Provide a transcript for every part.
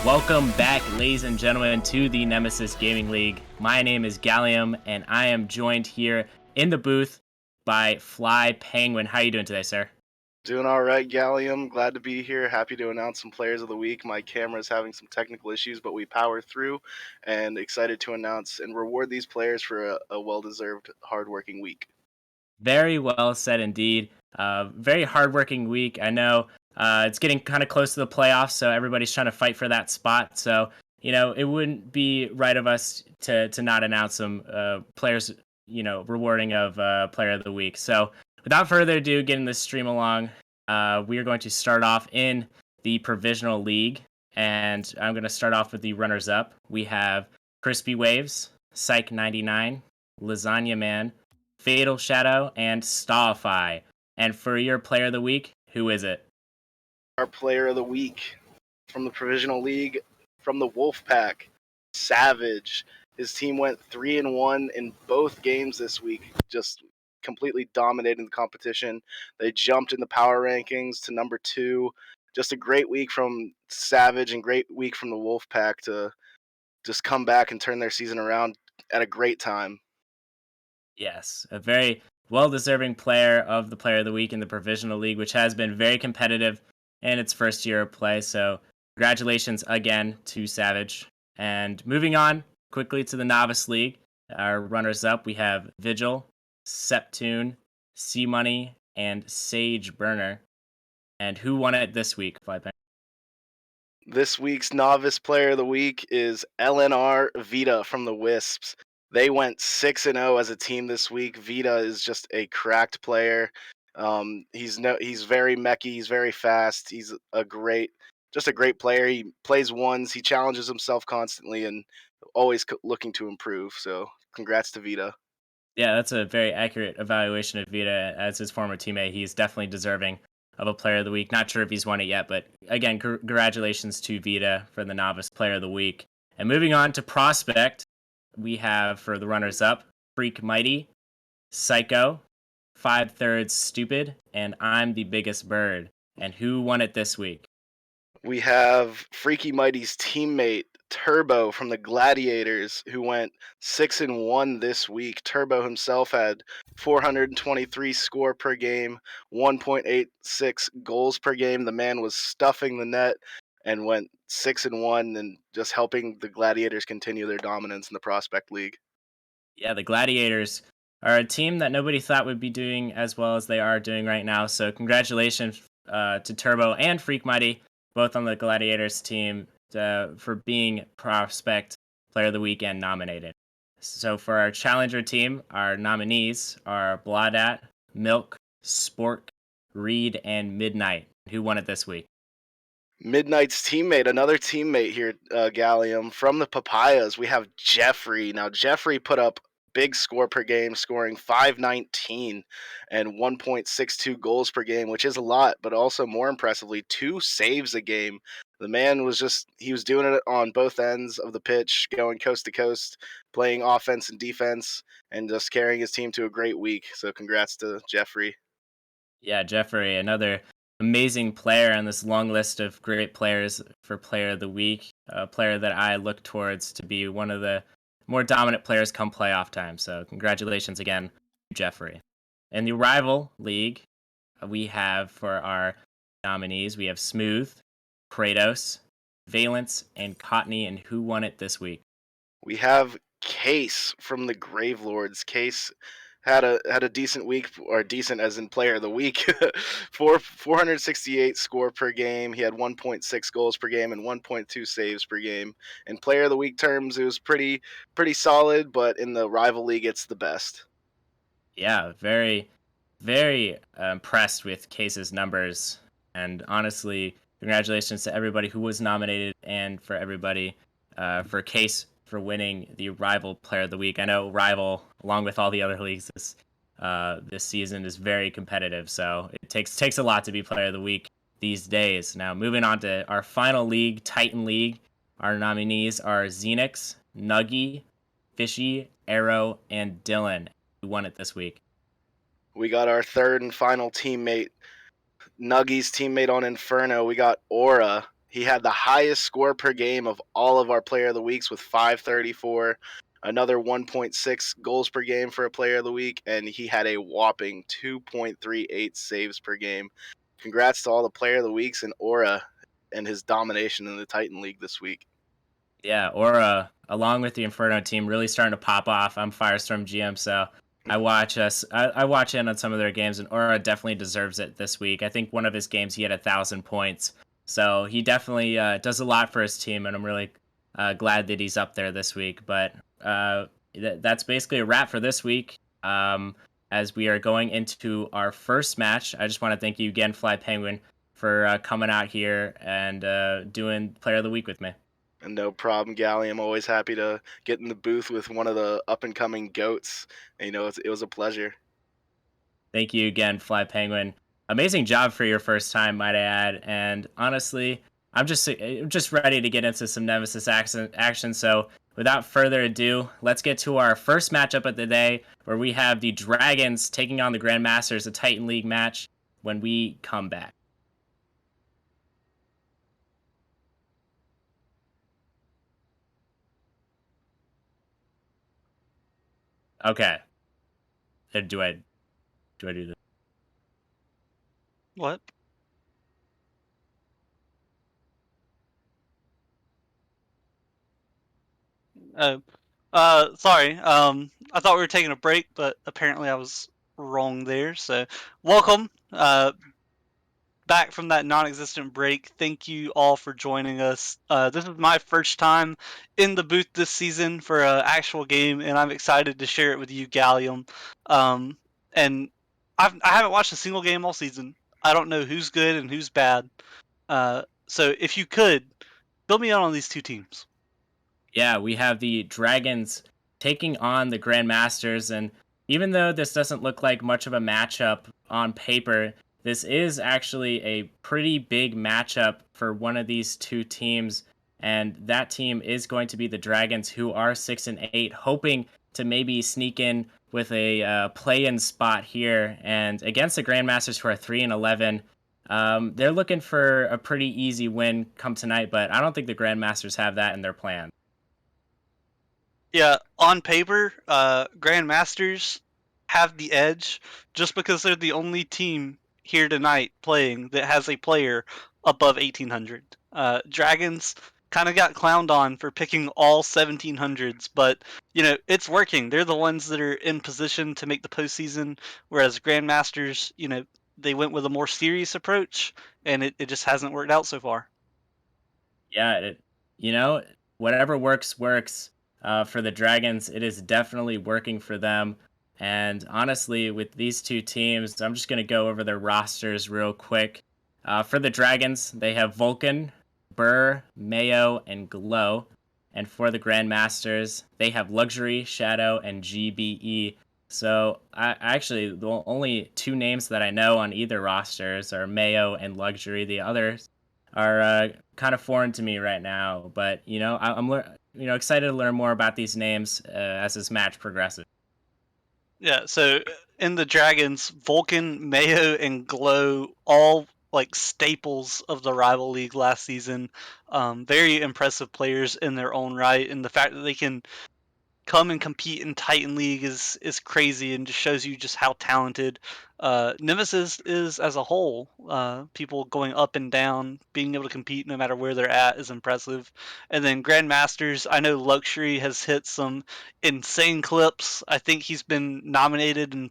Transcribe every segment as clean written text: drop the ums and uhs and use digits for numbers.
Welcome back, ladies and gentlemen, to the Nemesis Gaming League. My name is Gallium, and I am joined here in the booth by Fly Penguin. How are you doing today, sir? Doing all right, Gallium. Glad to be here. Happy to announce some players of the week. My camera's having some technical issues, but we power through, and excited to announce and reward these players for a well-deserved, hardworking week. Very well said indeed. Very hardworking week. I know it's getting kind of close to the playoffs, so everybody's trying to fight for that spot. So, it wouldn't be right of us to not announce some players, rewarding of player of the week. So, without further ado, getting this stream along, we are going to start off in the provisional league, and I'm going to start off with the runners up. We have Crispy Waves, Psych 99, Lasagna Man, Fatal Shadow, and Stallify. And for your player of the week, who is it? Our player of the week from the Provisional League, from the Wolfpack, Savage. His team went 3-1 in both games this week, just completely dominating the competition. They jumped in the power rankings to number 2. Just a great week from Savage and great week from the Wolfpack to just come back and turn their season around at a great time. Yes, a very well deserving player of the player of the week in the Provisional League, which has been very competitive in its first year of play. So, congratulations again to Savage. And moving on quickly to the Novice League, our runners up, we have Vigil, Septune, C Money, and Sage Burner. And who won it this week, Flypan? This week's novice player of the week is LNR Vita from the Wisps. They went 6-0 as a team this week. Vita is just a cracked player. He's very mechy. He's very fast. He's just a great player. He plays ones. He challenges himself constantly and always looking to improve. So, congrats to Vita. Yeah, that's a very accurate evaluation of Vita as his former teammate. He's definitely deserving of a player of the week. Not sure if he's won it yet, but again, congratulations to Vita for the novice player of the week. And moving on to prospect, we have for the runners up Freak Mighty, Psycho, 5/3 Stupid, and I'm the Biggest Bird. And who won it this week? We have Freaky Mighty's teammate Turbo from the Gladiators, who went 6-1 this week. Turbo himself had 423 score per game, 1.86 goals per game. The man was stuffing the net and went 6-1 and just helping the Gladiators continue their dominance in the Prospect League. Yeah, the Gladiators are a team that nobody thought would be doing as well as they are doing right now. So congratulations to Turbo and Freak Mighty, both on the Gladiators team, for being Prospect Player of the Weekend nominated. So for our Challenger team, our nominees are Bladat, Milk, Spork, Reed, and Midnight. Who won it this week? Midnight's teammate, another teammate here, Gallium, from the Papayas, we have Jeffrey. Now, Jeffrey put up big score per game, scoring 519 and 1.62 goals per game, which is a lot, but also more impressively, 2 saves a game. The man he was doing it on both ends of the pitch, going coast to coast, playing offense and defense, and just carrying his team to a great week. So, congrats to Jeffrey. Yeah, Jeffrey, another amazing player on this long list of great players for Player of the Week. A player that I look towards to be one of the more dominant players come playoff time. So, congratulations again, Jeffrey. In the rival league, we have for our nominees, we have Smooth, Kratos, Valence, and Cottony. And who won it this week? We have Case from the Gravelords. Case had a decent week, or decent as in player of the week. 468 score per game. He had 1.6 goals per game and 1.2 saves per game. In player of the week terms, it was pretty solid, but in the rival league, it's the best. Yeah, very, very impressed with Case's numbers. And honestly, congratulations to everybody who was nominated and for everybody for Case for winning the Rival Player of the Week. I know Rival, along with all the other leagues this season, is very competitive. So it takes a lot to be Player of the Week these days. Now, moving on to our final league, Titan League. Our nominees are Xenix, Nuggy, Fishy, Arrow, and Dylan, who won it this week. We got our third and final teammate, Nuggy's teammate on Inferno. We got Aura. He had the highest score per game of all of our player of the weeks with 534, another 1.6 goals per game for a player of the week, and he had a whopping 2.38 saves per game. Congrats to all the player of the weeks and Aura and his domination in the Titan League this week. Yeah, Aura, along with the Inferno team, really starting to pop off. I'm Firestorm GM, so I watch in on some of their games, and Aura definitely deserves it this week. I think one of his games he had 1,000 points, so he definitely does a lot for his team, and I'm really glad that he's up there this week. But that's basically a wrap for this week. As we are going into our first match, I just want to thank you again, Fly Penguin, for coming out here and doing Player of the Week with me. And no problem, Gally. I'm always happy to get in the booth with one of the up and coming goats. And, it was a pleasure. Thank you again, Fly Penguin. Amazing job for your first time, might I add. And honestly, I'm just ready to get into some Nemesis action. So without further ado, let's get to our first matchup of the day, where we have the Dragons taking on the Grandmasters, a Titan League match. When we come back. Okay. Do I do this? What? Oh, sorry. I thought we were taking a break, but apparently I was wrong there. So, welcome, back from that non-existent break. Thank you all for joining us. This is my first time in the booth this season for an actual game, and I'm excited to share it with you, Gallium. And I haven't watched a single game all season. I don't know who's good and who's bad. So if you could, fill me in on these two teams. Yeah, we have the Dragons taking on the Grandmasters, and even though this doesn't look like much of a matchup on paper, this is actually a pretty big matchup for one of these two teams, and that team is going to be the Dragons, who are 6-8, hoping to maybe sneak in with a play-in spot here, and against the Grandmasters, who are 3-11. They're looking for a pretty easy win come tonight, but I don't think the Grandmasters have that in their plan. Yeah, on paper, Grandmasters have the edge just because they're the only team here tonight playing that has a player above 1800. Dragons kind of got clowned on for picking all 1700s, but it's working. They're the ones that are in position to make the postseason, whereas Grandmasters, they went with a more serious approach, and it just hasn't worked out so far. Yeah, you know, whatever works. For the Dragons, it is definitely working for them. And honestly, with these two teams, I'm just going to go over their rosters real quick. For the Dragons, they have Vulcan, Burr, Mayo, and Glow. And for the Grandmasters, they have Luxury, Shadow, and GBE. So actually, the only two names that I know on either rosters are Mayo and Luxury. The others are kind of foreign to me right now. But I'm excited to learn more about these names as this match progresses. Yeah, so in the Dragons, Vulcan, Mayo, and Glow, all like staples of the rival league last season. Very impressive players in their own right, and the fact that they can come and compete in Titan League is crazy and just shows you just how talented Nemesis is as a whole. People going up and down, being able to compete no matter where they're at is impressive. And then Grandmasters, I know Luxury has hit some insane clips. I think he's been nominated and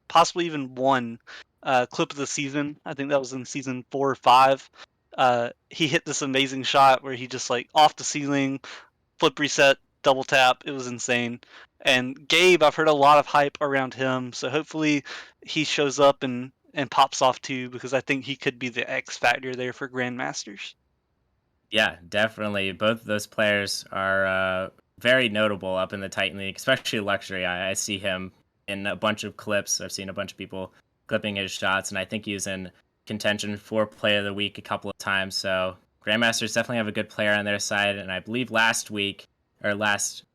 possibly even won clip of the season. I think that was in season 4 or 5. He hit this amazing shot where he just like off the ceiling flip reset, double tap. It was insane. And Gabe, I've heard a lot of hype around him, so hopefully he shows up and pops off too, because I think he could be the X factor there for Grandmasters. Yeah, definitely. Both of those players are very notable up in the Titan League, especially Luxury. I see him in a bunch of clips. I've seen a bunch of people clipping his shots, and I think he's in contention for Player of the Week a couple of times. So Grandmasters definitely have a good player on their side, and I believe last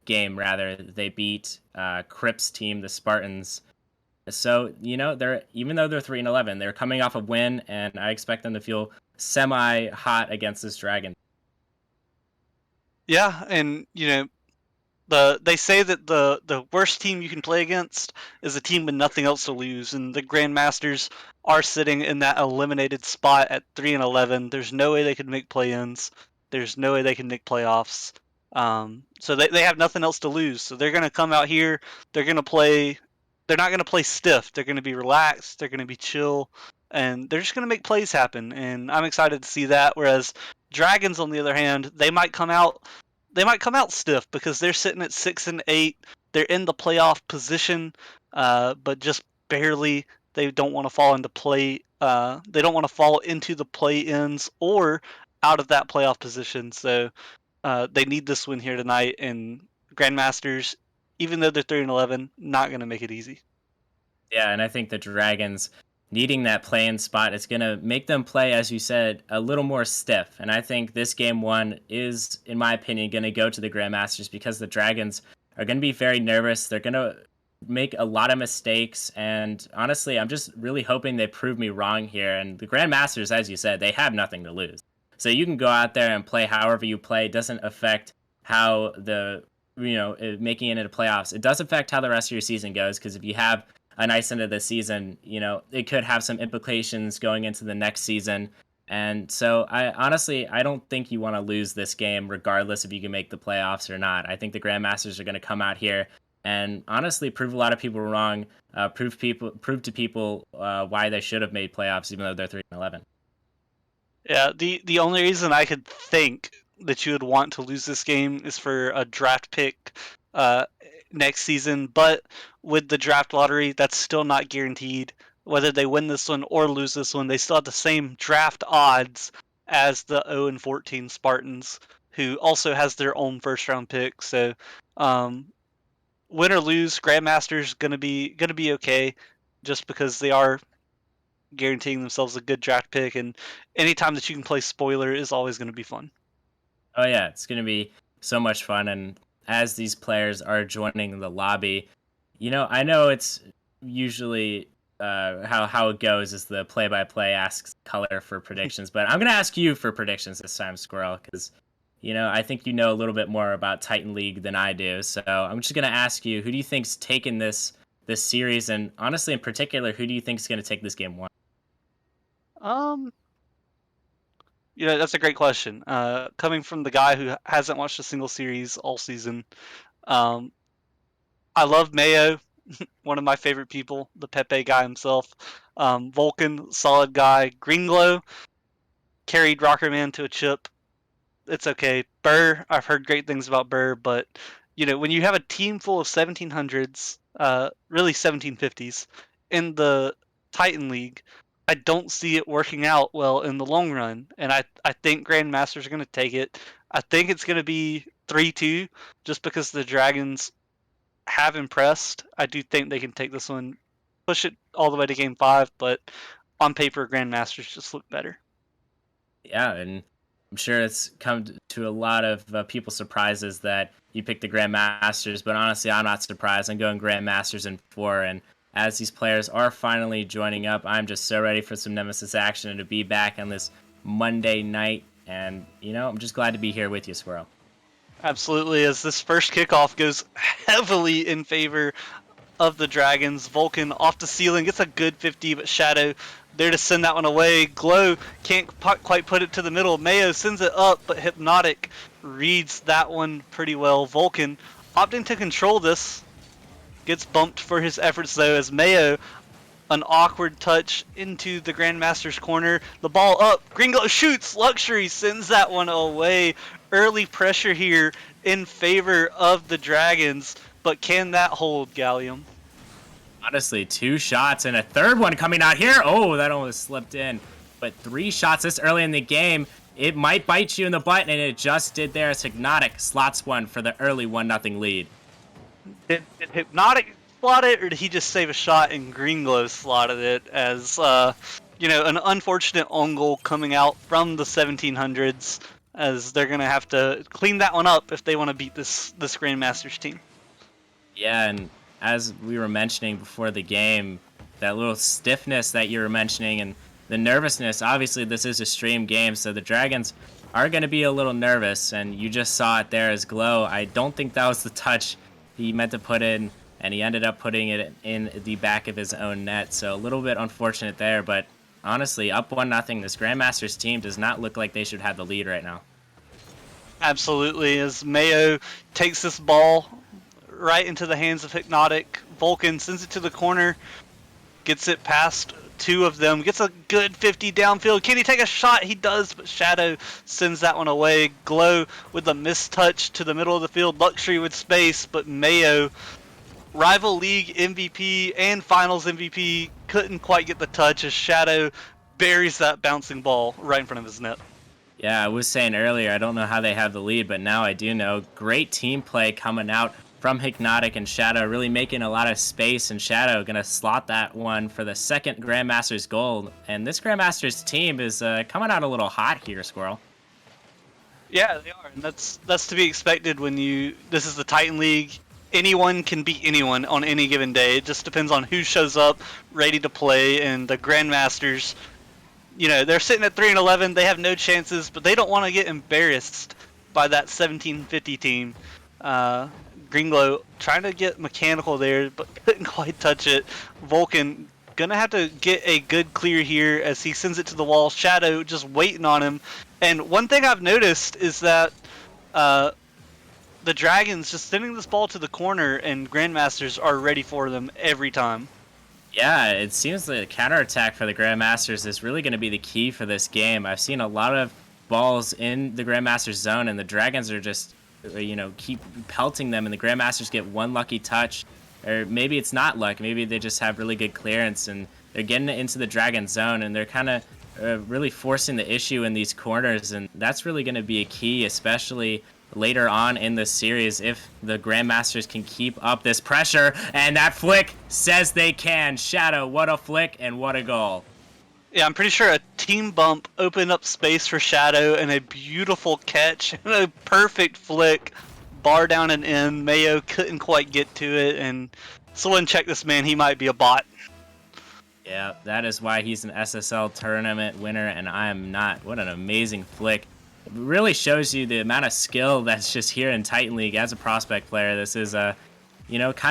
game rather, they beat Crip's team, the Spartans, So, they're even though they're 3-11, they're coming off a win, and I expect them to feel semi hot against this Dragon. Yeah, and they say that the worst team you can play against is a team with nothing else to lose, and the Grandmasters are sitting in that eliminated spot at 3-11. There's no way they could make play-ins. There's no way they can make playoffs. So they have nothing else to lose. So they're gonna come out here. They're gonna play. They're not gonna play stiff. They're gonna be relaxed. They're gonna be chill, and they're just gonna make plays happen. And I'm excited to see that. Whereas Dragons, on the other hand, they might come out stiff because they're sitting at 6-8. They're in the playoff position, but just barely. They don't want to fall into play. They don't want to fall into the play-ins or out of that playoff position. So they need this win here tonight. And Grandmasters, even though they're 3-11, not going to make it easy. Yeah, and I think the Dragons needing that play-in spot is going to make them play, as you said, a little more stiff. And I think this game one is, in my opinion, going to go to the Grandmasters because the Dragons are going to be very nervous. They're going to make a lot of mistakes. And honestly, I'm just really hoping they prove me wrong here. And the Grandmasters, as you said, they have nothing to lose. So you can go out there and play however you play. It doesn't affect how making it into playoffs. It does affect how the rest of your season goes because if you have a nice end of the season, it could have some implications going into the next season. And so I don't think you want to lose this game regardless if you can make the playoffs or not. I think the Grandmasters are going to come out here and honestly prove a lot of people wrong, prove to people why they should have made playoffs even though they're 3-11. Yeah, the only reason I could think that you would want to lose this game is for a draft pick next season, but with the draft lottery, that's still not guaranteed. Whether they win this one or lose this one, they still have the same draft odds as the 0-14 Spartans, who also has their own first round pick. So, win or lose, Grandmasters gonna be okay, just because they are guaranteeing themselves a good draft pick, and anytime that you can play spoiler is always going to be fun. Oh yeah, it's going to be so much fun. And as these players are joining the lobby, I know it's usually how it goes is the play-by-play asks color for predictions, but I'm going to ask you for predictions this time, Squirrel, because I think you know a little bit more about Titan League than I do. So I'm just going to ask you, who do you think's taking this series, and honestly, in particular, who do you think is going to take this game one? Um, that's a great question. Coming from the guy who hasn't watched a single series all season, um, I love Mayo, one of my favorite people, the Pepe guy himself. Vulcan, solid guy. Greenglow carried Rockerman to a chip. It's okay. Burr, I've heard great things about Burr, but when you have a team full of 1700s, really 1750s, in the Titan League, I don't see it working out well in the long run, and I think Grandmasters are going to take it. I think it's going to be 3-2, just because the Dragons have impressed. I do think they can take this one, push it all the way to Game 5, but on paper, Grandmasters just look better. Yeah, and I'm sure it's come to a lot of people's surprises that you picked the Grandmasters, but honestly, I'm not surprised. I'm going Grandmasters in 4, and as these players are finally joining up, I'm just so ready for some Nemesis action and to be back on this Monday night. And, I'm just glad to be here with you, Squirrel. Absolutely, as this first kickoff goes heavily in favor of the Dragons. Vulcan off the ceiling, gets a good 50, but Shadow there to send that one away. Glow can't quite put it to the middle. Mayo sends it up, but Hypnotic reads that one pretty well. Vulcan opting to control this. Gets bumped for his efforts though, as Mayo, an awkward touch into the Grandmaster's corner. The ball up. Gringo shoots. Luxury sends that one away. Early pressure here in favor of the Dragons. But can that hold, Gallium? Honestly, 2 shots and a third one coming out here. Oh, that almost slipped in. But 3 shots this early in the game. It might bite you in the butt, and it just did there as Hypnotic slots one for the early 1-0 lead. Did Hypnotic slot it, or did he just save a shot and Greenglow slotted it as, an unfortunate own goal coming out from the 1700s, as they're going to have to clean that one up if they want to beat this Grandmasters team. Yeah, and as we were mentioning before the game, that little stiffness that you were mentioning and the nervousness. Obviously, this is a stream game, so the Dragons are going to be a little nervous, and you just saw it there as Glow. I don't think that was the touch he meant to put in, and he ended up putting it in the back of his own net. So a little bit unfortunate there, but honestly, up 1-0. This Grandmasters team does not look like they should have the lead right now. Absolutely, as Mayo takes this ball right into the hands of Hypnotic. Vulcan sends it to the corner, gets it past two of them, gets a good 50 downfield. Can he take a shot? He does, but Shadow sends that one away. Glow with a mistouch to the middle of the field. Luxury with space, but Mayo, rival league MVP and finals MVP, couldn't quite get the touch as Shadow buries that bouncing ball right in front of his net. Yeah, I was saying earlier, I don't know how they have the lead, but now I do know. Great team play coming out from Hypnotic and Shadow, really making a lot of space, and Shadow going to slot that one for the second Grandmasters goal. And this Grandmasters team is coming out a little hot here, Squirrel. Yeah, they are, and that's to be expected when this is the Titan League. Anyone can beat anyone on any given day. It just depends on who shows up ready to play, and the Grandmasters, they're sitting at 3-11. They have no chances, but they don't want to get embarrassed by that 1750 team. Gringlow trying to get mechanical there, but couldn't quite touch it. Vulcan gonna have to get a good clear here as he sends it to the wall. Shadow just waiting on him. And one thing I've noticed is that the Dragons just sending this ball to the corner, and Grandmasters are ready for them every time. Yeah, it seems the counterattack for the Grandmasters is really going to be the key for this game. I've seen a lot of balls in the Grandmasters zone, and the Dragons are just, keep pelting them, and the Grandmasters get one lucky touch. Or maybe it's not luck. Maybe they just have really good clearance, and they're getting into the Dragon zone, and they're kind of really forcing the issue in these corners, and that's really going to be a key, especially later on in the series, if the Grandmasters can keep up this pressure. And that flick says they can. Shadow, what a flick and what a goal. Yeah, I'm pretty sure a team bump opened up space for Shadow, and a beautiful catch and a perfect flick, bar down and in. Mayo couldn't quite get to it, and someone check this man, he might be a bot. Yeah, that is why he's an SSL tournament winner, and I am not. What an amazing flick. It really shows you the amount of skill that's just here in Titan League as a prospect player. This is, kind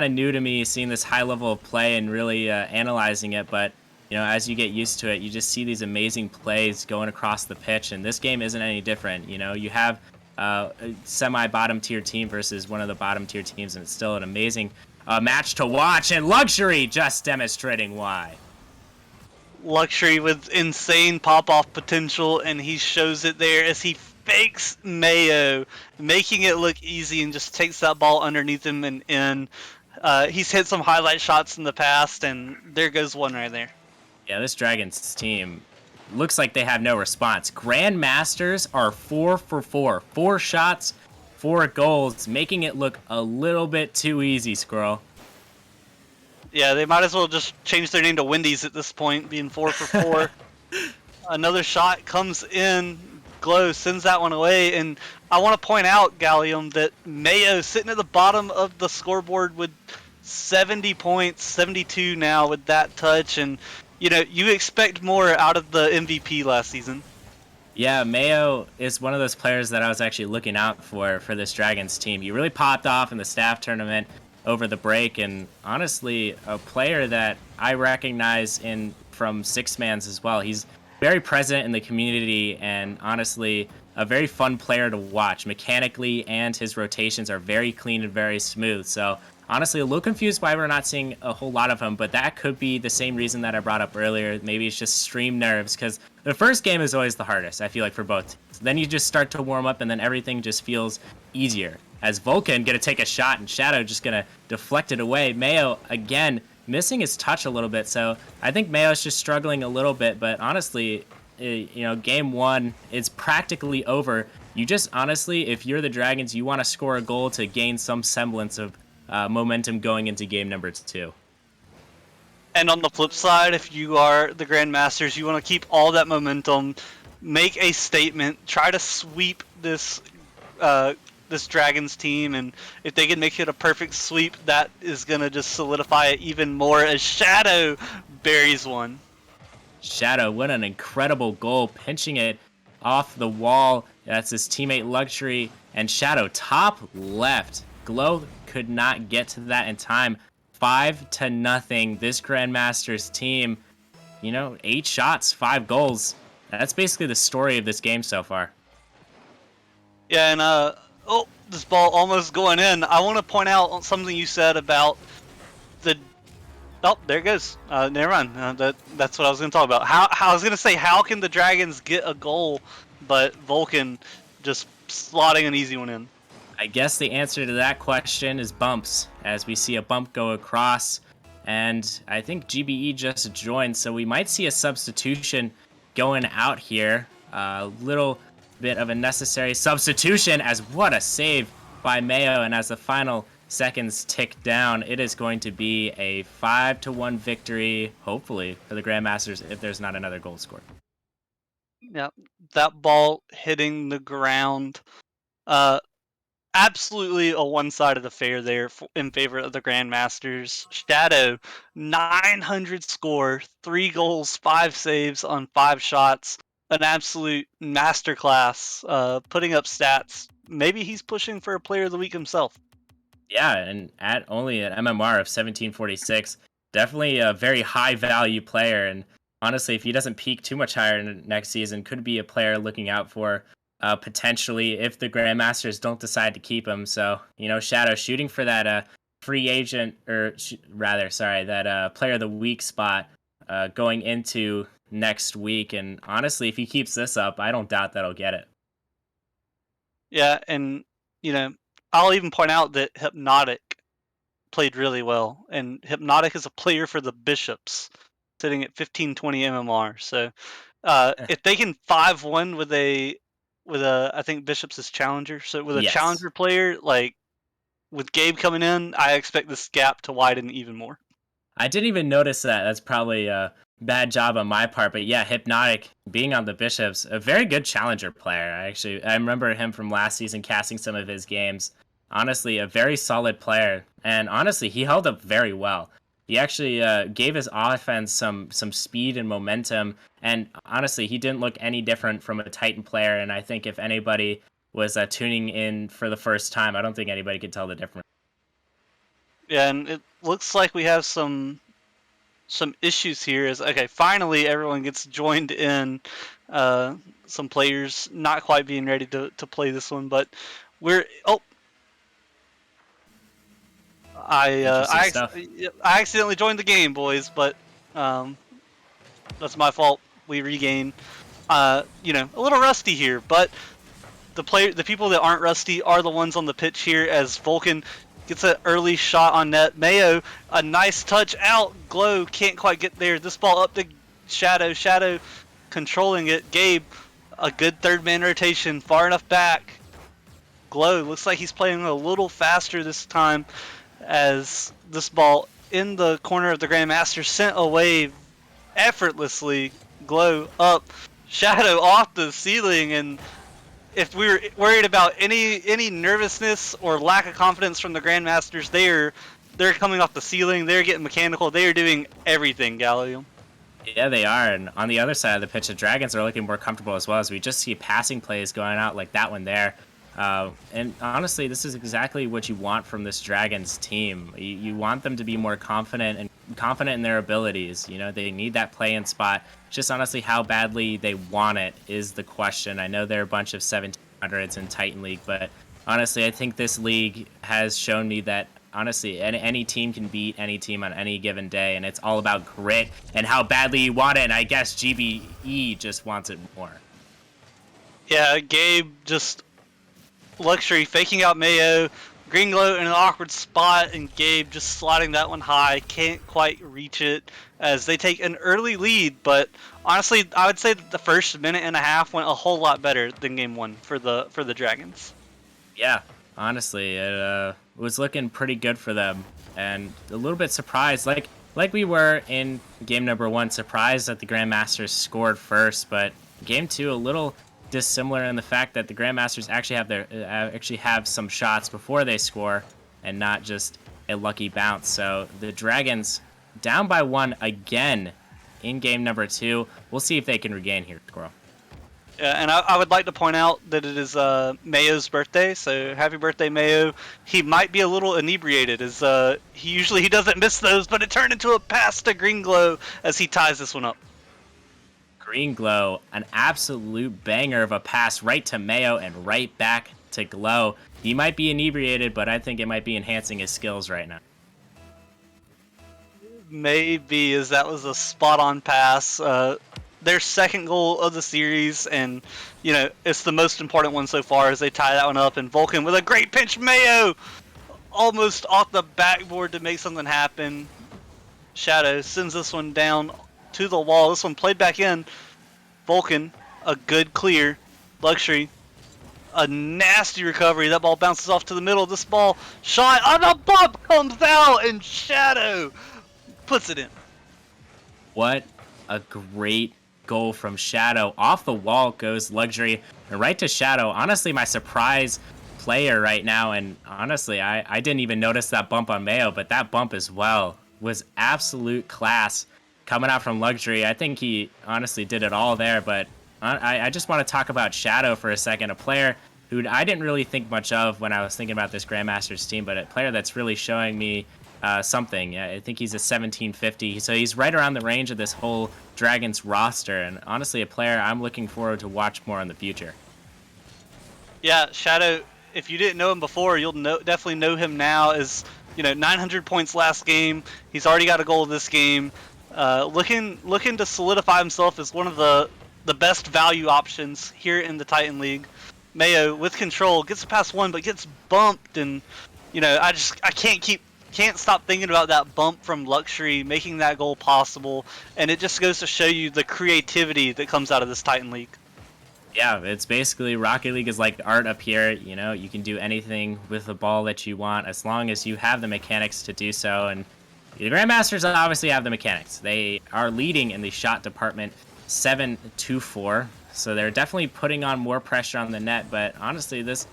of new to me, seeing this high level of play and really analyzing it. But, as you get used to it, you just see these amazing plays going across the pitch. And this game isn't any different. You have a semi-bottom tier team versus one of the bottom tier teams, and it's still an amazing match to watch. And Luxury just demonstrating why. Luxury with insane pop-off potential, and he shows it there as he fakes Mayo, making it look easy, and just takes that ball underneath him and in. He's hit some highlight shots in the past, and there goes one right there. Yeah, this Dragons team looks like they have no response. Grandmasters are 4 for 4. 4 shots, 4 goals, making it look a little bit too easy, Squirrel. Yeah, they might as well just change their name to Wendy's at this point, being 4 for 4. Another shot comes in. Glow sends that one away. And I want to point out, Gallium, that Mayo sitting at the bottom of the scoreboard with 70 points, 72 now with that touch. And, you expect more out of the MVP last season. Yeah, Mayo is one of those players that I was actually looking out for this Dragons team. He really popped off in the staff tournament over the break, and honestly, a player that I recognize from Six Mans as well. He's very present in the community, and honestly, a very fun player to watch. Mechanically, and his rotations are very clean and very smooth. So honestly, a little confused why we're not seeing a whole lot of him, but that could be the same reason that I brought up earlier. Maybe it's just stream nerves, because the first game is always the hardest, I feel like, for both teams. Then you just start to warm up, and then everything just feels easier. As Vulcan gonna take a shot, and Shadow just gonna deflect it away. Mayo, again, missing his touch a little bit, so I think Mayo's just struggling a little bit, but honestly, game 1, it's practically over. You just, honestly, if you're the Dragons, you want to score a goal to gain some semblance of momentum going into game number 2. And on the flip side, if you are the Grandmasters, you want to keep all that momentum, make a statement, try to sweep this this Dragons team, and if they can make it a perfect sweep, that is gonna just solidify it even more as Shadow buries one. Shadow, what an incredible goal, pinching it off the wall. That's his teammate Luxury, and Shadow top left. Glow could not get to that in time. 5-0. This Grandmasters team, 8 shots, 5 goals. That's basically the story of this game so far. Yeah, and oh, this ball almost going in. I want to point out something you said about the. Oh, there it goes. Never mind. That's what I was going to talk about. How I was going to say, how can the Dragons get a goal, but Vulcan just slotting an easy one in? I guess the answer to that question is bumps, as we see a bump go across, and I think GBE just joined, so we might see a substitution going out here. A little bit of a necessary substitution, as what a save by Mayo, and as the final seconds tick down, it is going to be a 5-1 victory, hopefully, for the Grandmasters if there's not another goal scored. Yeah, that ball hitting the ground. Absolutely a one-sided affair there in favor of the Grandmasters. Shadow, 900 score, 3 goals, 5 saves on 5 shots. An absolute masterclass, putting up stats. Maybe he's pushing for a Player of the Week himself. Yeah, and at only an MMR of 1746, definitely a very high value player. And honestly, if he doesn't peak too much higher next season, could be a player looking out for potentially if the Grandmasters don't decide to keep him. So, Shadow shooting for that free agent, that Player of the Week spot going into next week. And honestly, if he keeps this up, I don't doubt that he'll get it. Yeah, and, I'll even point out that Hypnotic played really well. And Hypnotic is a player for the Bishops, sitting at 1520 MMR. So if they can 5-1 with a I think Bishops is challenger. So with a Yes. challenger player, like with Gabe coming in, I expect this gap to widen even more. I didn't even notice that. That's probably a bad job on my part. But yeah, Hypnotic being on the Bishops, a very good challenger player. I remember him from last season casting some of his games. Honestly, a very solid player. And honestly, he held up very well. He actually gave his offense some speed and momentum. And honestly, he didn't look any different from a Titan player. And I think if anybody was tuning in for the first time, I don't think anybody could tell the difference. Yeah, and it looks like we have some issues here. Finally everyone gets joined in. Some players not quite being ready to play this one, but I accidentally joined the game, boys, but that's my fault. We regain. A little rusty here, but the people that aren't rusty are the ones on the pitch here as Vulcan gets an early shot on net. Mayo, a nice touch out. Glow can't quite get there. This ball up to Shadow. Shadow controlling it. Gabe, a good third man rotation, far enough back. Glow looks like he's playing a little faster this time as this ball in the corner of the Grandmaster sent away effortlessly. Glow up. Shadow off the ceiling, and if we were worried about any nervousness or lack of confidence from the Grandmasters, they're coming off the ceiling. They're getting mechanical. They are doing everything, Gallium. Yeah, they are. And on the other side of the pitch, the Dragons are looking more comfortable as well, as we just see passing plays going out like that one there. And honestly, this is exactly what you want from this Dragons team. You want them to be more confident in their abilities. They need that play-in spot. Just honestly, how badly they want it is the question. I know they're a bunch of 1700s in Titan League, but honestly, I think this league has shown me that honestly, any team can beat any team on any given day, and it's all about grit and how badly you want it. And I guess GBE just wants it more. Yeah, Gabe just Luxury faking out Mayo, Green Glow in an awkward spot, and Gabe just slotting that one high. Can't quite reach it as they take an early lead, but honestly, I would say that the first minute and a half went a whole lot better than game one for the Dragons. Yeah, honestly, it was looking pretty good for them, and a little bit surprised, like we were in game number one, surprised that the Grandmasters scored first, but game two, a little dissimilar in the fact that the Grandmasters actually have some shots before they score, and not just a lucky bounce. So the Dragons down by 1 again in game number 2. We'll see if they can regain here, Squirrel. Yeah, and I would like to point out that it is Mayo's birthday, so happy birthday, Mayo. He might be a little inebriated, as he doesn't miss those, but it turned into a pass to Green Glow as he ties this one up. Green Glow, an absolute banger of a pass right to Mayo and right back to Glow. He might be inebriated, but I think it might be enhancing his skills right now. Maybe, as that was a spot-on pass. Their second goal of the series, and it's the most important one so far as they tie that one up. And Vulcan with a great pinch, Mayo almost off the backboard to make something happen. Shadow sends this one down to the wall. This one played back in. Vulcan, a good clear. Luxury, a nasty recovery. That ball bounces off to the middle. This ball shot on the bump comes out, and Shadow puts it in. What a great goal from Shadow. Off the wall goes Luxury and right to Shadow. Honestly, my surprise player right now, and honestly, I didn't even notice that bump on Mayo, but that bump as well was absolute class coming out from Luxury. I think he honestly did it all there, but I just want to talk about Shadow for a second, a player who I didn't really think much of when I was thinking about this Grandmasters team, but a player that's really showing me something. I think he's a 1750, so he's right around the range of this whole Dragons roster, and honestly a player I'm looking forward to watch more in the future. Yeah, Shadow, if you didn't know him before, you'll definitely know him now. As 900 points last game. He's already got a goal this game. Looking to solidify himself as one of the best value options here in the Titan League. Mayo with control gets past one, but gets bumped, and I can't stop thinking about that bump from Luxury making that goal possible, and it just goes to show you the creativity that comes out of this Titan League. Yeah, it's basically Rocket League is like art up here. You can do anything with the ball that you want as long as you have the mechanics to do so, and the Grandmasters obviously have the mechanics. They are leading in the shot department 7-4, so they're definitely putting on more pressure on the net, but honestly, this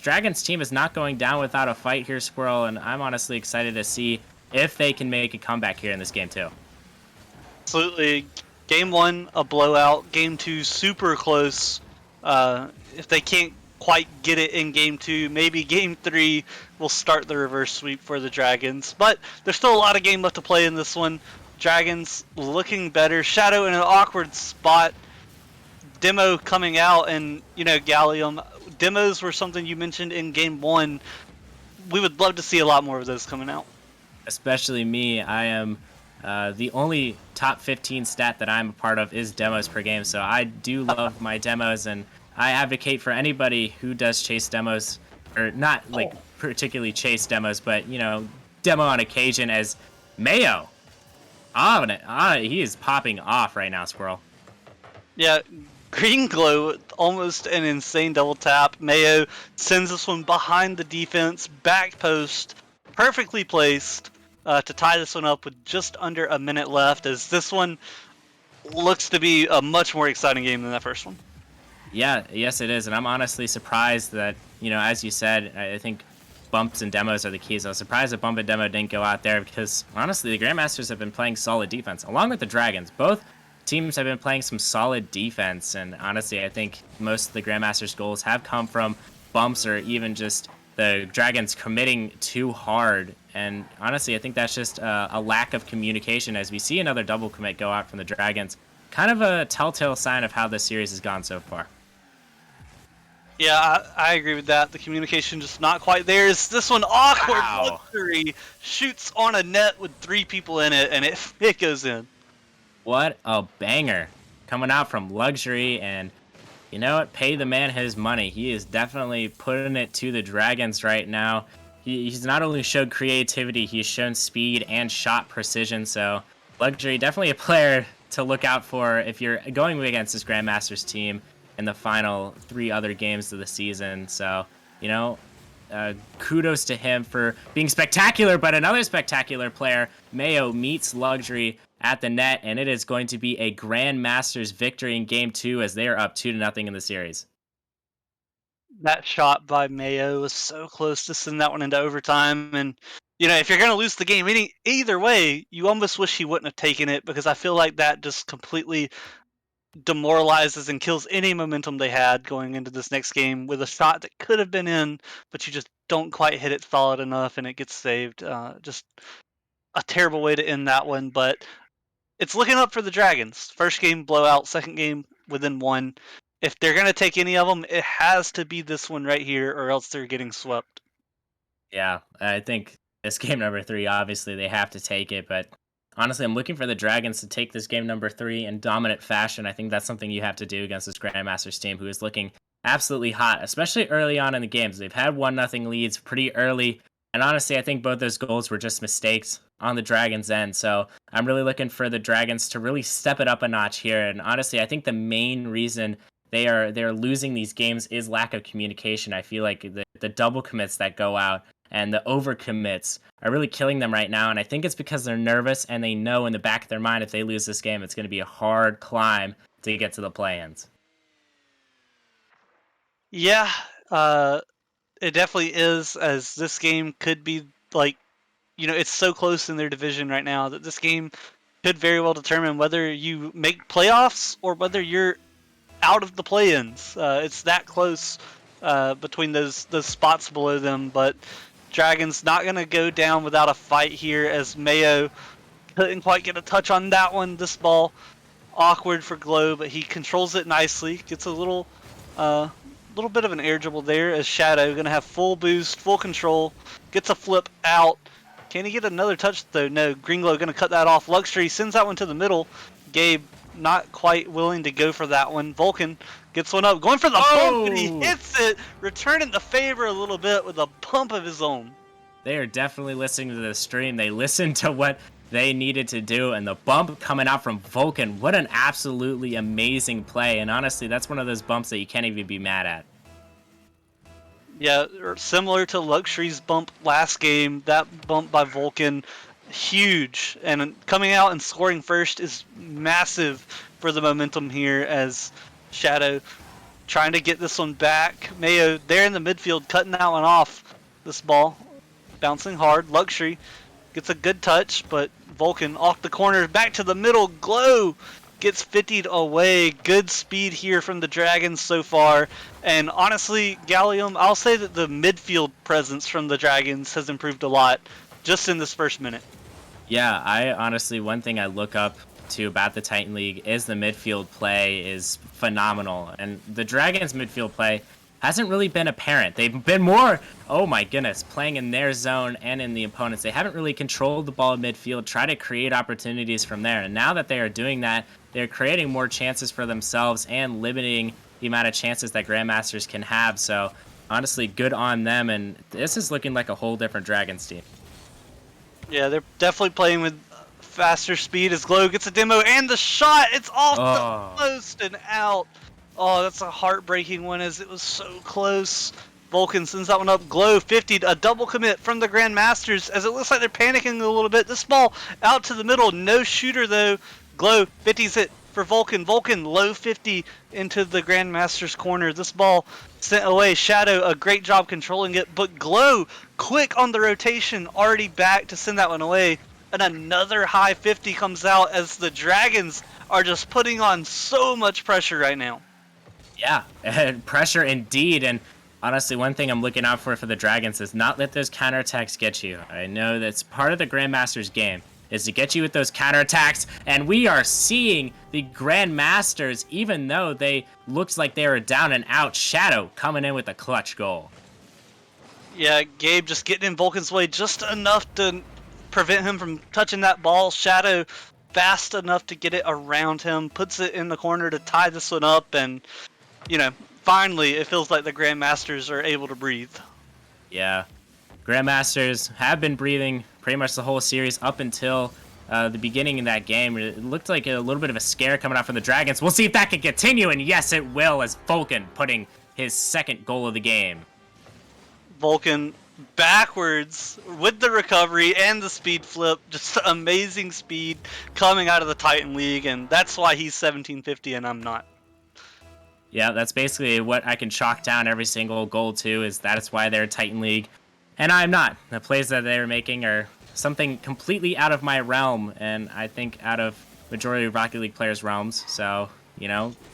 Dragons team is not going down without a fight here, Squirrel, and I'm honestly excited to see if they can make a comeback here in this game too. Absolutely. Game 1, a blowout. Game 2, super close. If they can't quite get it in Game 2, maybe Game 3 will start the reverse sweep for the Dragons. But there's still a lot of game left to play in this one. Dragons looking better. Shadow in an awkward spot. Demo coming out, and Gallium. Demos were something you mentioned in Game 1. We would love to see a lot more of those coming out. Especially me. I am the only top 15 stat that I'm a part of is demos per game, so I do love my demos, and I advocate for anybody who does chase demos, or not like particularly chase demos, but demo on occasion, as Mayo. He is popping off right now, Squirrel. Yeah, Green Glow, almost an insane double tap. Mayo sends this one behind the defense, back post, perfectly placed to tie this one up with just under a minute left, as this one looks to be a much more exciting game than that first one. Yeah, yes it is, and I'm honestly surprised that, as you said, I think bumps and demos are the keys. I was surprised that bump and demo didn't go out there because, honestly, the Grandmasters have been playing solid defense, along with the Dragons. Both teams have been playing some solid defense, and honestly, I think most of the Grandmasters goals have come from bumps or even just the Dragons committing too hard. And honestly, I think that's just a lack of communication, as we see another double commit go out from the Dragons. Kind of a telltale sign of how this series has gone so far. Yeah, I agree with that. The communication just not quite there. Is this one awkward? Wow. Luxury shoots on a net with 3 people in it, and it goes in. What a banger coming out from Luxury, and you know what? Pay the man his money. He is definitely putting it to the Dragons right now. He's not only showed creativity, he's shown speed and shot precision. So Luxury, definitely a player to look out for if you're going against this Grandmasters team in the final 3 other games of the season. So, kudos to him for being spectacular, but another spectacular player, Mayo, meets Luxury at the net, and it is going to be a Grandmasters victory in game 2 as they are up 2-0 in the series. That shot by Mayo was so close to send that one into overtime. And, if you're going to lose the game either way, you almost wish he wouldn't have taken it, because I feel like that just completely demoralizes and kills any momentum they had going into this next game with a shot that could have been in, but you just don't quite hit it solid enough and it gets saved. Just a terrible way to end that one, but it's looking up for the Dragons. First game blowout, second game within one. If they're going to take any of them, it has to be this one right here, or else they're getting swept. Yeah, I think this game number 3, obviously they have to take it, but honestly, I'm looking for the Dragons to take this game number 3 in dominant fashion. I think that's something you have to do against this Grandmasters team, who is looking absolutely hot, especially early on in the games. They've had 1-0 leads pretty early, and honestly, I think both those goals were just mistakes on the Dragons' end. So I'm really looking for the Dragons to really step it up a notch here. And honestly, I think the main reason they're losing these games is lack of communication. I feel like the double commits that go out and the overcommits are really killing them right now. And I think it's because they're nervous and they know in the back of their mind if they lose this game, it's going to be a hard climb to get to the play-ins. Yeah, it definitely is, as this game could be like, it's so close in their division right now that this game could very well determine whether you make playoffs or whether you're out of the play-ins. It's that close between those spots below them, but Dragons not going to go down without a fight here, as Mayo couldn't quite get a touch on that one. This ball, awkward for Glow, but he controls it nicely. Gets a little bit of an air dribble there, as Shadow going to have full boost, full control. Gets a flip out. Can he get another touch, though? No, Greenglow going to cut that off. Luxury sends that one to the middle. Gabe not quite willing to go for that one. Vulcan gets one up, going for the bump, and he hits it, returning the favor a little bit with a pump of his own. They are definitely listening to the stream. They listened to what they needed to do, and the bump coming out from Vulcan, what an absolutely amazing play. And honestly, that's one of those bumps that you can't even be mad at. Yeah, similar to Luxury's bump last game, that bump by Vulcan, huge. And coming out and scoring first is massive for the momentum here, as Shadow trying to get this one back. Mayo there in the midfield, cutting that one off. This ball bouncing hard. Luxury gets a good touch, but Vulcan off the corner, back to the middle. Glow gets 50'd away. Good speed here from the Dragons so far. And honestly, Gallium, I'll say that the midfield presence from the Dragons has improved a lot just in this first minute. Yeah, I honestly, one thing I look up to about the Titan League is the midfield play is phenomenal. And the Dragons' midfield play hasn't really been apparent. They've been more, oh my goodness, playing in their zone and in the opponents. They haven't really controlled the ball in midfield, try to create opportunities from there. And now that they are doing that, they're creating more chances for themselves and limiting the amount of chances that Grandmasters can have. So honestly, good on them. And this is looking like a whole different Dragons team. Yeah, they're definitely playing with faster speed, as Glow gets a demo, and the shot, it's off the post and out. Oh, that's a heartbreaking one, as it was so close. Vulcan sends that one up. Glow 50'd, a double commit from the Grandmasters, as it looks like they're panicking a little bit. This ball out to the middle, no shooter though. Glow 50's it for Vulcan. Vulcan low 50 into the Grandmaster's corner. This ball sent away. Shadow, a great job controlling it, but Glow quick on the rotation, already back to send that one away. And another high 50 comes out, as the Dragons are just putting on so much pressure right now. Yeah, pressure indeed. And honestly, one thing I'm looking out for the Dragons is not let those counterattacks get you. I know that's part of the Grandmasters game, is to get you with those counterattacks, and we are seeing the Grandmasters, even though they looked like they were down and out, Shadow coming in with a clutch goal. Yeah, Gabe just getting in Vulcan's way just enough to prevent him from touching that ball. Shadow fast enough to get it around him, puts it in the corner to tie this one up, and finally it feels like the Grandmasters are able to breathe. Yeah, Grandmasters have been breathing pretty much the whole series up until the beginning of that game. It looked like a little bit of a scare coming out from the Dragons. We'll see if that can continue, and yes, it will, as Vulcan putting his second goal of the game. Vulcan backwards with the recovery and the speed flip. Just amazing speed coming out of the Titan League, and that's why he's 1750 and I'm not. Yeah, that's basically what I can chalk down every single goal to, is that's why they're Titan League. And I'm not. The plays that they're making are something completely out of my realm, and I think out of majority of Rocket League players' realms. So,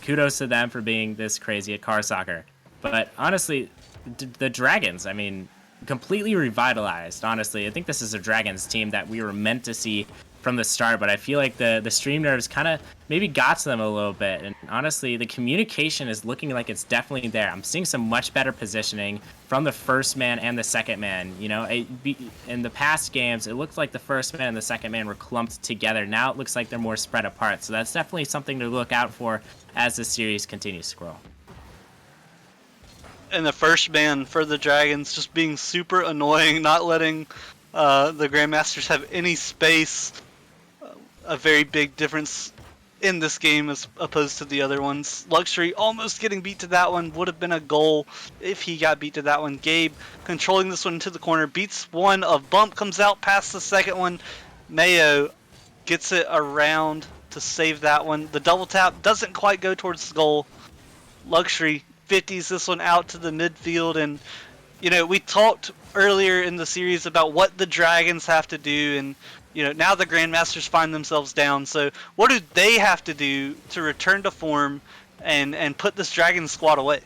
kudos to them for being this crazy at car soccer. But honestly, the Dragons, I mean, completely revitalized, honestly. I think this is a Dragons team that we were meant to see from the start, but I feel like the stream nerves kind of maybe got to them a little bit. And honestly, the communication is looking like it's definitely there. I'm seeing some much better positioning from the first man and the second man. In the past games, it looked like the first man and the second man were clumped together. Now it looks like they're more spread apart. So that's definitely something to look out for as the series continues to grow. And the first man for the Dragons just being super annoying, not letting the Grandmasters have any space. A very big difference in this game as opposed to the other ones. Luxury almost getting beat to that one, would have been a goal if he got beat to that one. Gabe controlling this one into the corner, beats one, a bump comes out past the second one. Mayo gets it around to save that one. The double tap doesn't quite go towards the goal. Luxury 50s this one out to the midfield, and we talked earlier in the series about what the Dragons have to do, and now the Grandmasters find themselves down. So what do they have to do to return to form and put this Dragon squad away?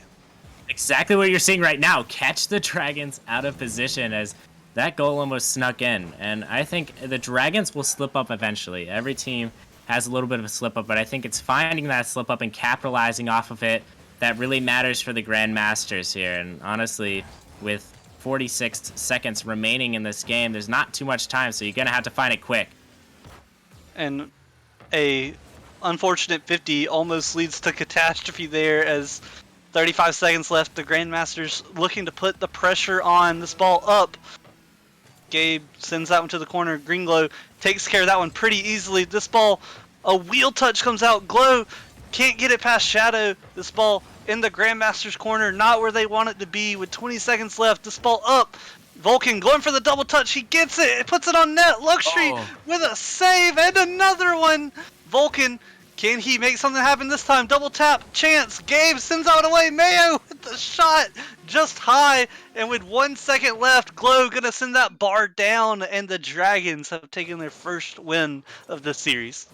Exactly what you're seeing right now. Catch the Dragons out of position, as that goal almost snuck in. And I think the Dragons will slip up eventually. Every team has a little bit of a slip up, but I think it's finding that slip up and capitalizing off of it that really matters for the Grandmasters here. And honestly, with 46 seconds remaining in this game, there's not too much time, so you're going to have to find it quick. And a unfortunate 50 almost leads to catastrophe there, as 35 seconds left. The Grandmasters looking to put the pressure on this ball up. Gabe sends that one to the corner. Greenglow takes care of that one pretty easily. This ball, a wheel touch comes out. Glow can't get it past Shadow. This ball in the Grandmaster's corner, not where they want it to be with 20 seconds left. This ball up. Vulcan going for the double touch. He gets it. It puts it on net. Luxury with a save and another one. Vulcan, can he make something happen this time? Double tap. Chance. Gabe sends out away. Mayo with the shot just high. And with 1 second left, Glow going to send that bar down. And the Dragons have taken their first win of the series.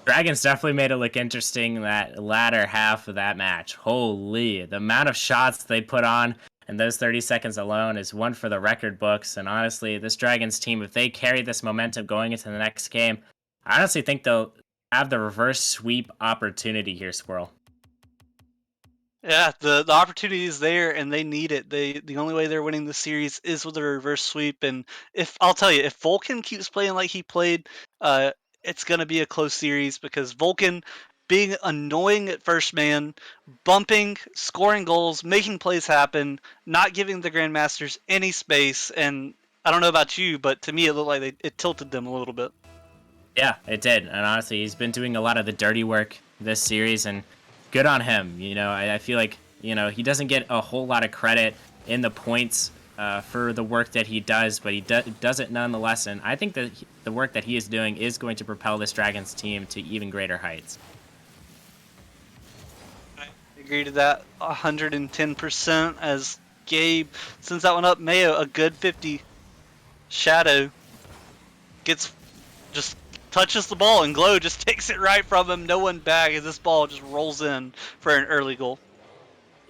Dragons definitely made it look interesting that latter half of that match. Holy, the amount of shots they put on in those 30 seconds alone is one for the record books. And honestly, this Dragons team, if they carry this momentum going into the next game, I honestly think they'll have the reverse sweep opportunity here, Squirrel. Yeah, the opportunity is there, and they need it. The only way they're winning the series is with a reverse sweep. And if I'll tell you, if Vulcan keeps playing like he played, it's gonna be a close series, because Vulcan being annoying at first man, bumping, scoring goals, making plays happen, not giving the Grandmasters any space. And I don't know about you, but to me it looked like it tilted them a little bit. Yeah, it did. And honestly, he's been doing a lot of the dirty work this series, and good on him. I feel like, he doesn't get a whole lot of credit in the points for the work that he does, but he does it nonetheless. And I think that the work that he is doing is going to propel this Dragons team to even greater heights. I agree to that 110%, as Gabe sends that one up. Mayo, a good 50. Shadow just touches the ball, and Glow just takes it right from him. No one back, as this ball just rolls in for an early goal.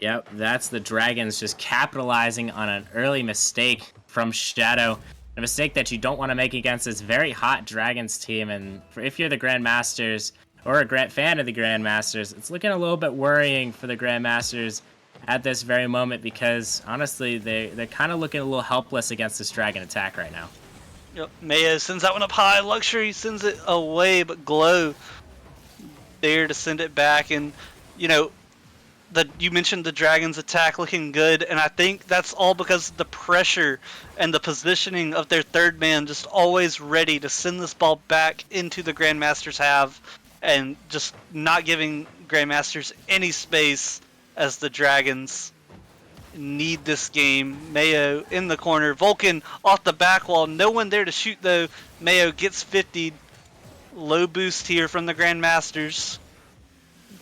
Yep, that's the Dragons just capitalizing on an early mistake from Shadow. A mistake that you don't want to make against this very hot Dragons team. And if you're the Grandmasters or a fan of the Grandmasters, it's looking a little bit worrying for the Grandmasters at this very moment, because honestly, they're kind of looking a little helpless against this Dragon attack right now. Yep, Mayo sends that one up high. Luxury sends it away, but Glow there to send it back. And you mentioned the Dragons attack looking good, and I think that's all because the pressure and the positioning of their third man, just always ready to send this ball back into the Grandmasters have, and just not giving Grandmasters any space as the Dragons need this game. Mayo in the corner. Vulcan off the back wall. No one there to shoot, though. Mayo gets 50. Low boost here from the Grandmasters.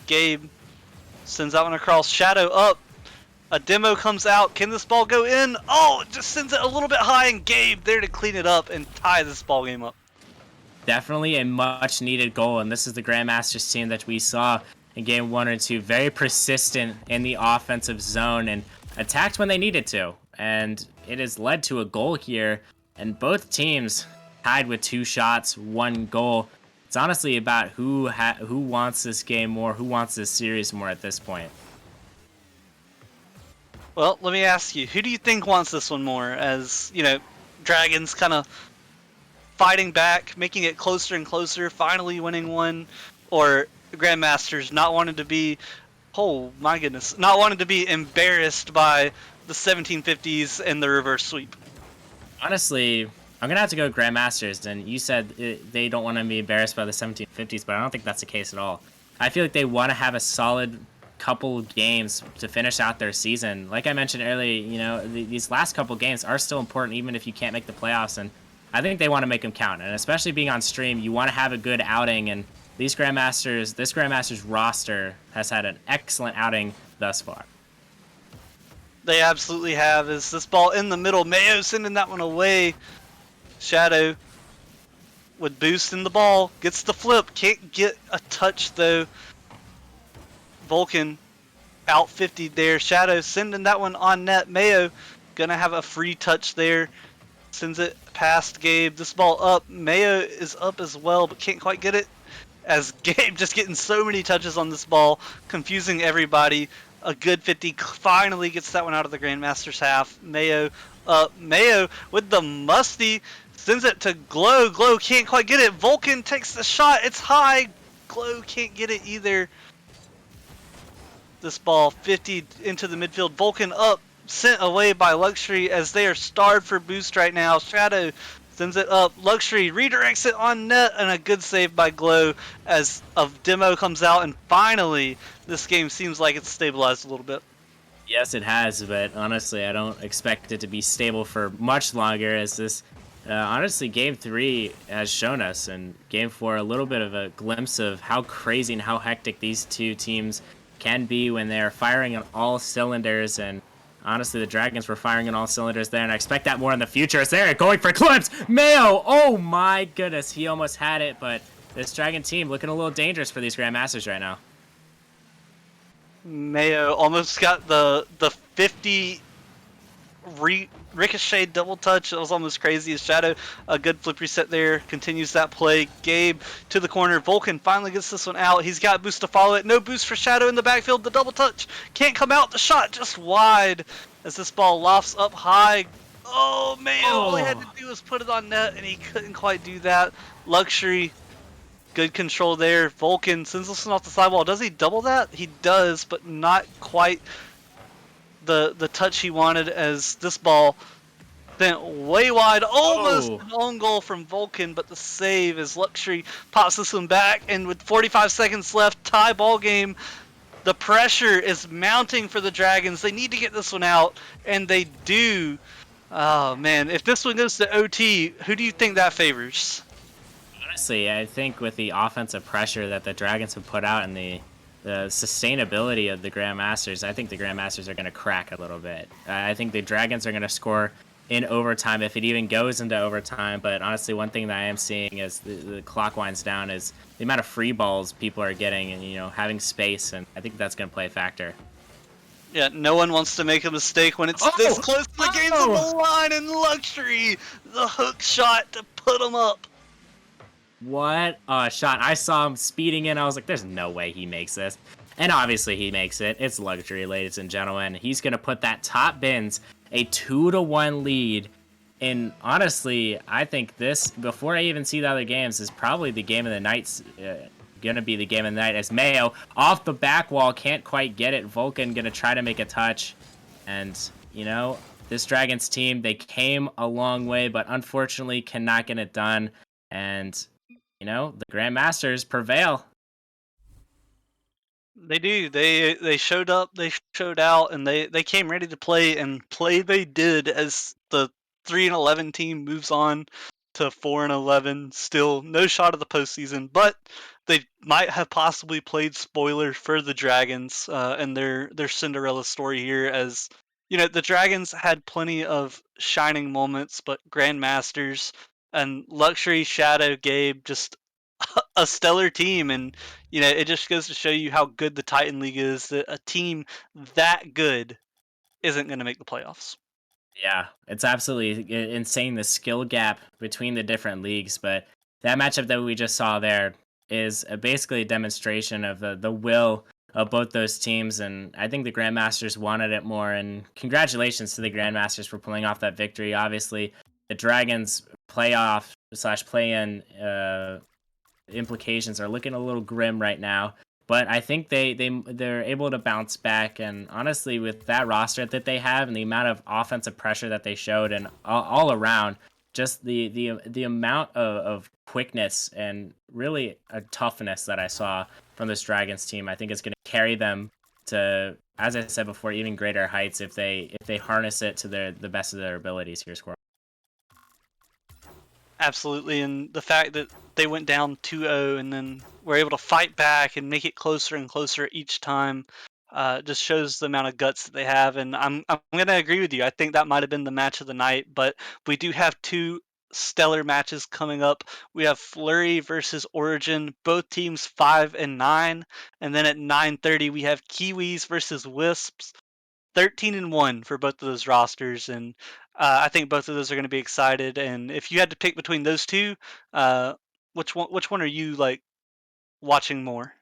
Gabe sends that one across. Shadow up. A demo comes out. Can this ball go in? Oh, it just sends it a little bit high, and Gabe there to clean it up and tie this ball game up. Definitely a much needed goal, and this is the Grandmasters team that we saw in game 1 and 2. Very persistent in the offensive zone and attacked when they needed to, and it has led to a goal here, and both teams tied with 2 shots, 1 goal. It's honestly about who wants this game more, who wants this series more at this point. Well, let me ask you, who do you think wants this one more? As, you know, Dragons kind of fighting back, making it closer and closer, finally winning one, or Grandmasters not wanting to be, oh my goodness, not wanting to be embarrassed by the 1750s and the reverse sweep? Honestly, I'm going to have to go Grandmasters, and you said they don't want to be embarrassed by the 1750s, but I don't think that's the case at all. I feel like they want to have a solid couple games to finish out their season. Like I mentioned earlier, you know, these last couple games are still important even if you can't make the playoffs, and I think they want to make them count. And especially being on stream, you want to have a good outing, and this Grandmasters roster has had an excellent outing thus far. They absolutely have. Is this ball in the middle? Mayo sending that one away. Shadow with boost in the ball. Gets the flip. Can't get a touch though. Vulcan out 50 there. Shadow sending that one on net. Mayo gonna have a free touch there. Sends it past Gabe. This ball up. Mayo is up as well, but can't quite get it. As Gabe just getting so many touches on this ball, confusing everybody. A good 50 finally gets that one out of the Grandmasters half. Mayo up. Mayo with the musty. Sends it to Glow. Glow can't quite get it. Vulcan takes the shot. It's high. Glow can't get it either. This ball 50 into the midfield. Vulcan up. Sent away by Luxury as they are starved for boost right now. Shadow sends it up. Luxury redirects it on net, and a good save by Glow as a demo comes out. And finally, this game seems like it's stabilized a little bit. Yes, it has, but honestly, I don't expect it to be stable for much longer, as this, honestly, Game 3 has shown us, and Game 4 a little bit of a glimpse of how crazy and how hectic these two teams can be when they're firing on all cylinders. And honestly, the Dragons were firing on all cylinders there, and I expect that more in the future as they're going for clips. Mayo, oh my goodness, he almost had it, but this Dragon team looking a little dangerous for these Grandmasters right now. Mayo almost got the 50 ricochet double touch. That was almost crazy. As Shadow, a good flip reset there, continues that play. Gabe to the corner. Vulcan finally gets this one out. He's got boost to follow it. No boost for Shadow in the backfield. The double touch can't come out. The shot just wide as this ball lofts up high. Oh, Mayo, all he had to do was put it on net, and he couldn't quite do that. Luxury, good control there. Vulcan sends this one off the sidewall. Does he double that? He does, but not quite the touch he wanted, as this ball sent way wide. Almost an own goal from Vulcan, but the save as Luxury pops this one back, and with 45 seconds left, tie ball game. The pressure is mounting for the Dragons. They need to get this one out, and they do. Oh man, if this one goes to OT, who do you think that favors? Honestly, I think with the offensive pressure that the Dragons have put out and the sustainability of the Grandmasters, I think the Grandmasters are going to crack a little bit. I think the Dragons are going to score in overtime if it even goes into overtime. But honestly, one thing that I am seeing as the clock winds down is the amount of free balls people are getting and, you know, having space. And I think that's going to play a factor. Yeah, no one wants to make a mistake when it's this close to the game's on the line, and Luxury, the hook shot to put them up. What a shot. I saw him speeding in. I was like, there's no way he makes this. And obviously he makes it. It's Luxury, ladies and gentlemen. He's going to put that top bins a 2-1 lead. And honestly, I think this, before I even see the other games, is probably the game of the night's going to be the game of the night, as Mayo off the back wall can't quite get it. Vulcan going to try to make a touch. And, you know, this Dragons team, they came a long way, but unfortunately cannot get it done. And, you know, the Grandmasters prevail. They do. They showed up, they showed out, and they came ready to play, and play they did as the 3-11 team moves on to 4-11. Still no shot of the postseason, but they might have possibly played spoiler for the Dragons and their Cinderella story here. As you know, the Dragons had plenty of shining moments, but Grandmasters and Luxury Shadow Gabe just a stellar team, and it just goes to show you how good the Titan League is. That a team that good isn't going to make the playoffs. Yeah, it's absolutely insane the skill gap between the different leagues. But that matchup that we just saw there is basically a demonstration of the will of both those teams. And I think the Grandmasters wanted it more. And congratulations to the Grandmasters for pulling off that victory. Obviously, the Dragons playoff slash play in implications are looking a little grim right now. But I think they're able to bounce back, and honestly, with that roster that they have and the amount of offensive pressure that they showed, and all around, just the amount of quickness and really a toughness that I saw from this Dragons team, I think is going to carry them to, as I said before, even greater heights if they harness it to the best of their abilities here, Squirrel. Absolutely, and the fact that they went down 2-0 and then were able to fight back and make it closer and closer each time just shows the amount of guts that they have. And I'm going to agree with you. I think that might have been the match of the night, but we do have two stellar matches coming up. We have Flurry versus Origin, both teams 5-9, and then at 9:30 we have Kiwis versus Wisps. 13-1 for both of those rosters, and I think both of those are going to be excited. And if you had to pick between those two, uh, which one are you like watching more?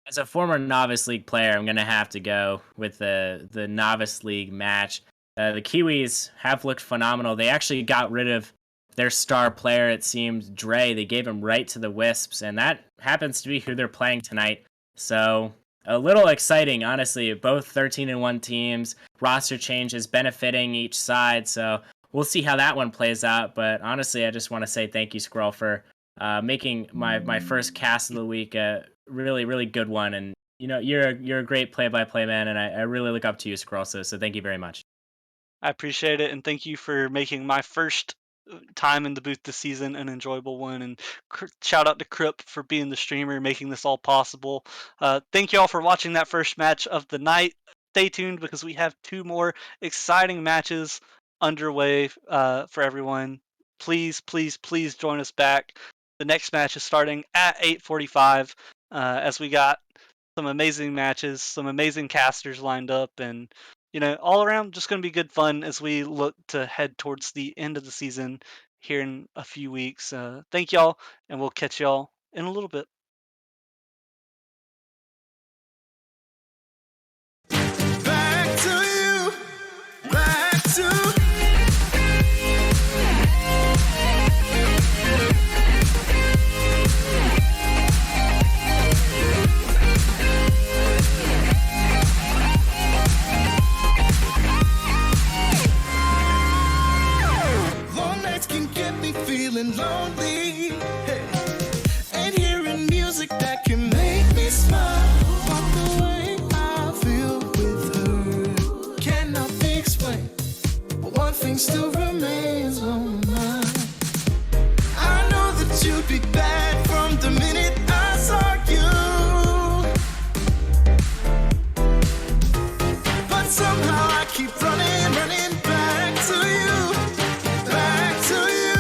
As a former novice league player, I'm gonna have to go with the novice league match. The Kiwis have looked phenomenal. They actually got rid of their star player, it seems, Dre. They gave him right to the Wisps, and that happens to be who they're playing tonight. So a little exciting, honestly. Both 13-1 teams, roster changes benefiting each side. So we'll see how that one plays out. But honestly, I just want to say thank you, Squirrel, for making my first cast of the week a really really good one. And you're a great play-by-play man, and I really look up to you, Squirrel. So thank you very much. I appreciate it, and thank you for making my first time in the booth this season an enjoyable one. And shout out to Kripp for being the streamer, making this all possible. Thank you all for watching that first match of the night. Stay tuned because we have two more exciting matches underway for everyone. Please, please, please join us back. The next match is starting at 8:45 as we got some amazing matches, some amazing casters lined up, and all around just going to be good fun as we look to head towards the end of the season here in a few weeks. Thank y'all, and we'll catch y'all in a little bit. Back to you, back to long nights can get me feeling lonely. Hey. And hearing music that can make me smile. But the way I feel with her cannot be explained. But one thing still remains on my mind. I know that you'd be back from the minute I saw you. But somehow I keep running back to you. Back to you.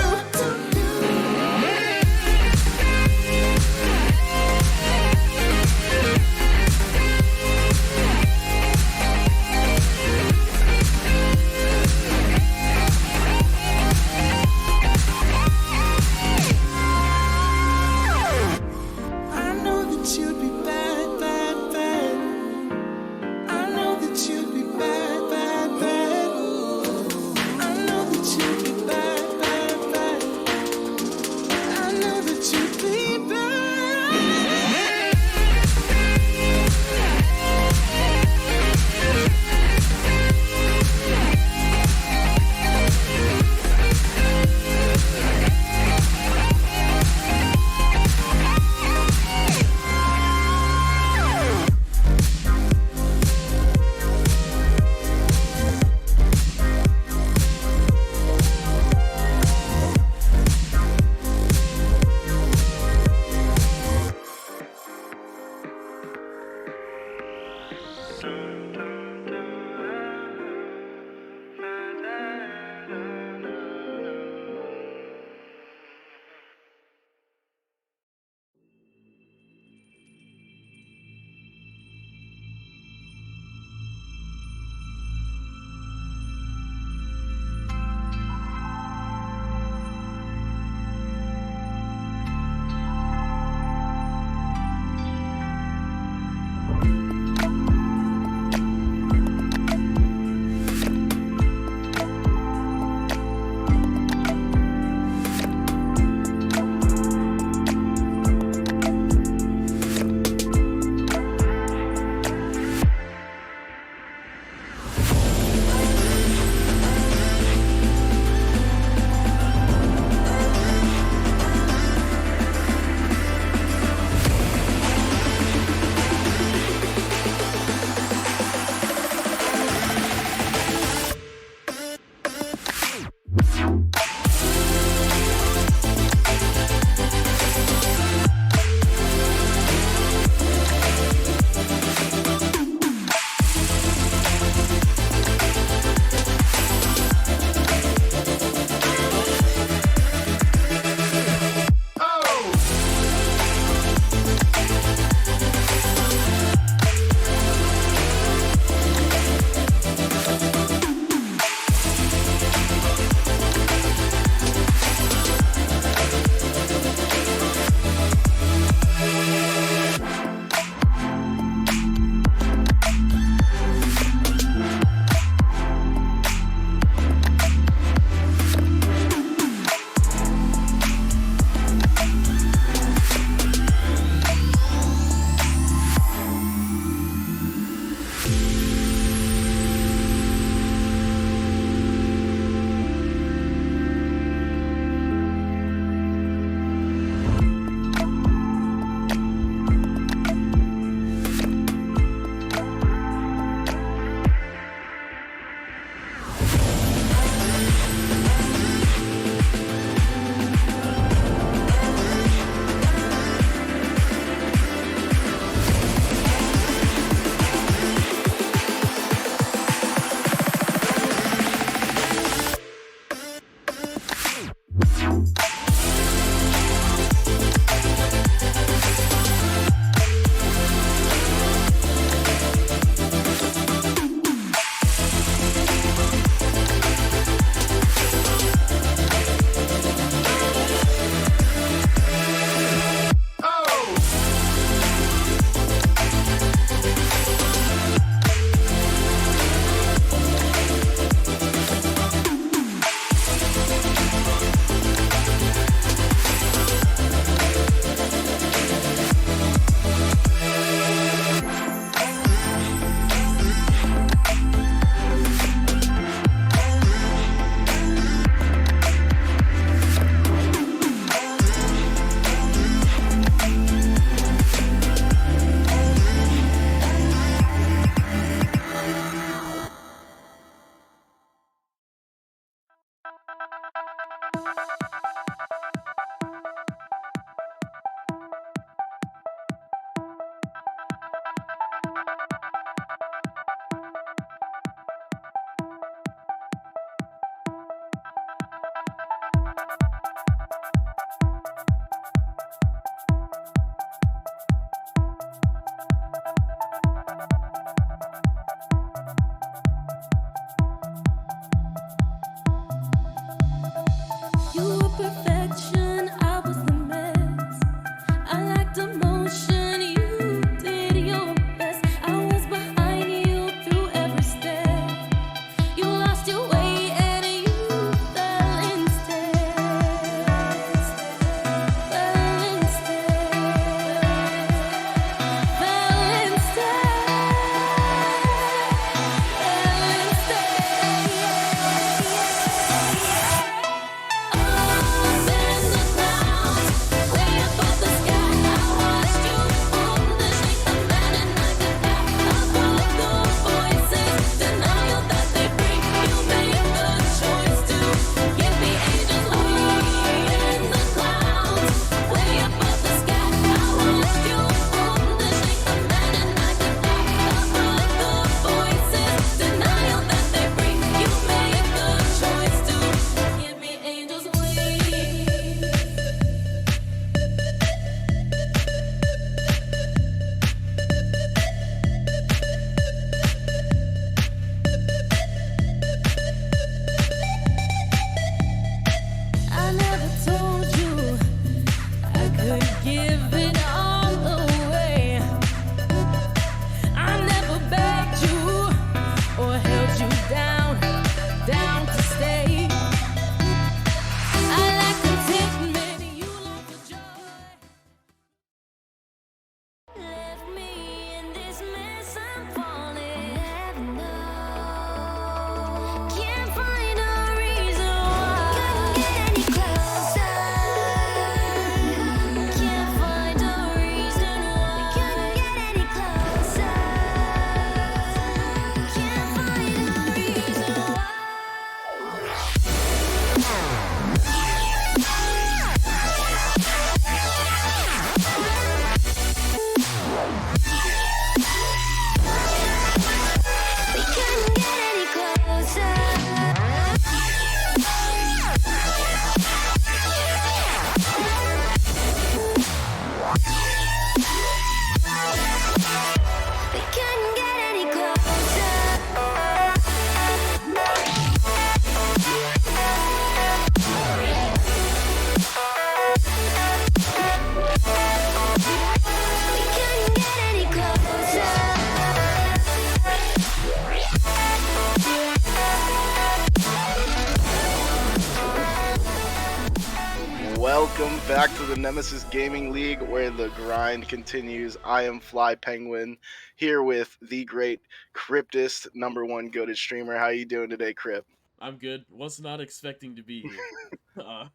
welcome back to the Nemesis Gaming League, where the grind continues. I am Fly Penguin, here with the great Cryptist, #1 goated streamer. How you doing today, Crypt? I'm good. Was not expecting to be here.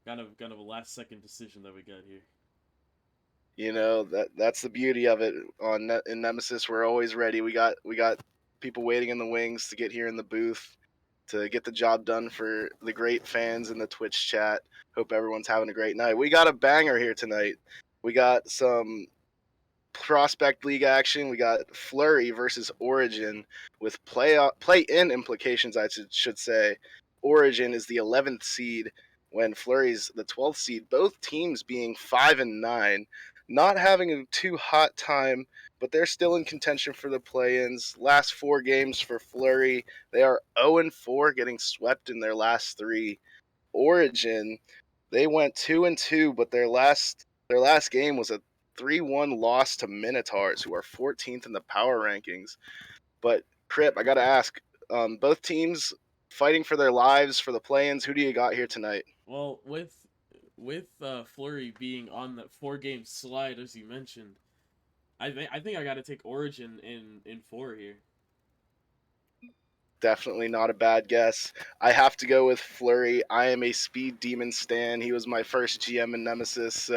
Kind of a last second decision that we got here. You know that's the beauty of it. In Nemesis, we're always ready. We got people waiting in the wings to get here in the booth to get the job done for the great fans in the Twitch chat. Hope everyone's having a great night. We got a banger here tonight. We got some prospect league action. We got Flurry versus Origin with play-in implications, I should say. Origin is the 11th seed when Flurry's the 12th seed. Both teams being 5-9, not having a too hot time, but they're still in contention for the play-ins. Last 4 games for Flurry, they are 0-4, getting swept in their last 3. Origin, they went 2-2, but their last game was a 3-1 loss to Minotaurs, who are 14th in the power rankings. But Crip, I gotta ask, both teams fighting for their lives for the play-ins. Who do you got here tonight? Well, with Flurry being on that 4-game slide, as you mentioned, I think I got to take Origin in 4 here. Definitely not a bad guess. I have to go with Flurry. I am a Speed Demon stan. He was my first GM in Nemesis,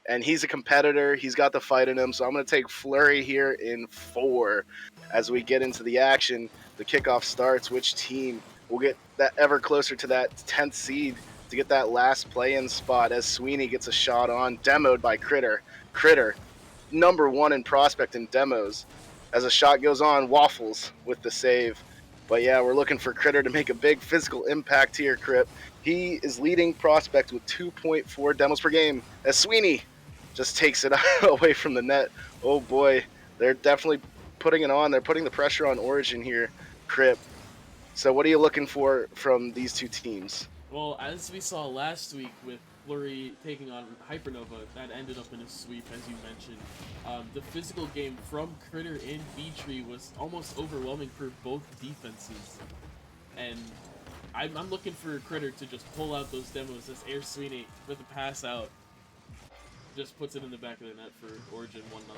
and he's a competitor. He's got the fight in him, so I'm going to take Flurry here in 4. As we get into the action, the kickoff starts. Which team will get that ever closer to that 10th seed to get that last play-in spot as Sweeney gets a shot on, demoed by Critter. Critter, #1 in prospect in demos. As a shot goes on, Waffles with the save. But yeah, we're looking for Critter to make a big physical impact here, Crip. He is leading prospect with 2.4 demos per game as Sweeney just takes it away from the net. Oh boy, they're definitely putting it on. They're putting the pressure on Origin here, Crip. So what are you looking for from these two teams? Well, as we saw last week with Flurry taking on Hypernova, that ended up in a sweep, as you mentioned. The physical game from Critter and B-Tree was almost overwhelming for both defenses. And I'm looking for Critter to just pull out those demos as Air Sweeney with a pass out just puts it in the back of the net for Origin 1-0.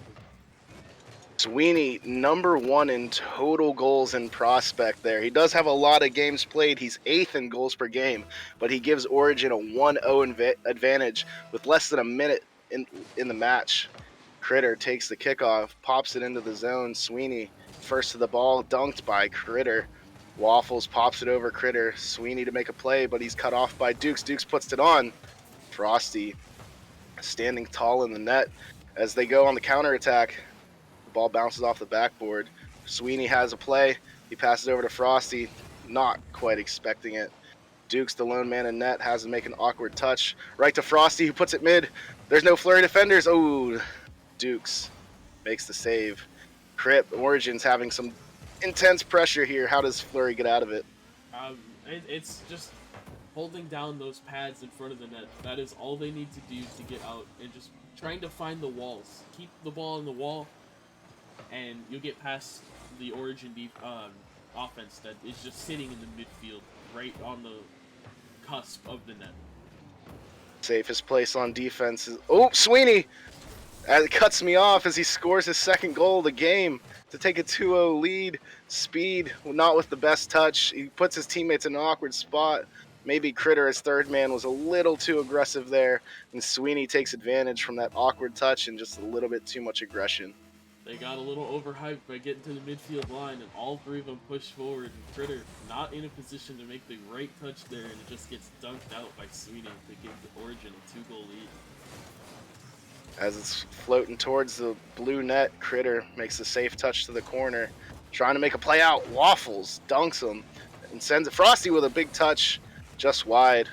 Sweeney, #1 in total goals in prospect there. He does have a lot of games played. He's 8th in goals per game, but he gives Origin a 1-0 advantage with less than a minute in the match. Critter takes the kickoff, pops it into the zone. Sweeney, first to the ball, dunked by Critter. Waffles pops it over Critter. Sweeney to make a play, but he's cut off by Dukes. Dukes puts it on. Frosty standing tall in the net as they go on the counterattack. Ball bounces off the backboard. Sweeney has a play. He passes over to Frosty, not quite expecting it. Dukes, the lone man in net, has to make an awkward touch. Right to Frosty, who puts it mid. There's no Flurry defenders. Oh, Dukes makes the save. Crip, Origin's having some intense pressure here. How does Flurry get out of it? It's just holding down those pads in front of the net. That is all they need to do to get out, and just trying to find the walls. Keep the ball in the wall, and you'll get past the Origin offense that is just sitting in the midfield, right on the cusp of the net. Safest place on defense is... Oh, Sweeney! It cuts me off as he scores his second goal of the game to take a 2-0 lead. Speed, not with the best touch. He puts his teammates in an awkward spot. Maybe Critter, as third man, was a little too aggressive there, and Sweeney takes advantage from that awkward touch and just a little bit too much aggression. They got a little overhyped by getting to the midfield line, and all 3 of them push forward, and Critter not in a position to make the right touch there, and it just gets dunked out by Sweeney to give the Origin a 2-goal lead. As it's floating towards the blue net, Critter makes a safe touch to the corner, trying to make a play out. Waffles dunks him and sends it. Frosty with a big touch, just wide.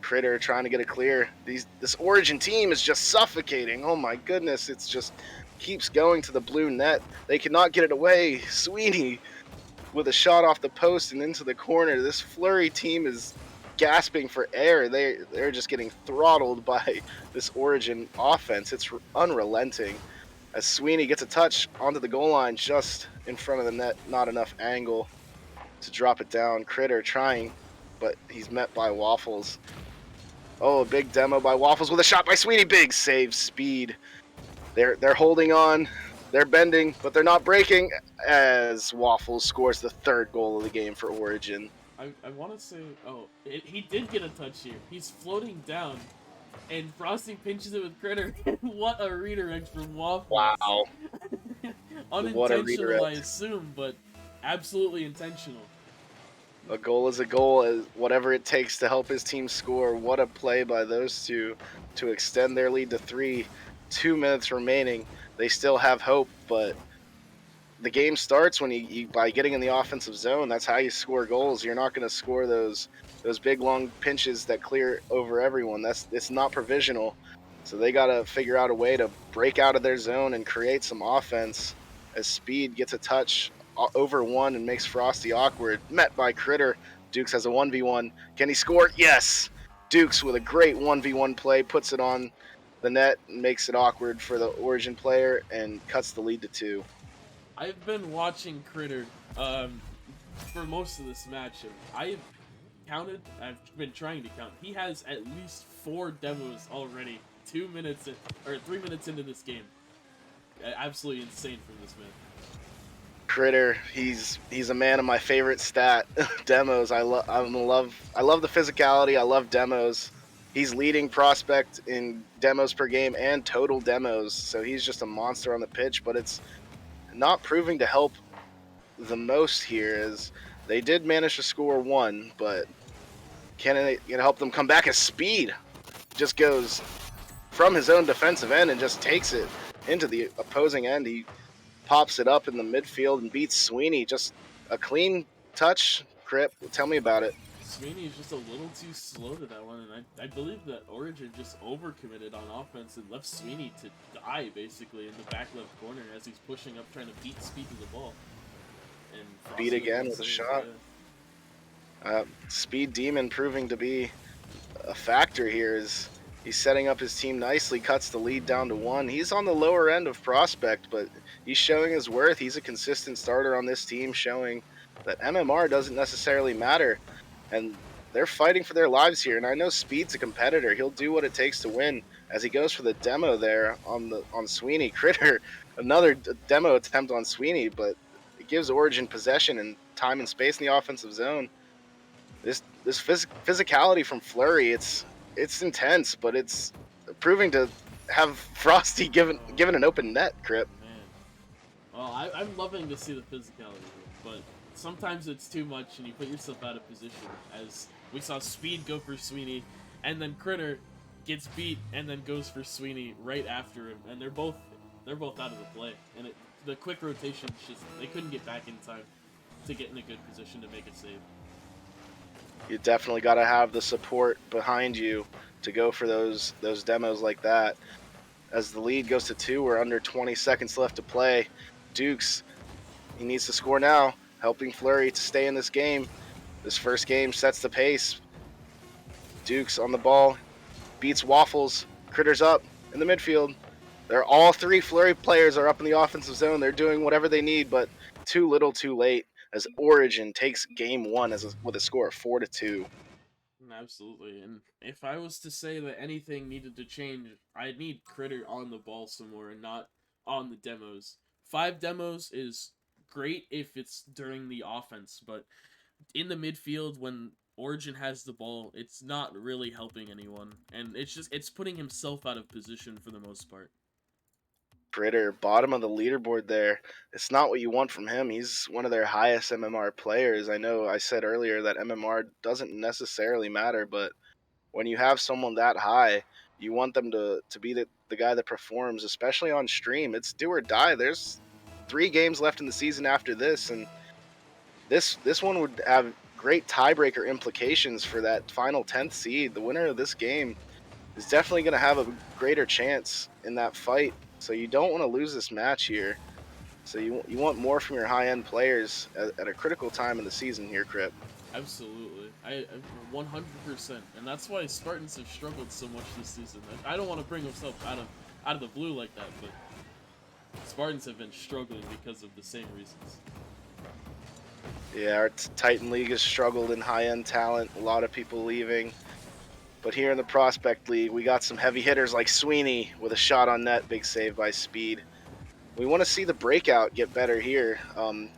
Critter trying to get it clear. This Origin team is just suffocating. Oh my goodness, it's just keeps going to the blue net. They cannot get it away. Sweeney with a shot off the post and into the corner. This Flurry team is gasping for air. They're just getting throttled by this Origin offense. It's unrelenting. As Sweeney gets a touch onto the goal line just in front of the net, not enough angle to drop it down. Critter trying, but he's met by Waffles. Oh, a big demo by Waffles with a shot by Sweeney. Big save, Speed. They're holding on. They're bending, but they're not breaking as Waffles scores the 3rd goal of the game for Origin. I want to say, he did get a touch here. He's floating down, and Frosty pinches it with Critter. What a redirect from Waffles. Wow. What a Unintentional, I redirect. assume, but absolutely intentional. A goal is a goal, whatever it takes to help his team score. What a play by those two to extend their lead to 3. 2 minutes remaining. They still have hope, but the game starts when you by getting in the offensive zone. That's how you score goals. You're not going to score those big long pinches that clear over everyone. It's not provisional. So they got to figure out a way to break out of their zone and create some offense. As Speed gets a touch over one and makes Frosty awkward. Met by Critter. Dukes has a 1v1. Can he score? Yes! Dukes with a great 1v1 play puts it on the net and makes it awkward for the Origin player and cuts the lead to 2. I've been watching Critter for most of this match, and I've been trying to count. He has at least 4 demos already, 3 minutes into this game. Absolutely insane from this man. Critter, he's a man of my favorite stat. Demos. I love the physicality. I love demos. He's leading prospect in demos per game and total demos, so he's just a monster on the pitch, but it's not proving to help the most here, as they did manage to score 1, but can it help them come back? As Speed just goes from his own defensive end and just takes it into the opposing end. He pops it up in the midfield and beats Sweeney. Just a clean touch. Crip, tell me about it. Sweeney is just a little too slow to that one, and I believe that Origin just overcommitted on offense and left Sweeney to die, basically, in the back left corner as he's pushing up, trying to beat Speed to the ball. And Frosty Beat again with a shot. Speed Demon proving to be a factor here, as he's setting up his team nicely, cuts the lead down to 1. He's on the lower end of prospect, but he's showing his worth. He's a consistent starter on this team, showing that MMR doesn't necessarily matter. And they're fighting for their lives here, and I know Speed's a competitor. He'll do what it takes to win, as he goes for the demo there on Sweeney. Critter, another demo attempt on Sweeney, but it gives Origin possession and time and space in the offensive zone. This physicality from Flurry, it's intense, but it's proving to have Frosty given an open net, Crip. Man. Well, I'm loving to see the physicality, but sometimes it's too much and you put yourself out of position, as we saw Speed go for Sweeney, and then Critter gets beat and then goes for Sweeney right after him, and they're both out of the play, and the quick rotation, they couldn't get back in time to get in a good position to make a save. You definitely got to have the support behind you to go for those demos like that. As the lead goes to 2, we're under 20 seconds left to play. Dukes, he needs to score now, helping Flurry to stay in this game. This first game sets the pace. Dukes on the ball, beats Waffles. Critter's up in the midfield. They're all 3 Flurry players are up in the offensive zone. They're doing whatever they need, but too little, too late, as Origin takes game 1 with a score of 4-2. Absolutely, and if I was to say that anything needed to change, I'd need Critter on the ball some more and not on the demos. 5 demos is great if it's during the offense, but in the midfield when Origin has the ball, it's not really helping anyone, and it's putting himself out of position for the most part. Critter, bottom of the leaderboard there. It's not what you want from him. He's one of their highest MMR players. I know I said earlier that MMR doesn't necessarily matter, but when you have someone that high, you want them to be the guy that performs, especially on stream. It's do or die. There's 3 games left in the season after this, and this one would have great tiebreaker implications for that final 10th seed. The winner of this game is definitely going to have a greater chance in that fight. So you don't want to lose this match here. So you want more from your high-end players at a critical time in the season here, Crip. Absolutely. I 100%. And that's why Spartans have struggled so much this season. I don't want to bring myself out of the blue like that, but Spartans have been struggling because of the same reasons. Yeah, our Titan League has struggled in high-end talent. A lot of people leaving. But here in the Prospect League, we got some heavy hitters like Sweeney with a shot on net, big save by Speed. We want to see the breakout get better here.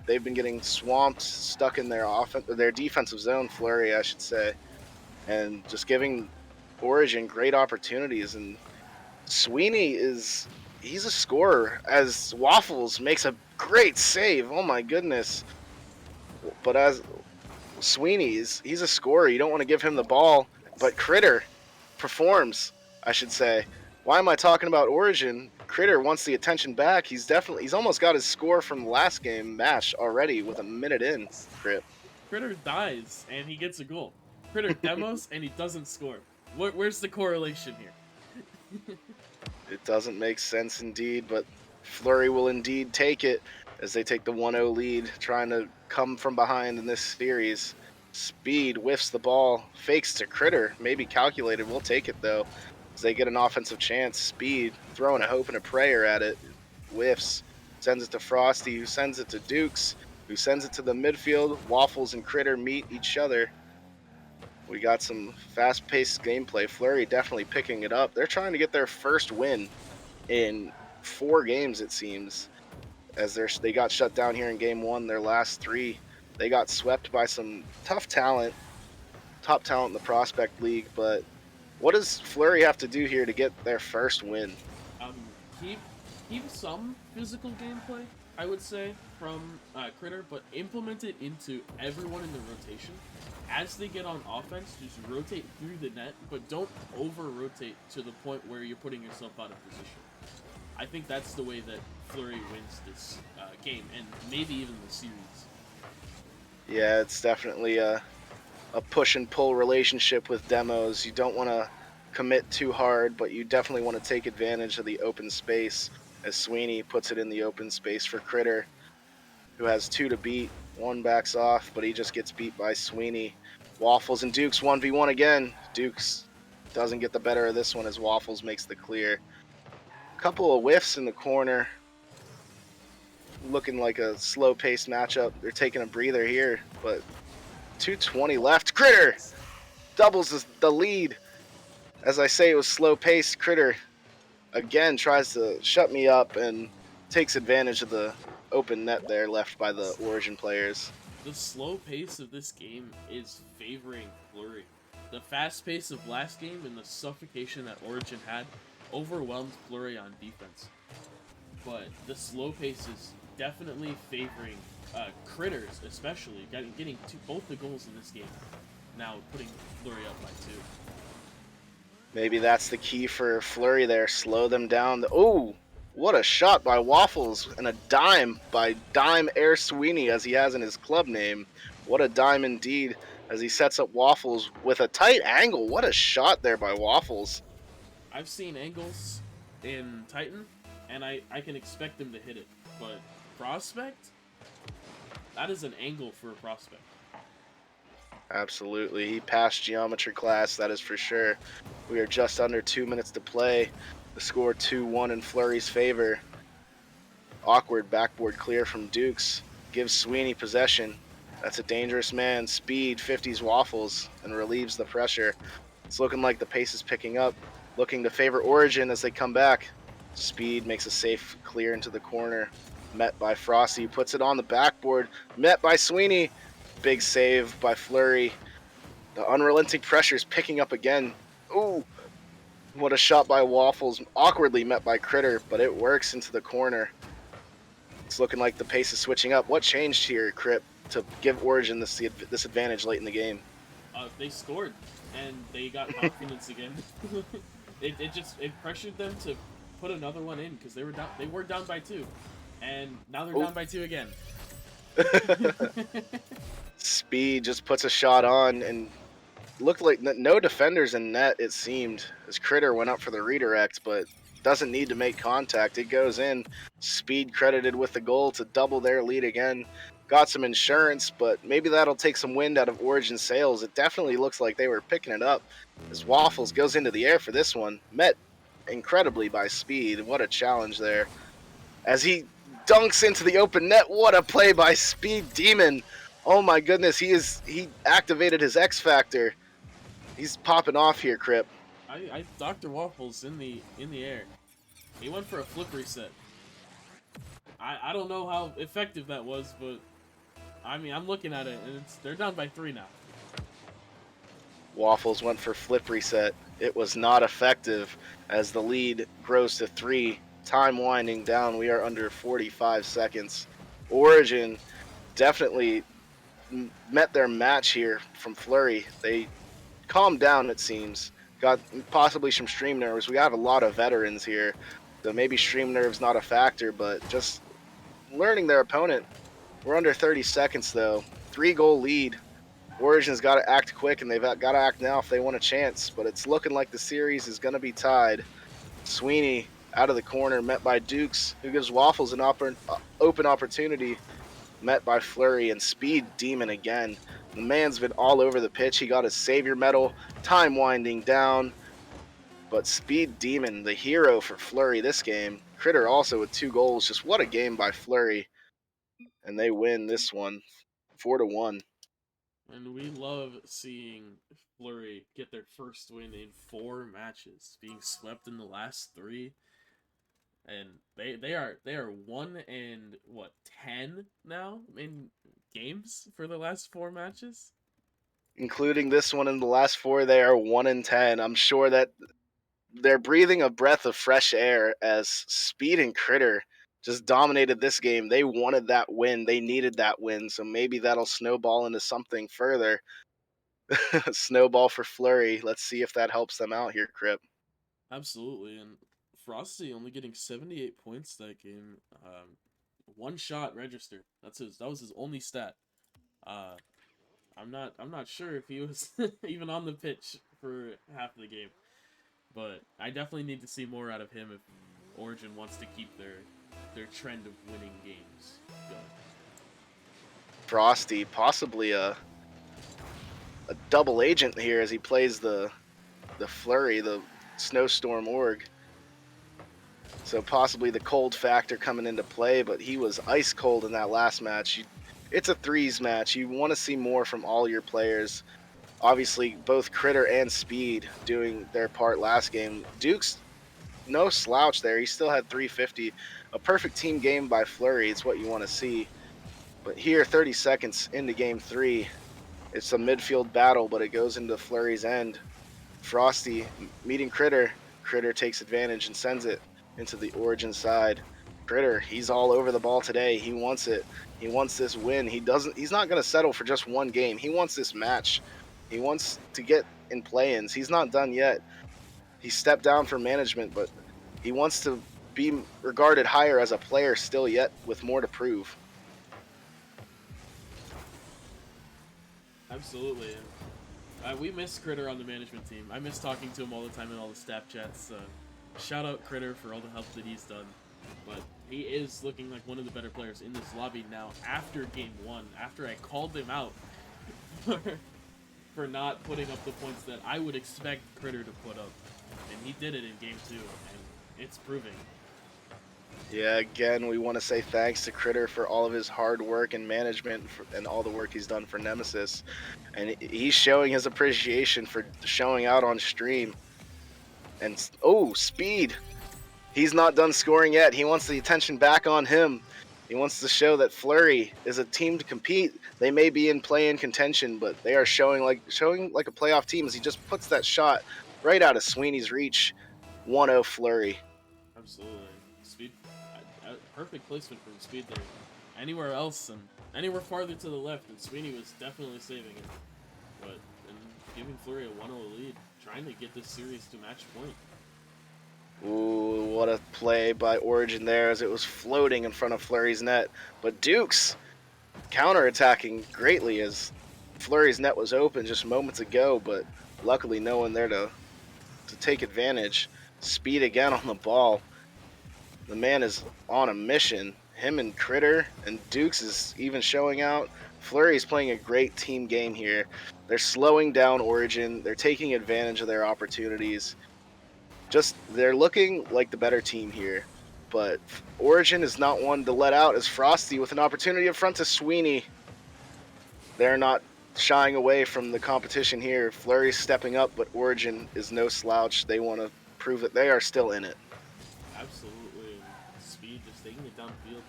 They've been getting swamped, stuck in their defensive zone, Fleury, I should say, and just giving Origin great opportunities. And Sweeney he's a scorer, as Waffles makes a great save. Oh my goodness. But as Sweeney he's a scorer, you don't want to give him the ball, but Critter performs, I should say. Why am I talking about Origin? Critter wants the attention back. He's almost got his score from the last game match already with a minute in. Critter dies and he gets a goal. Critter demos and he doesn't score. Where's the correlation here? It doesn't make sense indeed, but Fleury will indeed take it as they take the 1-0 lead, trying to come from behind in this series. Speed whiffs the ball, fakes to Critter, maybe calculated. We'll take it though, as they get an offensive chance. Speed throwing a hope and a prayer at it, whiffs, sends it to Frosty, who sends it to Dukes, who sends it to the midfield. Waffles and Critter meet each other. We got some fast-paced gameplay. Fleury definitely picking it up. They're trying to get their first win in 4 games, it seems, as they got shut down here in game 1. Their last 3, they got swept by some top talent in the Prospect League. But what does Fleury have to do here to get their first win? Keep some physical gameplay, I would say, from Critter, but implement it into everyone in the rotation. As they get on offense, just rotate through the net, but don't over-rotate to the point where you're putting yourself out of position. I think that's the way that Fleury wins this game, and maybe even the series. Yeah, it's definitely a push and pull relationship with demos. You don't want to commit too hard, but you definitely want to take advantage of the open space, as Sweeney puts it in the open space for Critter, who has 2 to beat. 1 backs off, but he just gets beat by Sweeney. Waffles and Dukes 1v1 again. Dukes doesn't get the better of this one as Waffles makes the clear. Couple of whiffs in the corner. Looking like a slow-paced matchup. They're taking a breather here, but 2:20 left. Critter doubles the lead. As I say, it was slow-paced. Critter again tries to shut me up and takes advantage of the open net there left by the Origin players. The slow pace of this game is favoring Fleury. The fast pace of last game and the suffocation that Origin had overwhelmed Fleury on defense. But the slow pace is definitely favoring Critters, especially getting both the goals in this game. Now putting Fleury up by 2. Maybe that's the key for Fleury there. Slow them down. Oh! What a shot by Waffles, and a dime by Dime Air Sweeney, as he has in his club name. What a dime indeed, as he sets up Waffles with a tight angle. What a shot there by Waffles. I've seen angles in Titan, and I can expect them to hit it. But Prospect? That is an angle for a Prospect. Absolutely. He passed geometry class, that is for sure. We are just under 2 minutes to play. The score 2-1 in Fleury's favor. Awkward backboard clear from Dukes. Gives Sweeney possession. That's a dangerous man. Speed 50s Waffles and relieves the pressure. It's looking like the pace is picking up. Looking to favor Origin as they come back. Speed makes a safe clear into the corner. Met by Frosty. Puts it on the backboard. Met by Sweeney. Big save by Fleury. The unrelenting pressure is picking up again. Ooh. What a shot by Waffles, awkwardly met by Critter, but it works into the corner. It's looking like the pace is switching up. What changed here, Crip, to give Origin this advantage late in the game? They scored, and they got confidence again. It pressured them to put another one in because they were down by 2, and now they're down by 2 again. Speed just puts a shot on and looked like no defenders in net, it seemed, as Critter went up for the redirect, but doesn't need to make contact. It goes in. Speed credited with the goal to double their lead again. Got some insurance, but maybe that'll take some wind out of Origin sails. It definitely looks like they were picking it up as Waffles goes into the air for this one. Met incredibly by Speed. What a challenge there. As he dunks into the open net. What a play by Speed Demon. Oh my goodness, he activated his X Factor. He's popping off here, Crip. Dr. Waffles in the air. He went for a flip reset. I don't know how effective that was, but I mean, I'm looking at it, and they're down by 3 now. Waffles went for flip reset. It was not effective as the lead grows to 3. Time winding down. We are under 45 seconds. Origin definitely met their match here from Flurry. They calmed down, it seems. Got possibly some stream nerves. We have a lot of veterans here, so maybe stream nerves not a factor, but just learning their opponent. We're under 30 seconds, though. 3-goal lead. Origin's got to act quick, and they've got to act now if they want a chance. But it's looking like the series is going to be tied. Sweeney out of the corner, met by Dukes, who gives Waffles an open opportunity. Met by Flurry and Speed Demon again. The man's been all over the pitch. He got his savior medal. Time winding down. But Speed Demon, the hero for Flurry this game. Critter also with 2 goals. Just what a game by Flurry. And they win this one 4-1. And we love seeing Flurry get their first win in 4 matches, being swept in the last 3. And they are 1-10 now in games for the last 4 matches, including this one in the last 4. They are 1-10. I'm sure that they're breathing a breath of fresh air as Speed and Critter just dominated this game. They wanted that win. They needed that win. So maybe that'll snowball into something further. Snowball for Flurry. Let's see if that helps them out here, Crip. Absolutely. And Frosty only getting 78 points that game. 1 shot registered. That was his only stat. I'm not sure if he was even on the pitch for half the game, but I definitely need to see more out of him if Origin wants to keep their trend of winning games going. Frosty, possibly a double agent here as he plays the Flurry, the Snowstorm org. So possibly the cold factor coming into play, but he was ice cold in that last match. It's a threes match. You want to see more from all your players. Obviously, both Critter and Speed doing their part last game. Duke's no slouch there. He still had 350. A perfect team game by Flurry. It's what you want to see. But here, 30 seconds into game 3, it's a midfield battle, but it goes into Flurry's end. Frosty meeting Critter. Critter takes advantage and sends it into the Origin side. Critter, he's all over the ball today. He wants it. He wants this win. He's not going to settle for just one game. He wants this match. He wants to get in play-ins. He's not done yet. He stepped down from management, but he wants to be regarded higher as a player still yet with more to prove. Absolutely. And we miss Critter on the management team. I miss talking to him all the time in all the staff chats. Shout out Critter for all the help that he's done. But he is looking like one of the better players in this lobby now after game 1, after I called him out for not putting up the points that I would expect Critter to put up. And he did it in game 2, and it's proving. Yeah, again, we want to say thanks to Critter for all of his hard work and management and all the work he's done for Nemesis. And he's showing his appreciation for showing out on stream. And, oh, Speed. He's not done scoring yet. He wants the attention back on him. He wants to show that Flurry is a team to compete. They may be in play-in contention, but they are showing like a playoff team as he just puts that shot right out of Sweeney's reach. 1-0 Flurry. Absolutely. Speed, perfect placement from Speed there. Anywhere else and anywhere farther to the left, and Sweeney was definitely saving it. But and giving Flurry a 1-0 lead, trying to get this series to match point. Ooh, what a play by Origin there as it was floating in front of Flurry's net. But Dukes counter-attacking greatly as Flurry's net was open just moments ago, but luckily no one there to take advantage. Speed again on the ball. The man is on a mission. Him and Critter and Dukes is even showing out. Flurry is playing a great team game here. They're slowing down Origin. They're taking advantage of their opportunities. They're looking like the better team here. But Origin is not one to let out as Frosty with an opportunity in front to Sweeney. They're not shying away from the competition here. Flurry's stepping up, but Origin is no slouch. They want to prove that they are still in it. Absolutely. And Speed just taking it downfield.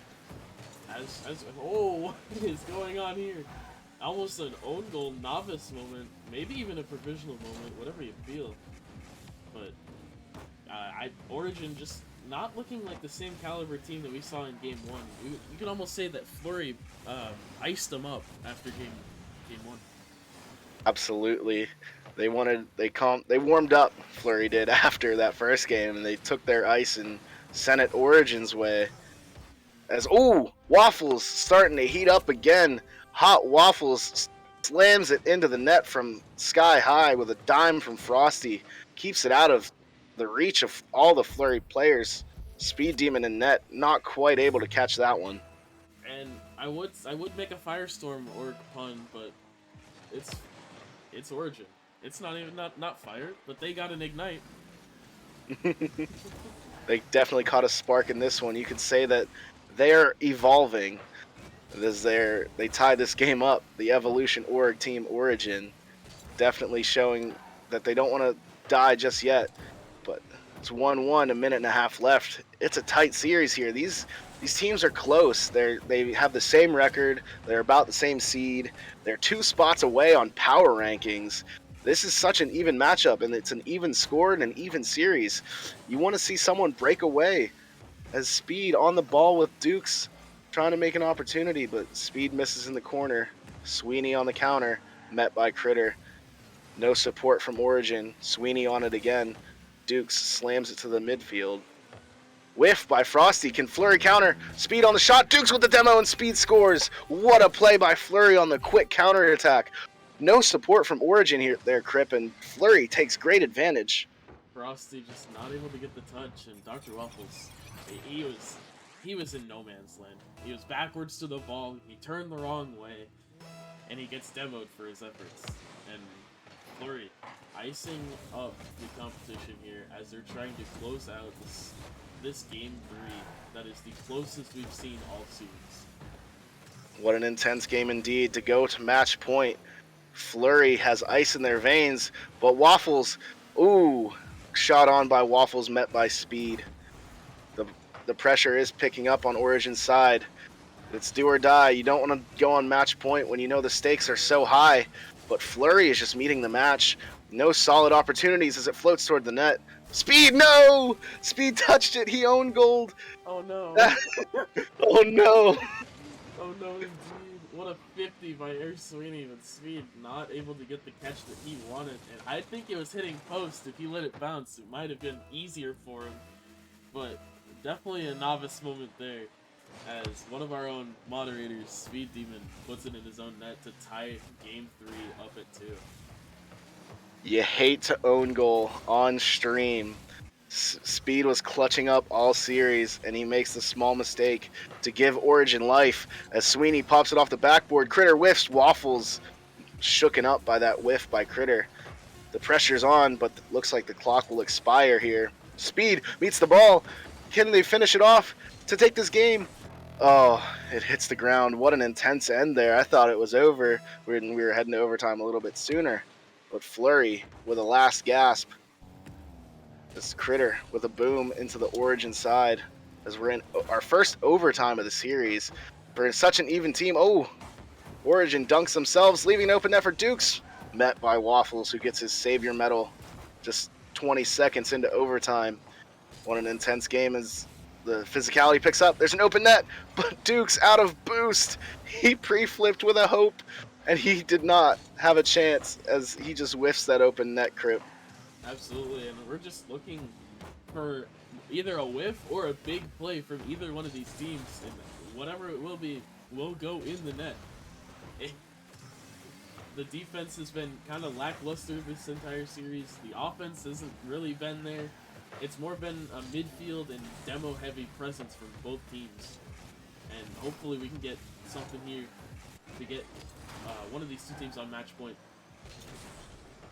Oh, what is going on here? Almost an own goal novice moment, maybe even a provisional moment, whatever you feel. But Origin just not looking like the same caliber team that we saw in Game 1. You could almost say that Flurry iced them up after Game 1. Absolutely. They warmed up, Flurry did, after that first game, and they took their ice and sent it Origin's way. As, Waffles starting to heat up again. Hot Waffles slams it into the net from sky high with a dime from Frosty. Keeps it out of the reach of all the Flurry players. Speed Demon and net not quite able to catch that one. And I would make a Firestorm Orc pun, but it's Origin. It's not even not fire, but they got an ignite. They definitely caught a spark in this one. You could say that they're evolving. They tied this game up. The Evolution Org team Origin definitely showing that they don't want to die just yet. But it's 1-1, a minute and a half left. It's a tight series here. These teams are close. They have the same record. They're about the same seed. They're 2 spots away on power rankings. This is such an even matchup, and it's an even score and an even series. You want to see someone break away. As Speed on the ball with Dukes, trying to make an opportunity, but Speed misses in the corner. Sweeney on the counter, met by Critter. No support from Origin. Sweeney on it again. Dukes slams it to the midfield. Whiff by Frosty. Can Flurry counter? Speed on the shot. Dukes with the demo, and Speed scores. What a play by Flurry on the quick counter attack. No support from Origin here, Crip, and Flurry takes great advantage. Frosty just not able to get the touch, and Dr. Waffles, he was in no man's land. He was backwards to the ball, he turned the wrong way, and he gets demoed for his efforts. And Flurry icing up the competition here as they're trying to close out this game 3 that is the closest we've seen all series. What an intense game indeed to go to match point. Flurry has ice in their veins, but Waffles, shot on by Waffles, met by Speed. The pressure is picking up on Origin's side. It's do or die. You don't want to go on match point when you know the stakes are so high, but Flurry is just meeting the match. No solid opportunities as it floats toward the net. Speed, no! Speed touched it. He owned gold. Oh no. Oh no. Oh no, indeed. What a 50 by Air Sweeney, but Speed not able to get the catch that he wanted. And I think it was hitting post. If he let it bounce, it might have been easier for him. But definitely a novice moment there, as one of our own moderators, Speed Demon, puts it in his own net to tie Game 3 up at 2. You hate to own goal on stream. Speed was clutching up all series, and he makes the small mistake to give Origin life as Sweeney pops it off the backboard. Critter whiffs. Waffles shooken up by that whiff by Critter. The pressure's on, but looks like the clock will expire here. Speed meets the ball. Can they finish it off to take this game? Oh, it hits the ground. What an intense end there. I thought it was over when we were heading to overtime a little bit sooner. But Flurry with a last gasp. This Critter with a boom into the Origin side as we're in our first overtime of the series. For such an even team, Origin dunks themselves, leaving an open net for Dukes. Met by Waffles, who gets his savior medal just 20 seconds into overtime. What an intense game as the physicality picks up. There's an open net, but Dukes out of boost. He pre-flipped with a hope, and he did not have a chance as he just whiffs that open net, Crip. Absolutely, and we're just looking for either a whiff or a big play from either one of these teams, and whatever it will be will go in the net. The defense has been kind of lackluster this entire series. The offense hasn't really been there. It's more been a midfield and demo-heavy presence from both teams, and hopefully we can get something here to get one of these two teams on match point.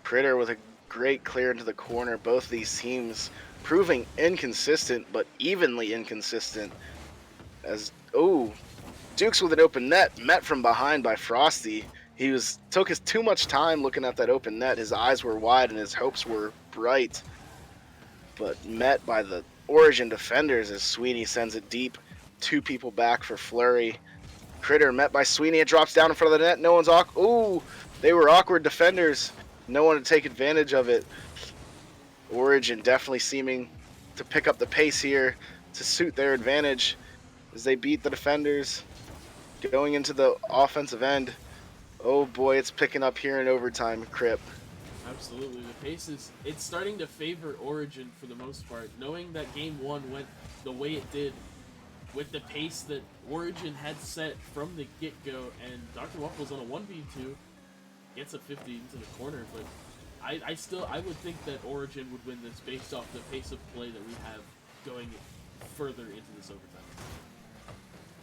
Critter with a great clear into the corner. Both these teams proving inconsistent, but evenly inconsistent. As Dukes with an open net, met from behind by Frosty. He took his too much time looking at that open net. His eyes were wide and his hopes were bright, but met by the Origin defenders as Sweeney sends it deep. 2 people back for Fleury. Critter met by Sweeney. It drops down in front of the net. No one's ooh, they were awkward defenders. No one to take advantage of it. Origin definitely seeming to pick up the pace here to suit their advantage as they beat the defenders. Going into the offensive end. Oh boy, it's picking up here in overtime, Crip. Absolutely. The pace it's starting to favor Origin for the most part. Knowing that game 1 went the way it did with the pace that Origin had set from the get-go, and Dr. Waffles on a 1v2 gets a 50 into the corner, but I would think that Origin would win this based off the pace of play that we have going further into this overtime.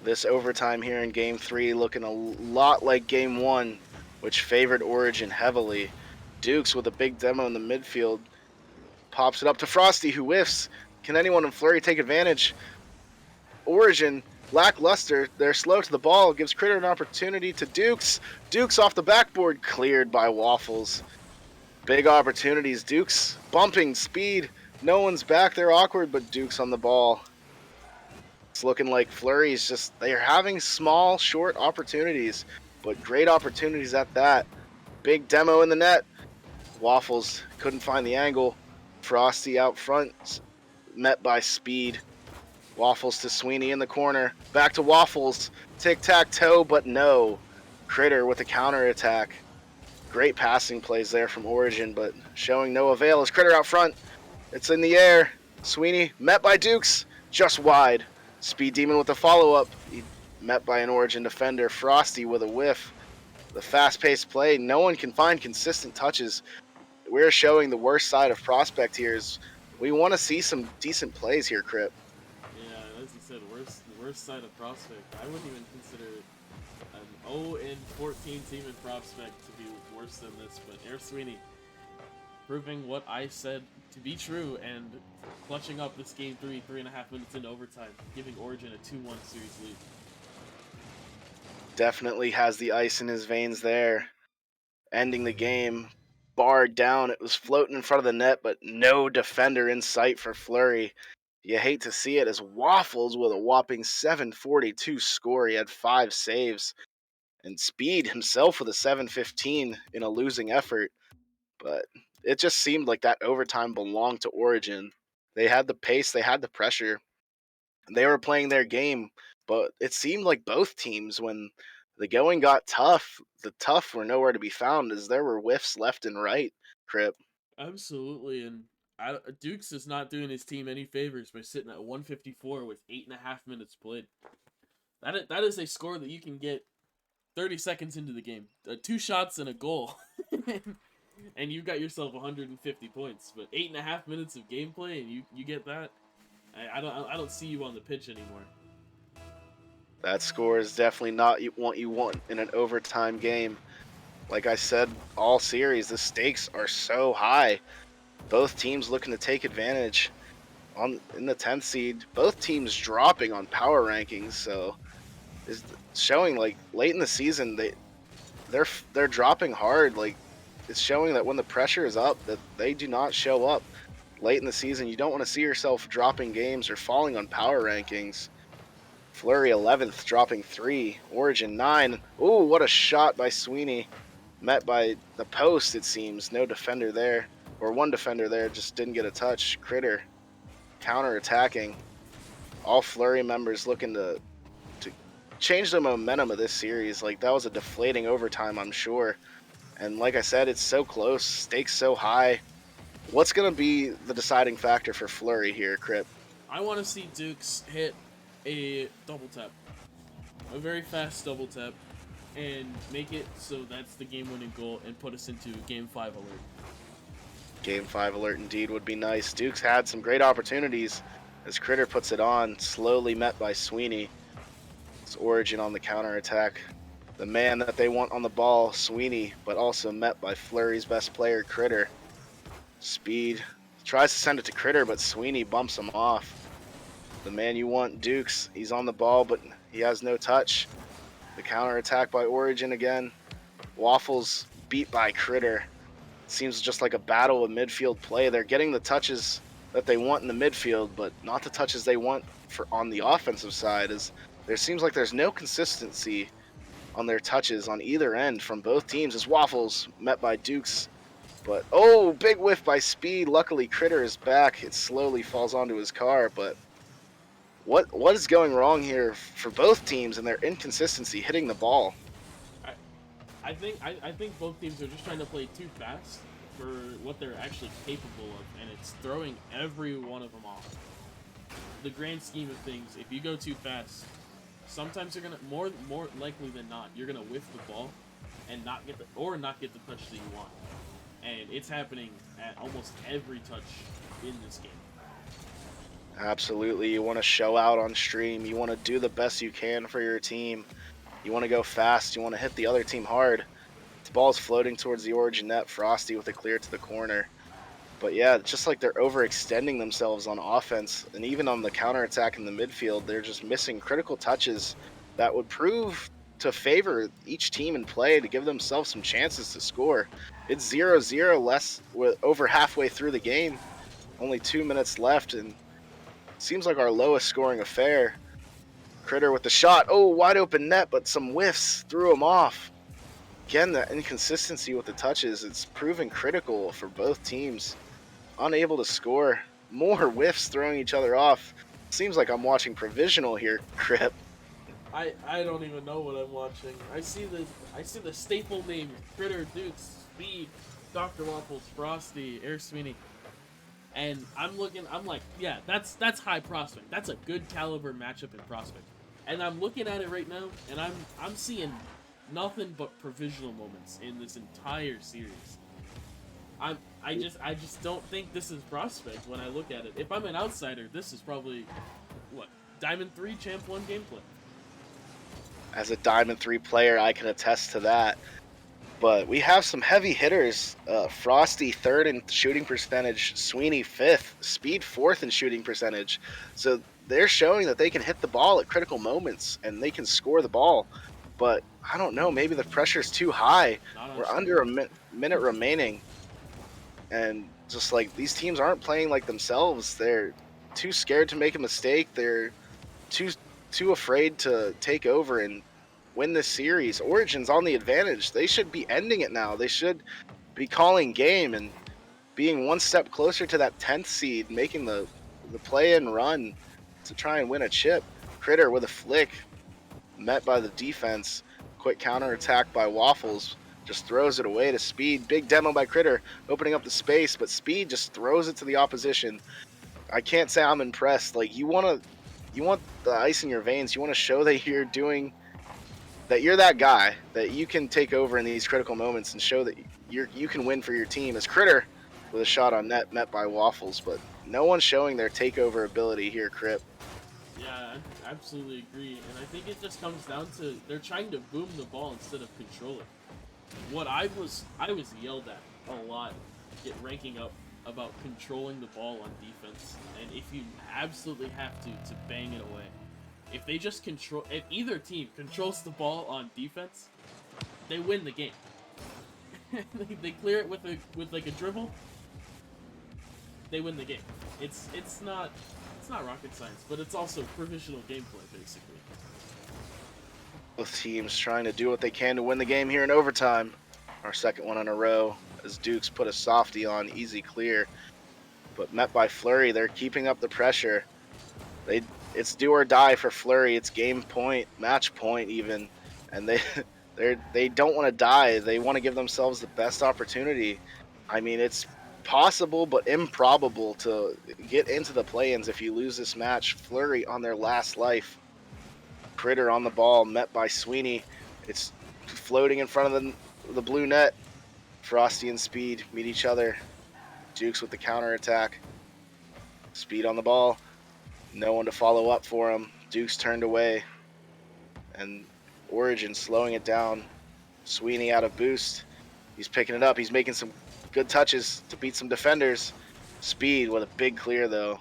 This overtime here in Game 3 looking a lot like Game 1, which favored Origin heavily. Dukes with a big demo in the midfield. Pops it up to Frosty, who whiffs. Can anyone in Fleury take advantage? Origin, lackluster. They're slow to the ball. Gives Critter an opportunity to Dukes. Dukes off the backboard, cleared by Waffles. Big opportunities. Dukes bumping, speed. No one's back. They're awkward, but Dukes on the ball. It's looking like Fleury's just, they're having small, short opportunities, but great opportunities at that. Big demo in the net. Waffles couldn't find the angle. Frosty out front, met by speed. Waffles to Sweeney in the corner. Back to Waffles. Tic-tac-toe, but no. Critter with a counterattack. Great passing plays there from Origin, but showing no avail as Critter out front. It's in the air. Sweeney met by Dukes, just wide. Speed Demon with a follow-up. He met by an Origin defender. Frosty with a whiff. The fast-paced play. No one can find consistent touches. We're showing the worst side of Prospect here. We want to see some decent plays here, Crip. Yeah, as you said, worst side of Prospect. I wouldn't even consider an 0-14 team in Prospect to be worse than this, but Air Sweeney proving what I said to be true and clutching up this game 3.5 minutes into overtime, giving Origin a 2-1 series lead. Definitely has the ice in his veins there. Ending the game, barred down. It was floating in front of the net, but no defender in sight for Fleury. You hate to see it as Waffles with a whopping 742 score. He had 5 saves. And Speed himself with a 715 in a losing effort. But it just seemed like that overtime belonged to Origin. They had the pace, they had the pressure. They were playing their game, but it seemed like both teams, when the going got tough, the tough were nowhere to be found as there were whiffs left and right, Crip. Absolutely, and Dukes is not doing his team any favors by sitting at 154 with 8.5 minutes played. That is a score that you can get 30 seconds into the game. 2 shots and a goal. And you got yourself 150 points. But 8.5 minutes of gameplay and you get that. I don't see you on the pitch anymore. That score is definitely not what you want in an overtime game. Like I said, all series, the stakes are so high. Both teams looking to take advantage. In the 10th seed, both teams dropping on power rankings, so is showing like late in the season they're dropping hard. Like, it's showing that when the pressure is up, that they do not show up late in the season. You don't want to see yourself dropping games or falling on power rankings. Fleury 11th, dropping 3. Origin 9. Ooh, what a shot by Sweeney. Met by the post, it seems. No defender there. Or one defender there, just didn't get a touch. Critter counter-attacking. All Fleury members looking to change the momentum of this series. Like, that was a deflating overtime, I'm sure. And like I said, it's so close, stakes so high. What's going to be the deciding factor for Fleury here, Crip? I want to see Dukes hit a double tap. A very fast double tap. And make it so that's the game-winning goal and put us into Game 5 alert. Game 5 alert indeed would be nice. Dukes had some great opportunities as Critter puts it on, slowly met by Sweeney. It's Origin on the counterattack. The man that they want on the ball, Sweeney, but also met by Fleury's best player, Critter. Speed tries to send it to Critter, but Sweeney bumps him off. The man you want, Dukes, he's on the ball, but he has no touch. The counterattack by Origin again. Waffles beat by Critter. Seems just like a battle of midfield play. They're getting the touches that they want in the midfield, but not the touches they want for on the offensive side. As there seems like there's no consistency on their touches on either end from both teams. As Waffles met by Dukes, but oh, big whiff by Speed. Luckily, Critter is back. It slowly falls onto his car, but what is going wrong here for both teams and their inconsistency hitting the ball? I think both teams are just trying to play too fast for what they're actually capable of, and it's throwing every one of them off. The grand scheme of things, if you go too fast, sometimes you're gonna more likely than not you're gonna whiff the ball and not get the touch that you want, and it's happening at almost every touch in this game. Absolutely, you want to show out on stream. You want to do the best you can for your team. You want to go fast. You want to hit the other team hard. The ball's floating towards the origin net. Frosty with a clear to the corner. But yeah, just like they're overextending themselves on offense, and even on the counterattack in the midfield, they're just missing critical touches that would prove to favor each team in play to give themselves some chances to score. It's 0-0 less with over halfway through the game. Only 2 minutes left, and it seems like our lowest scoring affair. Critter with the shot. Oh, wide open net, but some whiffs threw him off. Again, the inconsistency with the touches, it's proving critical for both teams. Unable to score. More whiffs throwing each other off. Seems like I'm watching provisional here, Crip. I don't even know what I'm watching. I see the staple names: Critter, Dukes, Speed, Dr. Waffles, Frosty, Air Sweeney. And I'm like, yeah, that's high prospect. That's a good caliber matchup in prospect. And I'm looking at it right now, and I'm seeing nothing but provisional moments in this entire series. I just don't think this is prospect when I look at it. If I'm an outsider, this is probably what, Diamond 3 Champ 1 gameplay. As a Diamond 3 player, I can attest to that. But we have some heavy hitters. Frosty 3rd in shooting percentage, Sweeney 5th, Speed 4th in shooting percentage. So they're showing that they can hit the ball at critical moments and they can score the ball. But I don't know, maybe the pressure's too high. We're under a minute remaining. And just like these teams aren't playing like themselves. They're too scared to make a mistake. They're too afraid to take over and win this series. Origin's on the advantage. They should be ending it now. They should be calling game and being one step closer to that 10th seed, making the play-in run to try and win a chip. Critter with a flick, met by the defense. Quick counterattack by Waffles. Just throws it away to Speed. Big demo by Critter, opening up the space, but Speed just throws it to the opposition. I can't say I'm impressed. Like, you want the ice in your veins. You want to show that you're that guy, that you can take over in these critical moments and show that you can win for your team. As Critter with a shot on net, met by Waffles, but no one's showing their takeover ability here, Crip. Yeah, I absolutely agree, and I think it just comes down to they're trying to boom the ball instead of control it. What I was yelled at a lot, ranking up about controlling the ball on defense, and if you absolutely have to bang it away. If they just if either team controls the ball on defense, they win the game. they clear it with like a dribble, they win the game. It's not rocket science, but it's also provisional gameplay basically. Both teams trying to do what they can to win the game here in overtime. Our second one in a row as Dukes put a softie on, easy clear, but met by Flurry. They're keeping up the pressure. It's do or die for Flurry. It's game point, match point even, and they don't want to die. They want to give themselves the best opportunity. I mean, it's possible but improbable to get into the play-ins if you lose this match. Flurry on their last life. Critter on the ball, met by Sweeney. It's floating in front of the blue net. Frosty and Speed meet each other. Dukes with the counterattack. Speed on the ball. No one to follow up for him. Dukes turned away. And Origin slowing it down. Sweeney out of boost. He's picking it up. He's making some good touches to beat some defenders. Speed with a big clear though.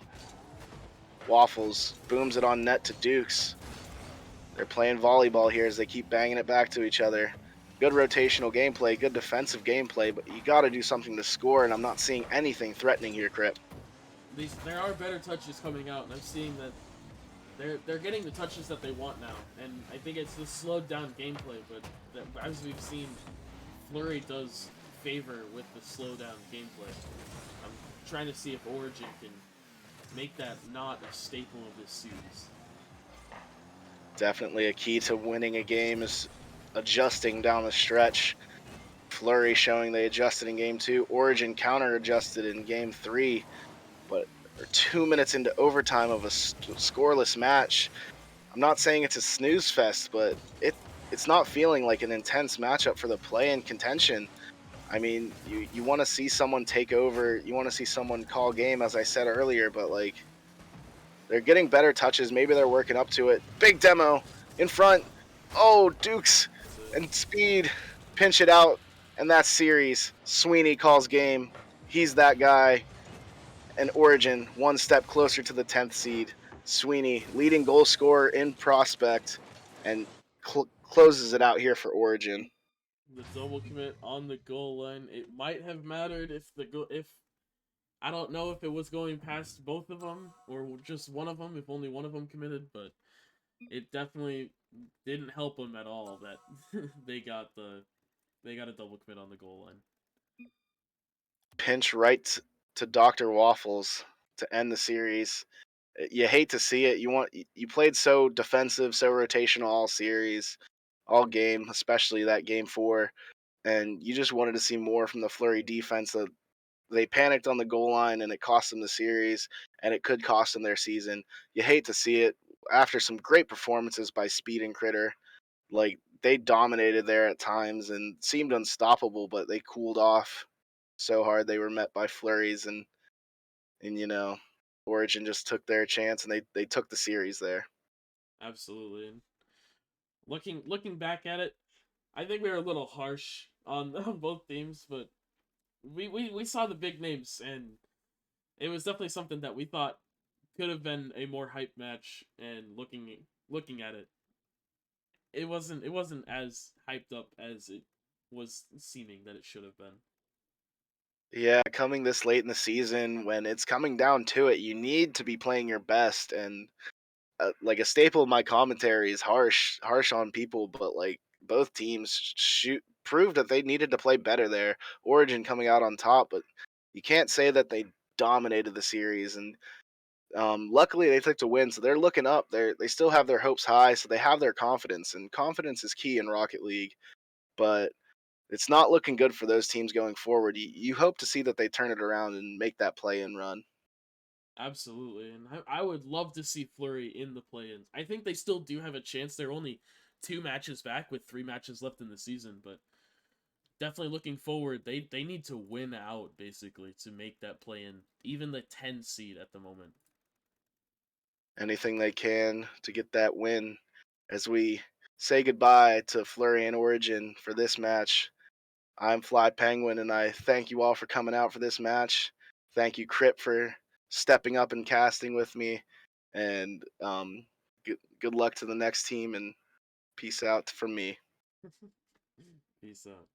Waffles booms it on net to Dukes. They're playing volleyball here as they keep banging it back to each other. good rotational gameplay, good defensive gameplay, but you got to do something to score, and I'm not seeing anything threatening here, Crip. There are better touches coming out, and I'm seeing that they're getting the touches that they want now, and I think it's the slowed down gameplay. But as we've seen, Flurry does favor with the slow down gameplay. I'm trying to see if Origin can make that not a staple of this series. Definitely a key to winning a game is adjusting down the stretch. Flurry showing they adjusted in game 2. Origin counter-adjusted in game 3. But 2 minutes into overtime of a scoreless match. I'm not saying it's a snooze fest, but it's not feeling like an intense matchup for the play-in contention. I mean, you want to see someone take over. You want to see someone call game, as I said earlier, but, like, they're getting better touches. Maybe they're working up to it. Big demo in front. Oh, Dukes and Speed pinch it out, and that's series. Sweeney calls game. He's that guy. And Origin one step closer to the 10th seed. Sweeney, leading goal scorer in Prospect, and closes it out here for Origin. The double commit on the goal line. It might have mattered if I don't know if it was going past both of them or just one of them, if only one of them committed, but it definitely didn't help them at all that they got a double commit on the goal line. Pinch right to Dr. Waffles to end the series. You hate to see it. You played so defensive, so rotational all series, all game, especially that game 4, and you just wanted to see more from the Flurry defense. They panicked on the goal line, and it cost them the series, and it could cost them their season. You hate to see it after some great performances by Speed and Critter. Like, they dominated there at times and seemed unstoppable, but they cooled off so hard. They were met by flurries, and Origin just took their chance, and they took the series there. Absolutely. And looking back at it, I think we were a little harsh on both teams, but we saw the big names, and it was definitely something that we thought could have been a more hype match. And looking at it, it wasn't as hyped up as it was seeming that it should have been. Yeah, coming this late in the season, when it's coming down to it, you need to be playing your best. And like, a staple of my commentary is harsh on people, but, like, both teams proved that they needed to play better there. Origin coming out on top, but you can't say that they dominated the series. And luckily they took to win, so they're looking up. They still have their hopes high, so they have their confidence, and confidence is key in Rocket League. But it's not looking good for those teams going forward. You hope to see that they turn it around and make that play-in run. Absolutely, and I would love to see Flurry in the play-ins. I think they still do have a chance. They're only 2 matches back with 3 matches left in the season, but definitely looking forward, they need to win out, basically, to make that play-in, even the 10 seed at the moment. Anything they can to get that win. As we say goodbye to Flurry and Origin for this match, I'm Fly Penguin, and I thank you all for coming out for this match. Thank you, Crip, for stepping up and casting with me. And good luck to the next team, and peace out from me. Peace out.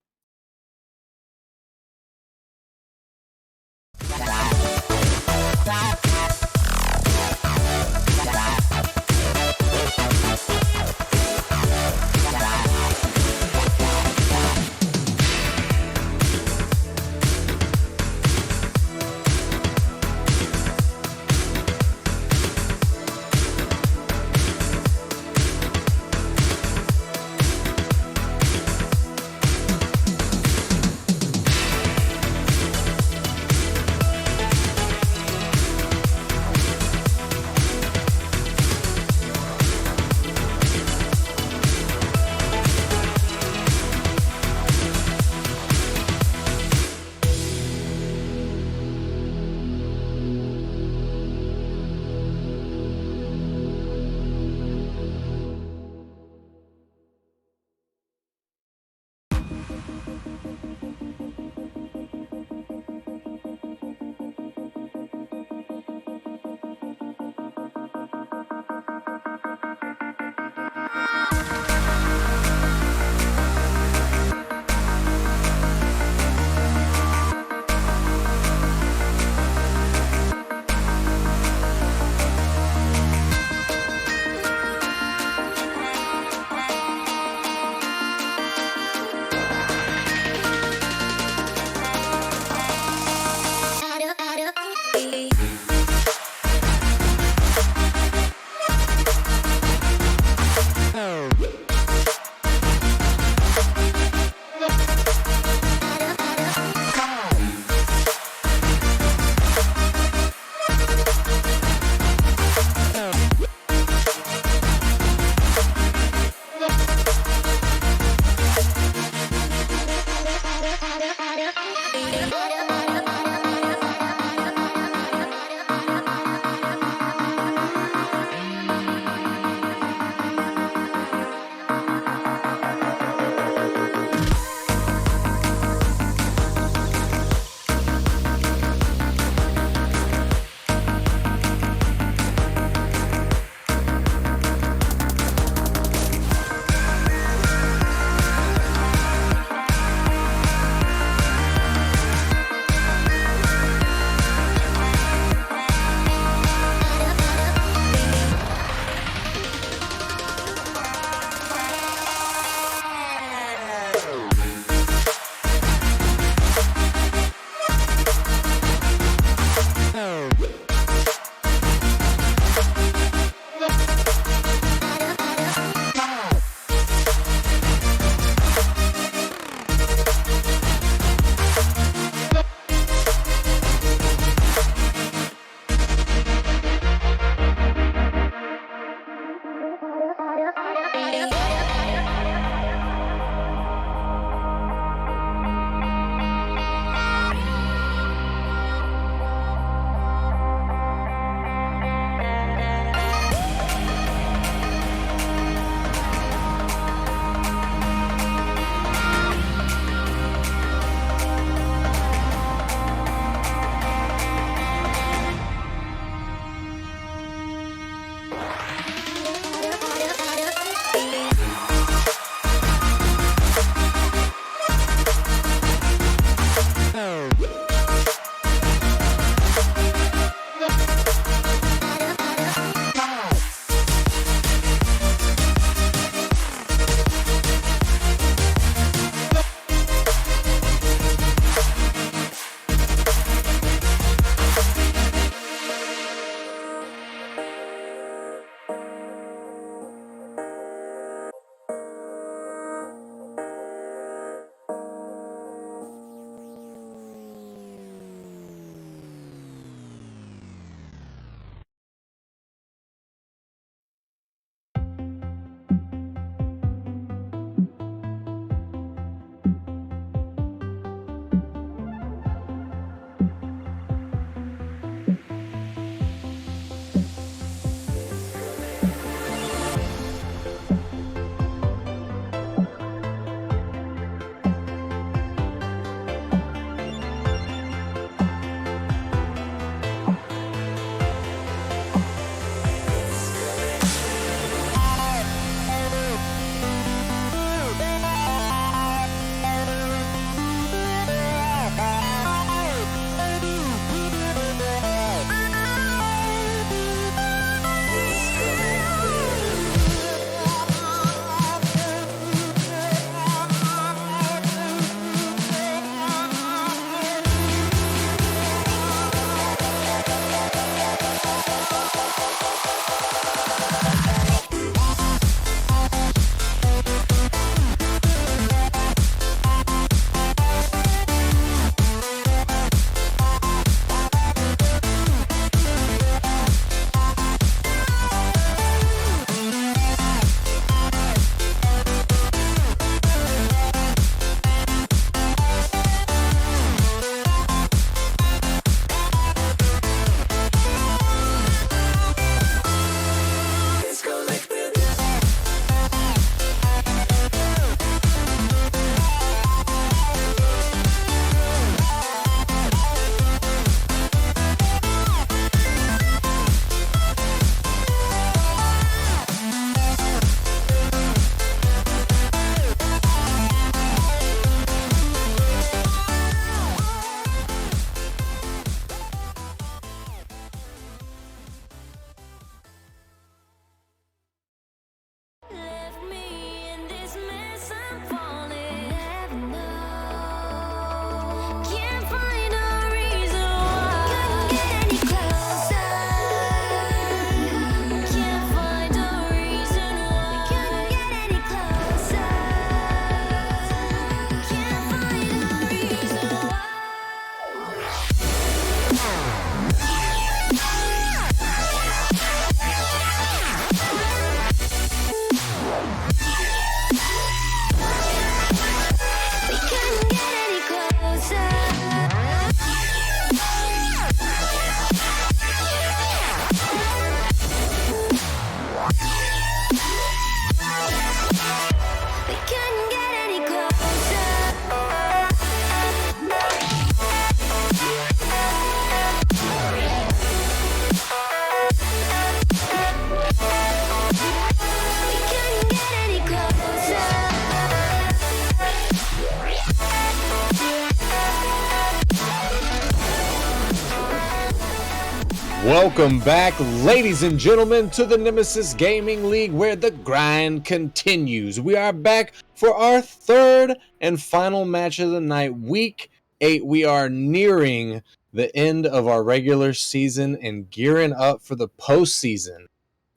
Welcome back, ladies and gentlemen, to the Nemesis Gaming League, where the grind continues. We are back for our third and final match of the night, Week 8. We are nearing the end of our regular season and gearing up for the postseason.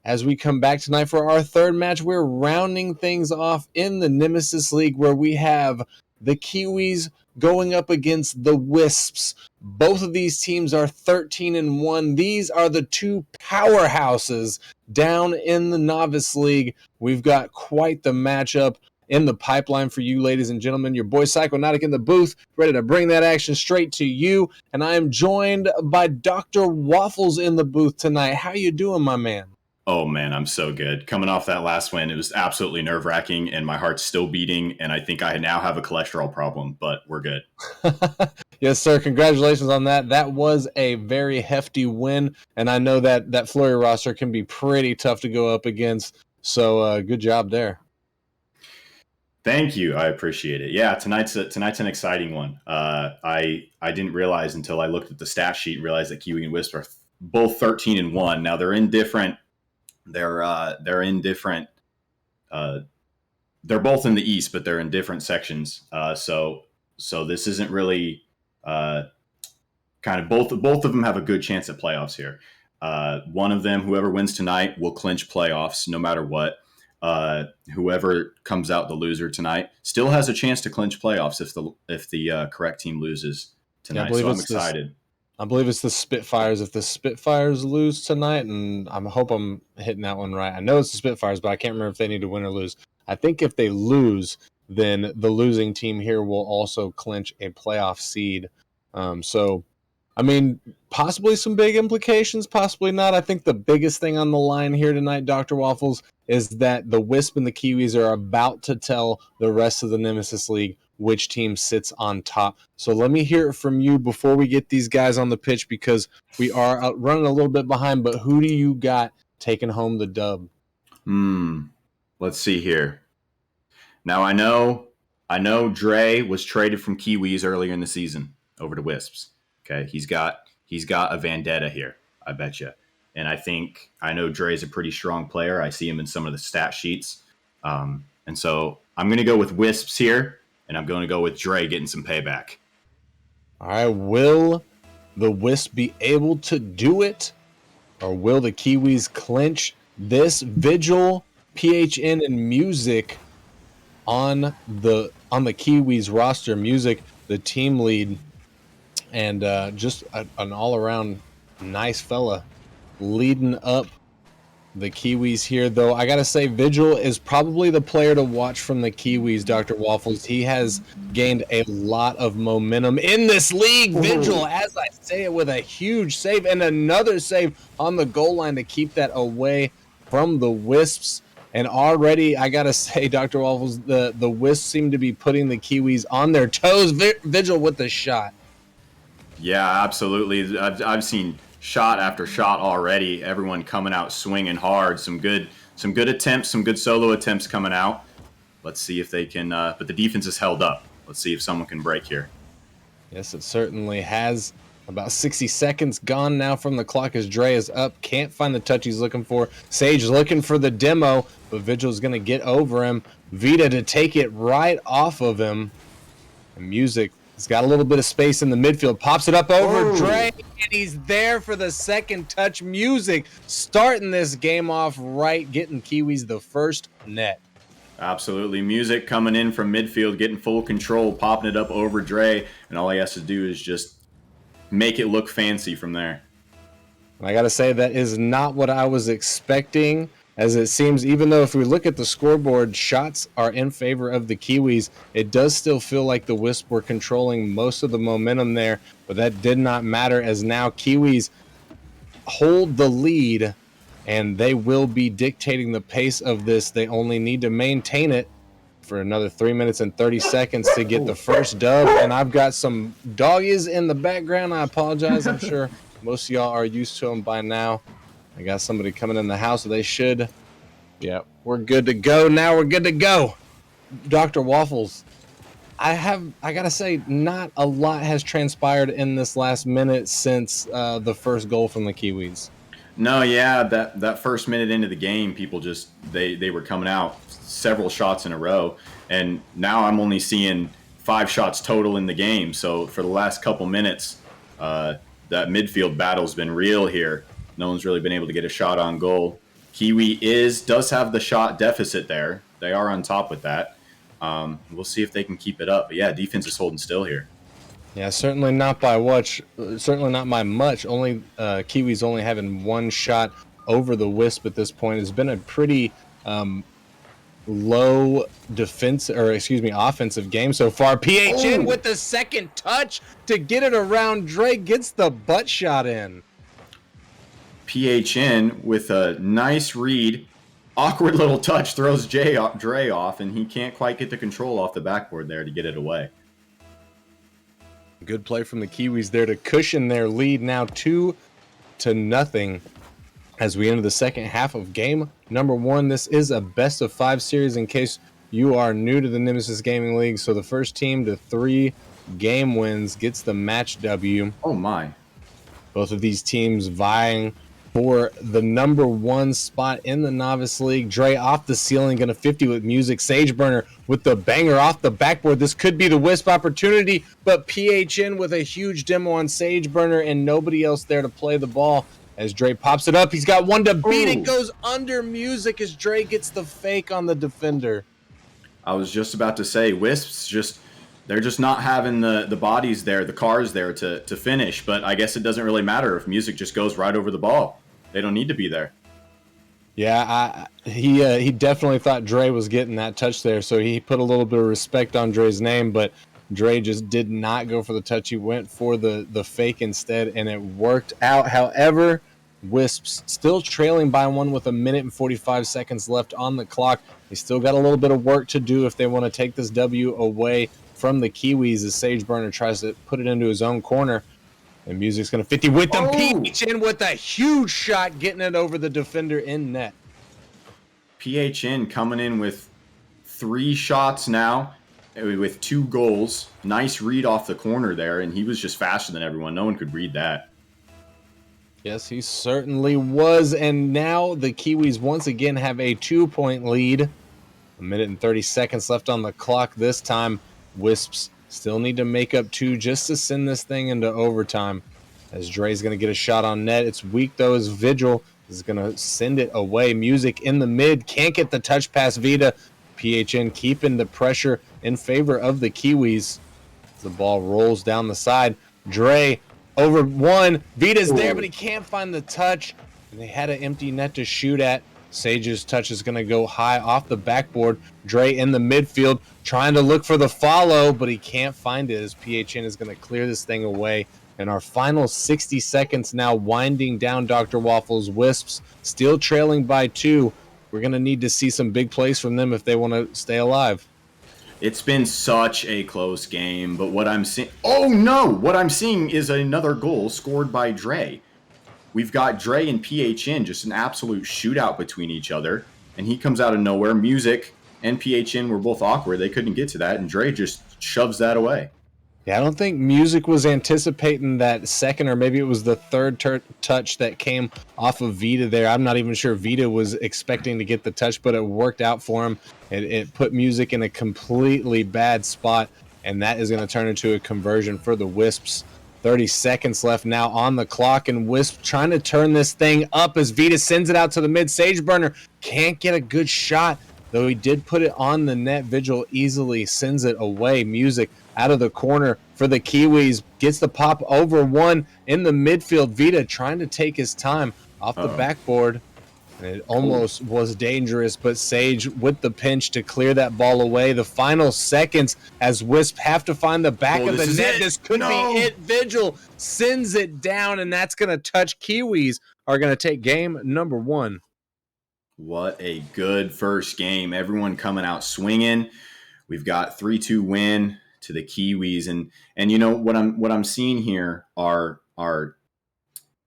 As we come back tonight for our third match, we're rounding things off in the Nemesis League, where we have the Kiwis going up against the Wisps. Both of these teams are 13-1. These are the two powerhouses down in the Novice League. We've got quite the matchup in the pipeline for you, ladies and gentlemen. Your boy Psychonautic in the booth, ready to bring that action straight to you. And I am joined by Dr. Waffles in the booth tonight. How you doing, my man? Oh, man, I'm so good. Coming off that last win, it was absolutely nerve-wracking, and my heart's still beating, and I think I now have a cholesterol problem, but we're good. Yes, sir. Congratulations on that. That was a very hefty win, and I know that Flurry roster can be pretty tough to go up against, so good job there. Thank you. I appreciate it. Yeah, tonight's an exciting one. I didn't realize until I looked at the stat sheet and realized that Kiwi and Wisp are both 13-1. Now, they're in different... They're both in the East, but they're in different sections. So this isn't really kind of both of them have a good chance at playoffs here. One of them, whoever wins tonight, will clinch playoffs no matter what. Whoever comes out the loser tonight still has a chance to clinch playoffs if the correct team loses tonight. So I'm excited. I believe it's the Spitfires. If the Spitfires lose tonight, and I hope I'm hitting that one right. I know it's the Spitfires, but I can't remember if they need to win or lose. I think if they lose, then the losing team here will also clinch a playoff seed. So, I mean, possibly some big implications, possibly not. I think the biggest thing on the line here tonight, Dr. Waffles, is that the Wisp and the Kiwis are about to tell the rest of the Nemesis League which team sits on top. So let me hear it from you before we get these guys on the pitch, because we are running a little bit behind, but who do you got taking home the dub? Let's see here. Now, I know Dre was traded from Kiwis earlier in the season over to Wisps. Okay, he's got a vendetta here, I bet you. And I know Dre's a pretty strong player. I see him in some of the stat sheets. And so I'm going to go with Wisps here. And I'm going to go with Dre getting some payback. All right, will the Wisp be able to do it? Or will the Kiwis clinch this? Vigil, PHN, and Music on the Kiwis roster. Music, the team lead, and just an all-around nice fella leading up the Kiwis here, though. I gotta say, Vigil is probably the player to watch from the Kiwis, Dr. Waffles. He has gained a lot of momentum in this league. Vigil, as I say it, with a huge save and another save on the goal line to keep that away from the Wisps. And already, I gotta say, Dr. Waffles, the Wisps seem to be putting the Kiwis on their toes. Vigil with the shot. Yeah, absolutely. I've seen shot after shot already. Everyone coming out swinging hard. Some good attempts, some good solo attempts coming out. Let's see if they can. But the defense is held up. Let's see if someone can break here. Yes, it certainly has. About 60 seconds gone now from the clock as Dre is up. Can't find the touch he's looking for. Sage looking for the demo, but Vigil's going to get over him. Vita to take it right off of him. And Music has got a little bit of space in the midfield. Pops it up over Dre, and he's there for the second touch. Music starting this game off right, getting Kiwis the first net. Absolutely. Music coming in from midfield, getting full control, popping it up over Dre, and all he has to do is just make it look fancy from there. I got to say, that is not what I was expecting, as it seems, even though if we look at the scoreboard, shots are in favor of the Kiwis, it does still feel like the Wisp were controlling most of the momentum there, but that did not matter, as now Kiwis hold the lead, and they will be dictating the pace of this. They only need to maintain it for another 3 minutes and 30 seconds to get the first dub. And I've got some doggies in the background. I apologize. I'm sure most of y'all are used to them by now. I got somebody coming in the house, so they should. Yeah, we're good to go now. We're good to go. Dr. Waffles, I gotta say, not a lot has transpired in this last minute since the first goal from the Kiwis. No, yeah, that first minute into the game, people just they were coming out several shots in a row, and now I'm only seeing 5 shots total in the game. So for the last couple minutes, that midfield battle's been real here. No one's really been able to get a shot on goal. Kiwi does have the shot deficit there. They are on top with that. We'll see if they can keep it up. But yeah, defense is holding still here. Yeah, certainly not by much. Certainly not by much. Only Kiwis only having one shot over the Wisp at this point. It's been a pretty low offensive game so far. PHN with the second touch to get it around Dre, gets the butt shot in. PHN with a nice read, awkward little touch, throws Dre off, and he can't quite get the control off the backboard there to get it away. Good play from the Kiwis there to cushion their lead, now 2-0 as we enter the second half of game number 1. This is a best of 5 series in case you are new to the Nemesis Gaming League. So the first team to 3 game wins gets the match W. Oh my. Both of these teams vying for the number 1 spot in the Novice League. Dre off the ceiling, gonna 50 with music. Sageburner with the banger off the backboard. This could be the Wisp opportunity, but PHN with a huge demo on Sageburner and nobody else there to play the ball. As Dre pops it up, he's got one to beat. It goes under music as Dre gets the fake on the defender. I was just about to say, Wisps they're just not having the bodies there, the cars there to finish. But I guess it doesn't really matter if music just goes right over the ball. They don't need to be there. Yeah, he definitely thought Dre was getting that touch there, so he put a little bit of respect on Dre's name, but Dre just did not go for the touch. He went for the fake instead, and it worked out. However, Wisps still trailing by 1 with 1 minute and 45 seconds left on the clock. They still got a little bit of work to do if they want to take this W away from the Kiwis as Sageburner tries to put it into his own corner. And Music's going to 50 with them. PHN with a huge shot, getting it over the defender in net. PHN coming in with 3 shots now with 2 goals. Nice read off the corner there, and he was just faster than everyone. No one could read that. Yes, he certainly was. And now the Kiwis once again have a 2-point lead. 1 minute and 30 seconds left on the clock this time. Wisps still need to make up 2 just to send this thing into overtime. As Dre's going to get a shot on net. It's weak, though, as Vigil is going to send it away. Music in the mid. Can't get the touch pass Vita. PHN keeping the pressure in favor of the Kiwis. The ball rolls down the side. Dre over 1. Vita's there, but he can't find the touch. And they had an empty net to shoot at. Sage's touch is going to go high off the backboard. Dre in the midfield trying to look for the follow, but he can't find it as PHN is going to clear this thing away. And our final 60 seconds now winding down Dr. Waffles. Wisps still trailing by 2. We're going to need to see some big plays from them if they want to stay alive. It's been such a close game, but what I'm seeing... Oh, no! What I'm seeing is another goal scored by Dre. We've got Dre and PHN, just an absolute shootout between each other, and he comes out of nowhere. Music and PHN were both awkward. They couldn't get to that, and Dre just shoves that away. Yeah, I don't think Music was anticipating that second, or maybe it was the third touch that came off of Vita there. I'm not even sure Vita was expecting to get the touch, but it worked out for him. It put Music in a completely bad spot, and that is going to turn into a conversion for the Wisps. 30 seconds left now on the clock, and Wisp trying to turn this thing up as Vita sends it out to the mid. Sageburner can't get a good shot, though he did put it on the net. Vigil easily sends it away. Music out of the corner for the Kiwis, gets the pop over 1 in the midfield. Vita trying to take his time off the backboard. And it almost was dangerous, but Sage with the pinch to clear that ball away. The final seconds as Wisp have to find the back of the net. This could be it. Vigil sends it down, and that's going to touch. Kiwis are going to take game number 1. What a good first game. Everyone coming out swinging. We've got 3-2 win to the Kiwis, and you know what I'm seeing here are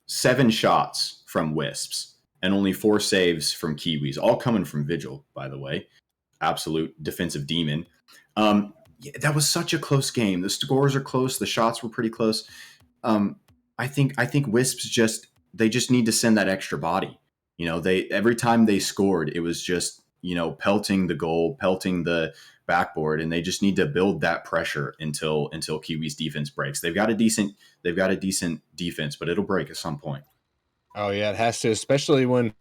7 shots from Wisps and only 4 saves from Kiwis, all coming from Vigil, by the way. Absolute defensive demon. Yeah, that was such a close game. The scores are close. The shots were pretty close. I think Wisps they just need to send that extra body. They every time they scored, it was just pelting the goal, pelting the backboard, and they just need to build that pressure until Kiwis defense breaks. They've got a decent defense, but it'll break at some point. Oh yeah, it has to, especially when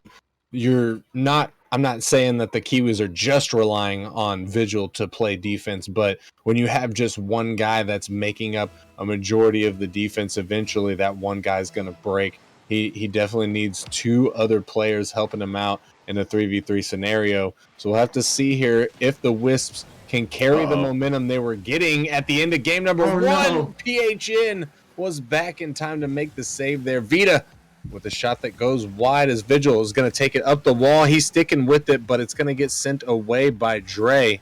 I'm not saying that the Kiwis are just relying on Vigil to play defense, but when you have just one guy that's making up a majority of the defense, eventually that one guy's going to break. He definitely needs two other players helping him out in a 3v3 scenario. So we'll have to see here if the Wisps can carry the momentum they were getting at the end of game number one. No. PHN was back in time to make the save there. Vita with a shot that goes wide as Vigil is going to take it up the wall. He's sticking with it, but it's going to get sent away by Dre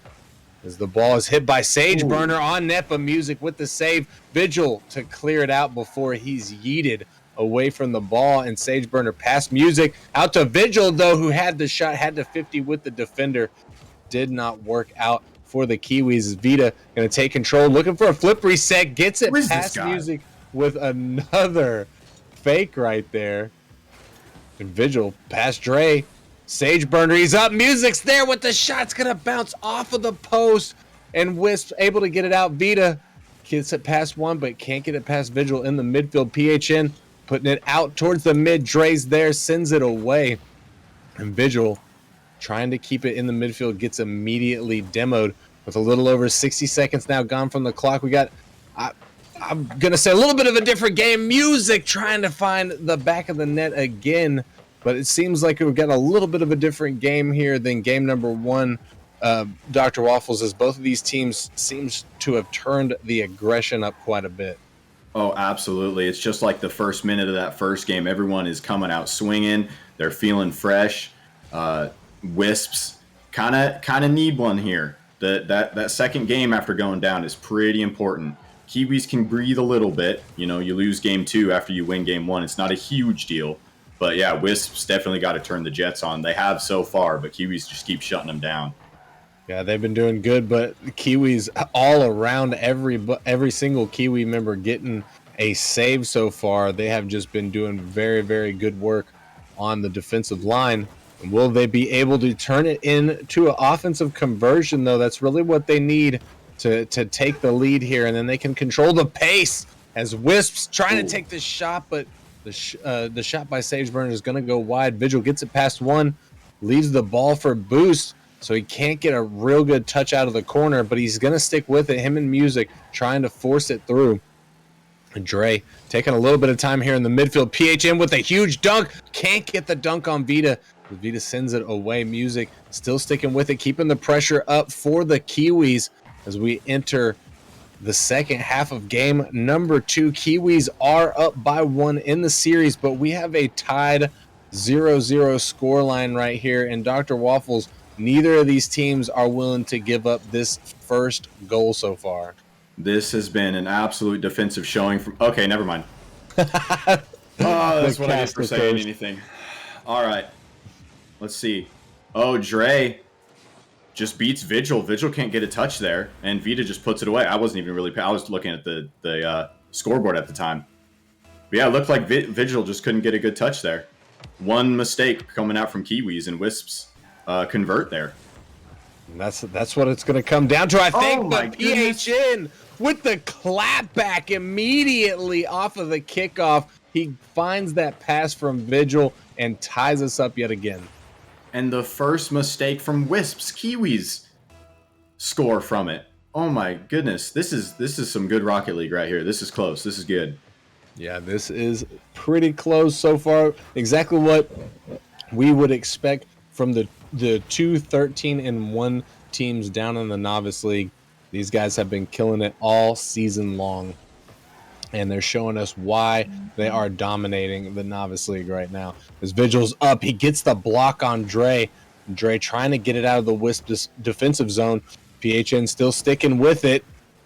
as the ball is hit by Sageburner on net, but Music with the save. Vigil to clear it out before he's yeeted away from the ball, and Sageburner past Music out to Vigil, though, who had the shot, had to 50 with the defender. Did not work out for the Kiwis. Vita going to take control, looking for a flip reset, gets it past Music with another fake right there. And Vigil past Dre. Sageburner, he's up. Music's there with the shot's gonna bounce off of the post, and Wisp able to get it out. Vita gets it past one, but can't get it past Vigil in the midfield. PHN putting it out towards the mid. Dre's there, sends it away, and Vigil trying to keep it in the midfield gets immediately demoed with a little over 60 seconds now gone from the clock. We got I'm going to say a little bit of a different game. Music trying to find the back of the net again, but it seems like we've got a little bit of a different game here than game number one. Dr. Waffles, as both of these teams seems to have turned the aggression up quite a bit. Oh, absolutely. It's just like the first minute of that first game. Everyone is coming out swinging. They're feeling fresh. Wisps kind of need one here. That second game after going down is pretty important. Kiwis can breathe a little bit. You lose game two after you win game one. It's not a huge deal. But yeah, Wisps definitely got to turn the Jets on. They have so far, but Kiwis just keep shutting them down. Yeah, they've been doing good, but the Kiwis all around, every single Kiwi member getting a save so far. They have just been doing very, very good work on the defensive line. And will they be able to turn it into an offensive conversion, though? That's really what they need to take the lead here, and then they can control the pace as Wisps trying to take the shot, but the shot by Sageburner is going to go wide. Vigil gets it past one, leaves the ball for Boost, so he can't get a real good touch out of the corner, but he's going to stick with it. Him and Music trying to force it through. And Dre taking a little bit of time here in the midfield. PHN with a huge dunk. Can't get the dunk on Vita. Vita sends it away. Music still sticking with it, keeping the pressure up for the Kiwis as we enter the second half of game number two. Kiwis are up by one in the series, but we have a tied 0-0 scoreline right here. And Dr. Waffles, neither of these teams are willing to give up this first goal so far. This has been an absolute defensive showing from... Okay, never mind. That's what I get for saying anything. All right. Let's see. Oh, Dre just beats Vigil. Vigil can't get a touch there, and Vita just puts it away. I wasn't even really... I was looking at the scoreboard at the time. But yeah, it looked like Vigil just couldn't get a good touch there. One mistake coming out from Kiwis, and Wisps convert there. And that's what it's going to come down to, I think. But PHN with the clap back immediately off of the kickoff. He finds that pass from Vigil and ties us up yet again. And the first mistake from Wisps, Kiwis score from it. Oh my goodness, this is some good Rocket League right here. This is close. This is good. Yeah, this is pretty close so far. Exactly what we would expect from the 13-1 teams down in the Novice League. These guys have been killing it all season long, and they're showing us why they are dominating the Novice League right now. As Vigil's up, he gets the block on Dre. Dre trying to get it out of the Wisp defensive zone. PHN still sticking with it.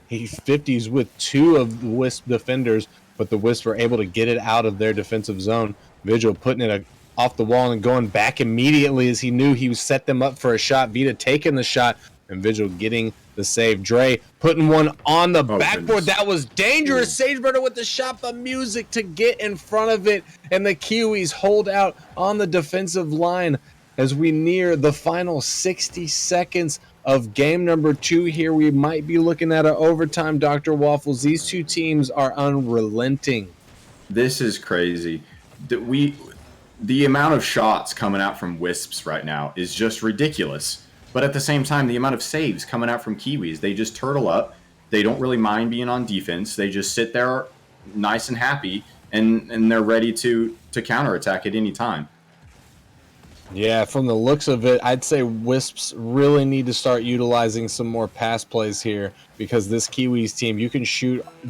He 50s with two of the Wisp defenders, but the Wisp were able to get it out of their defensive zone. Vigil putting it off the wall and going back immediately as he knew he set them up for a shot. Vita taking the shot, and Vigil getting the save. Dre putting one on the backboard. Goodness. That was dangerous. Sageburner with the shot, but Music to get in front of it. And the Kiwis hold out on the defensive line as we near the final 60 seconds of game number 2 here. We might be looking at an overtime, Dr. Waffles. These two teams are unrelenting. This is crazy. The amount of shots coming out from Wisps right now is just ridiculous. But at the same time, the amount of saves coming out from Kiwis, they just turtle up. They don't really mind being on defense. They just sit there nice and happy, and they're ready to counterattack at any time. Yeah, from the looks of it, I'd say Wisps really need to start utilizing some more pass plays here, because this Kiwis team, you can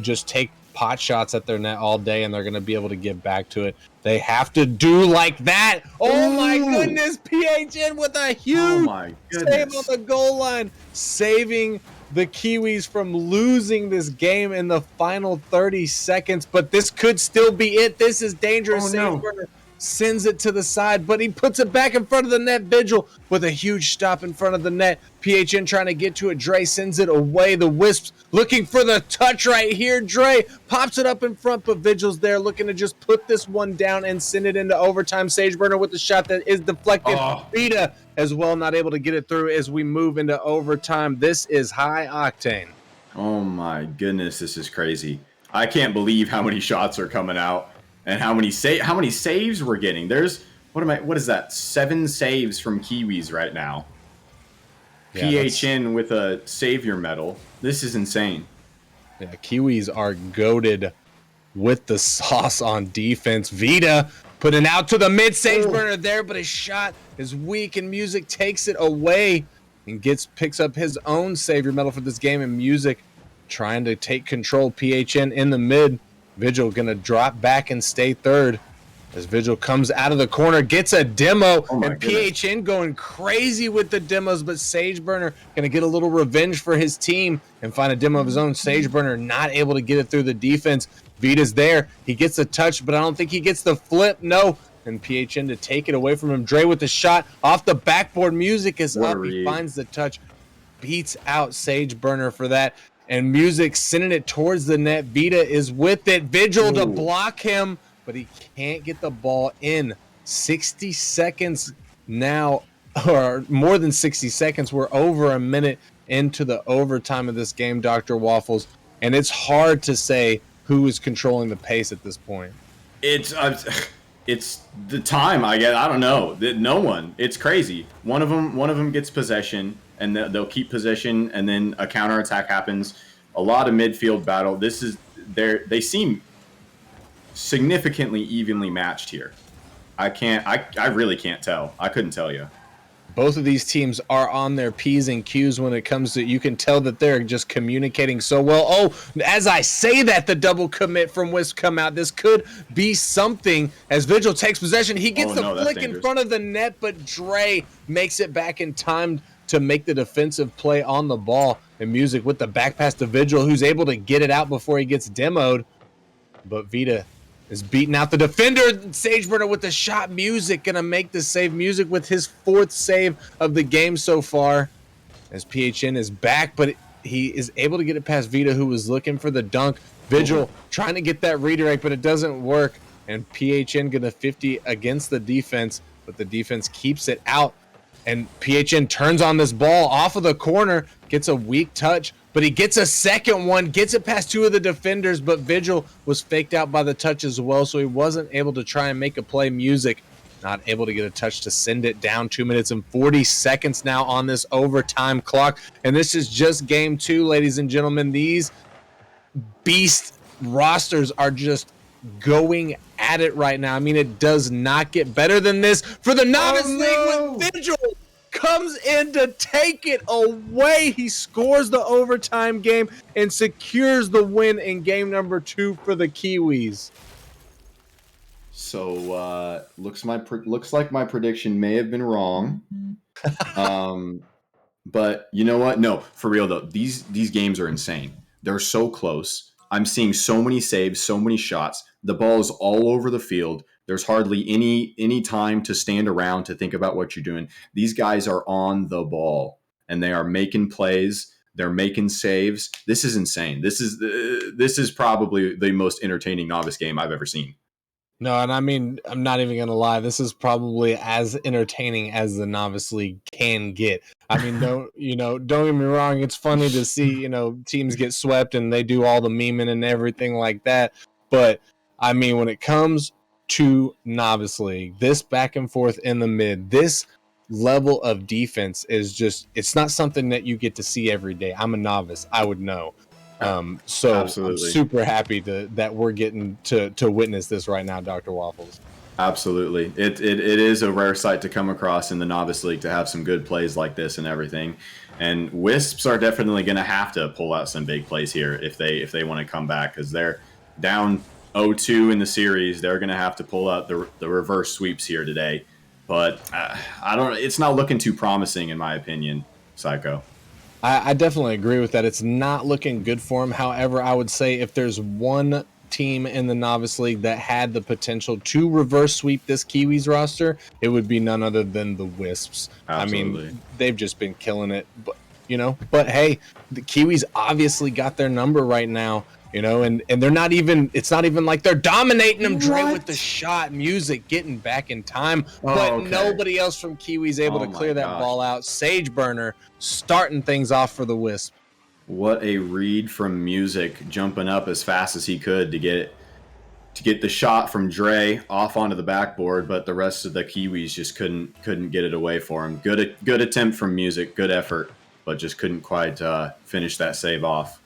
just take pot shots at their net all day and they're going to be able to get back to it. They have to do like that. Oh my goodness, PHN with a huge save on the goal line, saving the Kiwis from losing this game in the final 30 seconds. But this could still be it. This is dangerous. Sageburner sends it to the side, but he puts it back in front of the net. Vigil with a huge stop in front of the net. PHN trying to get to it. Dre sends it away. The Wisps looking for the touch right here. Dre pops it up in front, but Vigil's there looking to just put this one down and send it into overtime. Sageburner with the shot that is deflected. Vita as well, not able to get it through as we move into overtime. This is high octane. Oh my goodness, this is crazy. I can't believe how many shots are coming out and how many saves we're getting. There's what is that? 7 saves from Kiwis right now. Yeah, PHN with a savior medal. This is insane. Yeah, Kiwis are goated with the sauce on defense. Vita putting out to the mid. Sageburner there, but his shot is weak and Music takes it away and picks up his own savior medal for this game. And Music trying to take control. PHN in the mid. Vigil gonna drop back and stay third as Vigil comes out of the corner, gets a demo, and PHN going crazy with the demos, but Sageburner gonna get a little revenge for his team and find a demo of his own. Sageburner not able to get it through the defense. Vita's there, he gets a touch, but I don't think he gets the flip. No, and PHN to take it away from him. Dre with the shot off the backboard. Music is up, he finds the touch, beats out Sageburner for that. And Music sending it towards the net. Vita is with it. Vigil to block him, but he can't get the ball in. 60 seconds now, or more than 60 seconds. We're over a minute into the overtime of this game, Dr. Waffles. And it's hard to say who is controlling the pace at this point. It's the time, I guess. I don't know. No one. It's crazy. One of them gets possession, and they'll keep possession, and then a counterattack happens. A lot of midfield battle. They seem significantly evenly matched here. I really can't tell. I couldn't tell you. Both of these teams are on their P's and Q's when it comes to, you can tell that they're just communicating so well. Oh, as I say that, the double commit from Wisp come out. This could be something as Vigil takes possession. He gets the flick in front of the net, but Dre makes it back in time to make the defensive play on the ball. And Music with the back pass to Vigil, who's able to get it out before he gets demoed. But Vita is beating out the defender. Sageburner with the shot. Music gonna make the save. Music with his 4th save of the game so far as PHN is back, but he is able to get it past Vita, who was looking for the dunk. Vigil trying to get that redirect, but it doesn't work. And PHN gonna 50 against the defense, but the defense keeps it out. And PHN turns on this ball off of the corner, gets a weak touch, but he gets a second one, gets it past 2 of the defenders, but Vigil was faked out by the touch as well, so he wasn't able to try and make a play. Music not able to get a touch to send it down. 2 minutes and 40 seconds now on this overtime clock. And this is just game 2, ladies and gentlemen. These beast rosters are just going at it right now. I mean, it does not get better than this for the Novice League with Vigil comes in to take it away. He scores the overtime game and secures the win in game number 2 for the Kiwis. So looks like my prediction may have been wrong. But you know what? No, for real though, these games are insane. They're so close. I'm seeing so many saves, so many shots. The ball is all over the field. There's hardly any time to stand around to think about what you're doing. These guys are on the ball and they are making plays. They're making saves. This is insane. This is probably the most entertaining novice game I've ever seen. No, and I mean, I'm not even going to lie. This is probably as entertaining as the Novice League can get. I mean, don't get me wrong. It's funny to see, teams get swept and they do all the memeing and everything like that. But, I mean, when it comes to Novice League, this back and forth in the mid, this level of defense is just, it's not something that you get to see every day. I'm a novice. I would know. So Absolutely. I'm super happy that we're getting to witness this right now, Dr. Waffles. Absolutely. It is a rare sight to come across in the Novice League to have some good plays like this and everything. And Wisps are definitely going to have to pull out some big plays here if they want to come back, because they're down 0-2 in the series. They're going to have to pull out the reverse sweeps here today. But it's not looking too promising in my opinion, Psycho. I definitely agree with that. It's not looking good for him. However, I would say if there's one team in the Novice League that had the potential to reverse sweep this Kiwis roster, it would be none other than the Wisps. Absolutely. I mean, they've just been killing it. But hey, the Kiwis obviously got their number right now. And they're not even, it's not even like they're dominating them. Dre with the shot, music getting back in time, but okay. Nobody else from Kiwis able to clear that ball out. Sage Burner starting things off for the Wisp. What a read from Music, jumping up as fast as he could to get the shot from Dre off onto the backboard, but the rest of the Kiwis just couldn't get it away for him. Good attempt from Music, good effort, but just couldn't quite finish that save off.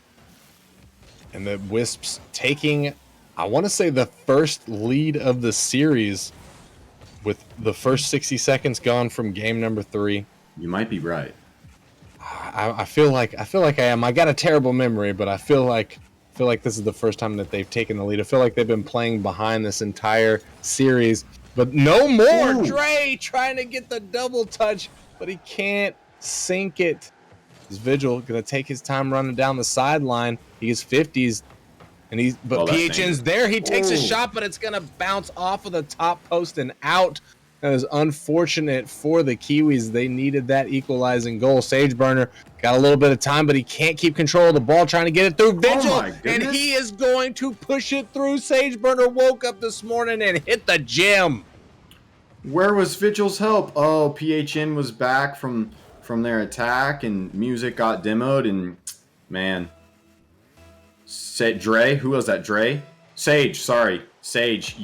And the Wisps taking, I want to say, the first lead of the series with the first 60 seconds gone from game number 3. You might be right. I feel like I am. I got a terrible memory, but I feel like this is the first time that they've taken the lead. I feel like they've been playing behind this entire series, but no more. Ooh. Dre trying to get the double touch, but he can't sink it. Is Vigil gonna take his time running down the sideline? He gets 50s, and PHN's there. He takes a shot, but it's gonna bounce off of the top post and out. That is unfortunate for the Kiwis. They needed that equalizing goal. Sage Burner got a little bit of time, but he can't keep control of the ball, trying to get it through Vigil, and he is going to push it through. Sage Burner woke up this morning and hit the gym. Where was Vigil's help? Oh, PHN was back from their attack, and Music got demoed, and man. Dre? Who was that? Dre? Sage, sorry. Sage.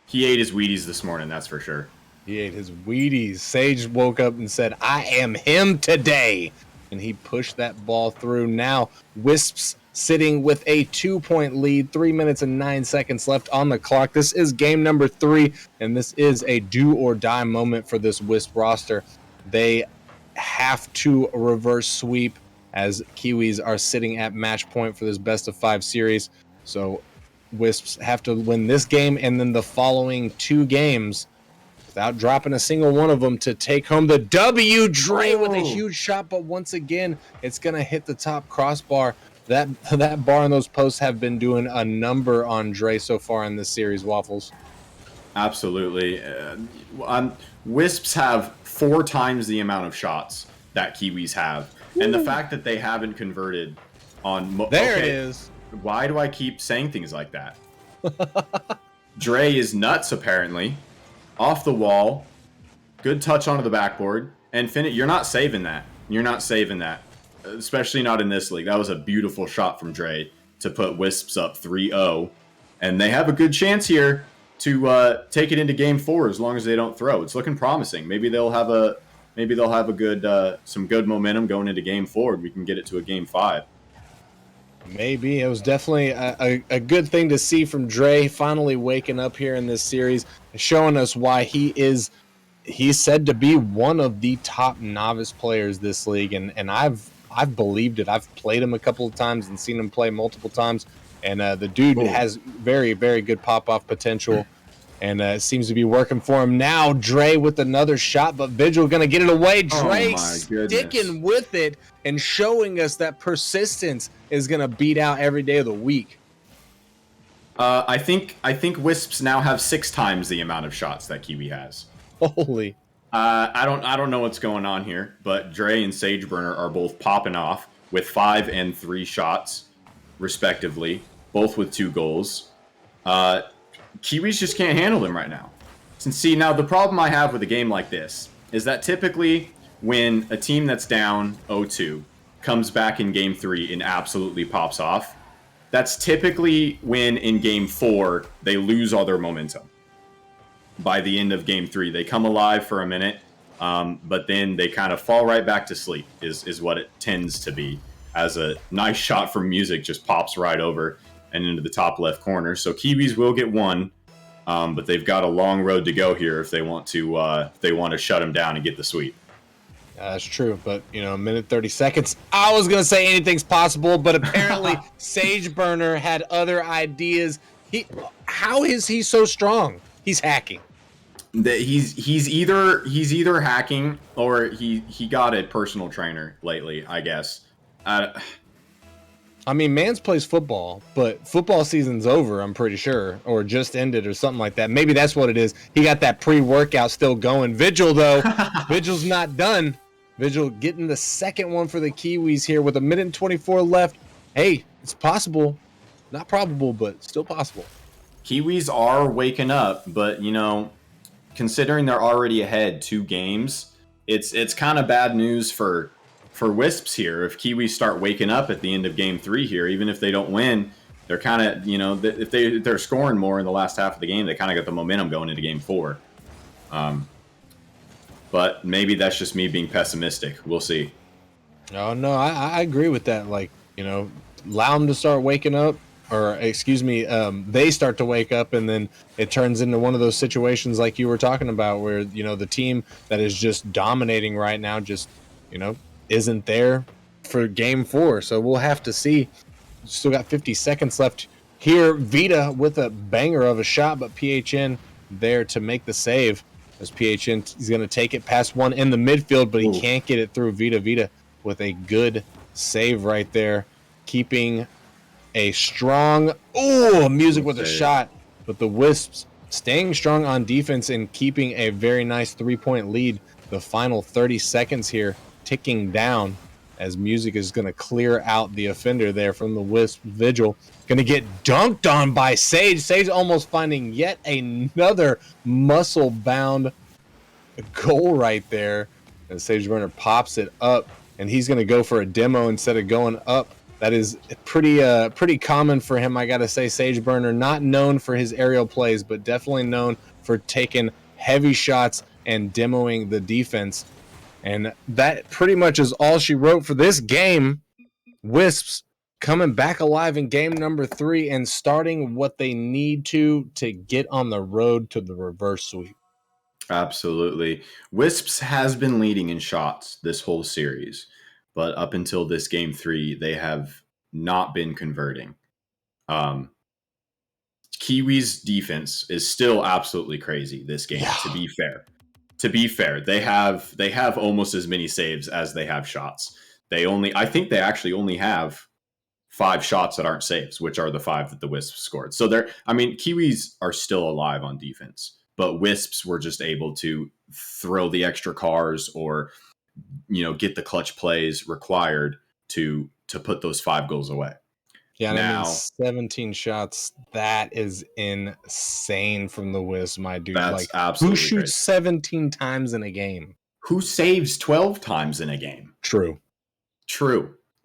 He ate his Wheaties this morning, that's for sure. He ate his Wheaties. Sage woke up and said, I am him today. And he pushed that ball through. Now, Wisps sitting with a 2-point lead, 3 minutes and 9 seconds left on the clock. This is game number 3, and this is a do or die moment for this Wisp roster. They have to reverse sweep as Kiwis are sitting at match point for this best of 5 series. So Wisps have to win this game and then the following 2 games without dropping a single one of them to take home the W. Dre with a huge shot, but once again, it's going to hit the top crossbar. That bar and those posts have been doing a number on Dre so far in this series, Waffles. Absolutely. Wisps have 4 times the amount of shots that Kiwis have. And the fact that they haven't converted on... It is. Why do I keep saying things like that? Dre is nuts, apparently. Off the wall. Good touch onto the backboard. And you're not saving that. You're not saving that. Especially not in this league. That was a beautiful shot from Dre to put Wisps up 3-0. And they have a good chance here to take it into game 4 as long as they don't throw. It's looking promising. Maybe they'll have a good some good momentum going into game 4. We can get it to a game 5. Maybe. It was definitely a good thing to see from Dre finally waking up here in this series, showing us why he's said to be one of the top novice players this league, and I've believed it. I've played him a couple of times and seen him play multiple times, and the dude has very, very good pop-off potential, and it seems to be working for him now. Dre with another shot, but Vigil going to get it away. Dre sticking with it and showing us that persistence is going to beat out every day of the week. I think Wisps now have 6 times the amount of shots that Kiwi has. Holy. I don't know what's going on here, but Dre and Sageburner are both popping off with 5 and 3 shots, respectively, both with 2 goals. Kiwis just can't handle them right now. And see, now the problem I have with a game like this is that typically when a team that's down 0-2 comes back in game 3 and absolutely pops off, that's typically when in game 4 they lose all their momentum. By the end of game 3, they come alive for a minute, but then they kind of fall right back to sleep is what it tends to be, as a nice shot from Music just pops right over and into the top left corner. So Kiwis will get one, but they've got a long road to go here if they want to shut them down and get the sweep. That's true, but a minute 30 seconds. I was gonna say anything's possible, but apparently Sageburner had other ideas. How is he so strong? He's hacking. He's either hacking or he got a personal trainer lately, I guess. I mean, Mans plays football, but football season's over, I'm pretty sure, or just ended or something like that. Maybe that's what it is. He got that pre-workout still going. Vigil, though, Vigil's not done. Vigil getting the second one for the Kiwis here with 1:24 left. Hey, it's possible. Not probable, but still possible. Kiwis are waking up, but, considering they're already ahead 2 games, it's kind of bad news for Wisps here. If Kiwis start waking up at the end of game 3 here, even if they don't win, they're kind of, if they're scoring more in the last half of the game, they kind of got the momentum going into game 4. But maybe that's just me being pessimistic. We'll see. Oh, no, I agree with that. Like, allow them to start waking up, or excuse me, they start to wake up, and then it turns into one of those situations like you were talking about where, the team that is just dominating right now just, isn't there for game 4. So we'll have to see. Still got 50 seconds left here. Vita with a banger of a shot, but PHN there to make the save as PHN is going to take it past one in the midfield, but he can't get it through. Vita with a good save right there, keeping a strong Music with a shot, but the Wisps staying strong on defense and keeping a very nice 3-point lead. The final 30 seconds here ticking down as Music is going to clear out the offender there from the Wisp. Vigil going to get dunked on by Sage. Sage almost finding yet another muscle-bound goal right there. And Sageburner pops it up, and he's going to go for a demo instead of going up. That is pretty common for him, I got to say. Sageburner, not known for his aerial plays, but definitely known for taking heavy shots and demoing the defense. And that pretty much is all she wrote for this game. Wisps coming back alive in game number 3 and starting what they need to get on the road to the reverse sweep. Absolutely. Wisps has been leading in shots this whole series, but up until this game 3, they have not been converting. Kiwis' defense is still absolutely crazy this game, to be fair. To be fair, they have almost as many saves as they have shots. I think they actually only have 5 shots that aren't saves, which are the 5 that the Wisps scored. So Kiwis are still alive on defense, but Wisps were just able to throw the extra cars or, get the clutch plays required to put those 5 goals away. Yeah, now, 17 shots. That is insane from the Wisp, my dude. That's absolutely who shoots crazy. 17 times in a game? Who saves 12 times in a game? True.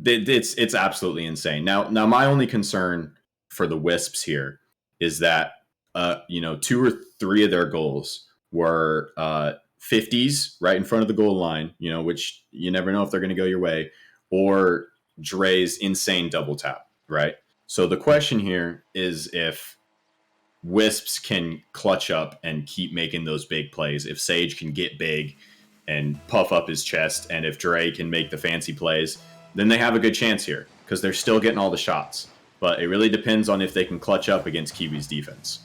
It's absolutely insane. Now my only concern for the Wisps here is that 2 or 3 of their goals were 50s right in front of the goal line, which you never know if they're going to go your way, or Dre's insane double tap, right? So the question here is if Wisps can clutch up and keep making those big plays, if Sage can get big and puff up his chest, and if Dre can make the fancy plays, then they have a good chance here because they're still getting all the shots. But it really depends on if they can clutch up against Kiwi's defense.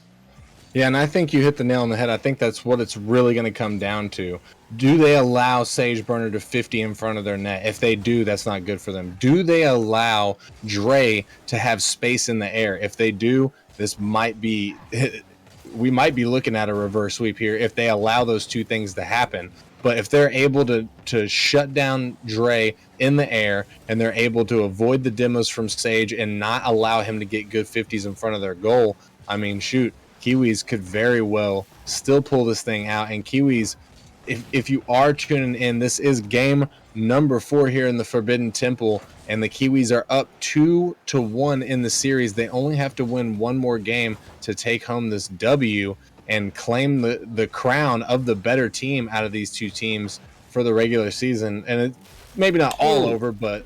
Yeah, and I think you hit the nail on the head. I think that's what it's really going to come down to. Do they allow Sageburner to 50 in front of their net? If they do, that's not good for them. Do they allow Dre to have space in the air? If they do, we might be looking at a reverse sweep here if they allow those 2 things to happen. But if they're able to shut down Dre in the air and they're able to avoid the demos from Sage and not allow him to get good 50s in front of their goal, I mean, shoot, Kiwis could very well still pull this thing out. And Kiwis, if you are tuning in, this is game number 4 here in the Forbidden Temple, and the Kiwis are up 2-1 in the series. They only have to win one more game to take home this W and claim the crown of the better team out of these two teams for the regular season. And it's maybe not all over, but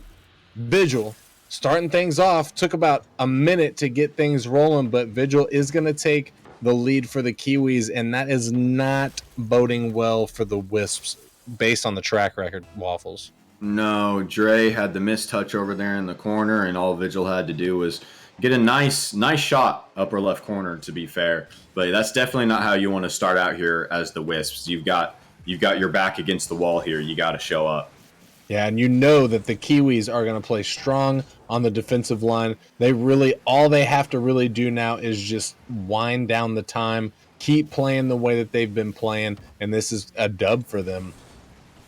Vigil starting things off took about a minute to get things rolling, but Vigil is going to take the lead for the Kiwis, and that is not boding well for the Wisps based on the track record, Waffles. No, Dre had the missed touch over there in the corner, and all Vigil had to do was get a nice shot upper left corner, to be fair. But that's definitely not how you want to start out here as the Wisps. You've got your back against the wall here. You got to show up. Yeah, and you know that the Kiwis are going to play strong on the defensive line. All they have to really do now is just wind down the time, keep playing the way that they've been playing, and this is a dub for them.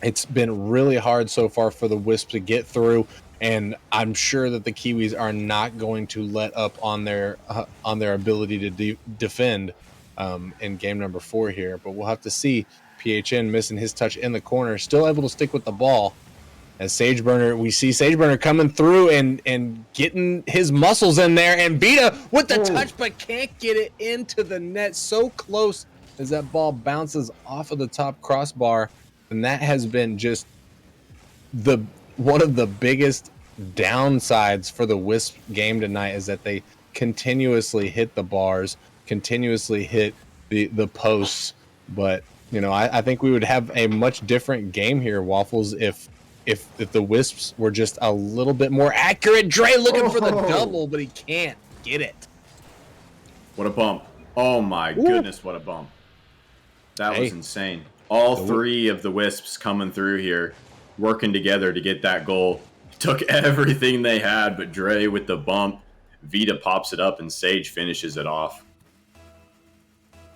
It's been really hard so far for the Wisps to get through, and I'm sure that the Kiwis are not going to let up on their ability to defend in game number 4 here. But we'll have to see. PHN missing his touch in the corner, still able to stick with the ball. As we see Sageburner coming through and getting his muscles in there, and Vita with the touch but can't get it into the net. So close as that ball bounces off of the top crossbar. And that has been just one of the biggest downsides for the Wisp game tonight, is that they continuously hit the bars, continuously hit the posts. But I think we would have a much different game here, Waffles, if the Wisps were just a little bit more accurate. Dre looking for the double, but he can't get it. What a bump. Oh my goodness, what a bump. That was insane. All 3 of the Wisps coming through here, working together to get that goal. Took everything they had, but Dre with the bump. Vita pops it up, and Sage finishes it off.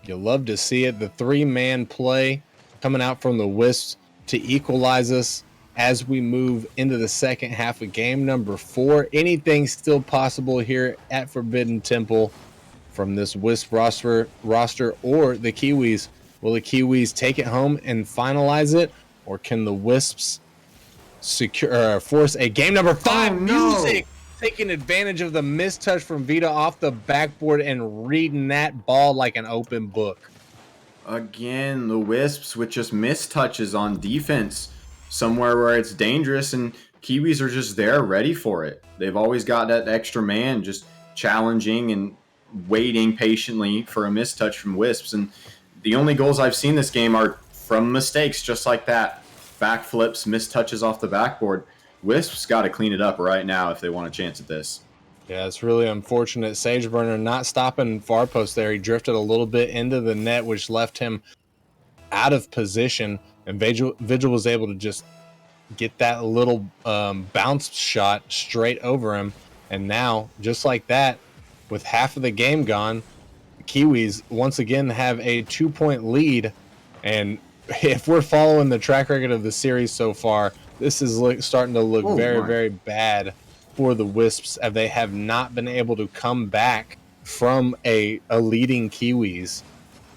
You love to see it. The 3-man play coming out from the Wisps to equalize us as we move into the second half of game number 4. Anything still possible here at Forbidden Temple from this Wisp roster or the Kiwis. Will the Kiwis take it home and finalize it, or can the Wisps force a game number 5? Music taking advantage of the missed touch from Vita off the backboard and reading that ball like an open book. Again, the Wisps with just missed touches on defense, somewhere where it's dangerous, and Kiwis are just there ready for it. They've always got that extra man just challenging and waiting patiently for a missed touch from Wisps, and the only goals I've seen this game are from mistakes just like that. Backflips, missed touches off the backboard. Wisps got to clean it up right now if they want a chance at this. Yeah, it's really unfortunate. Sageburner not stopping far post there. He drifted a little bit into the net, which left him out of position, and Vigil was able to just get that little bounce shot straight over him. And now, just like that, with half of the game gone, Kiwis once again have a 2-point lead, and if we're following the track record of the series so far, this is starting to look very bad for the Wisps, as they have not been able to come back from a leading Kiwis.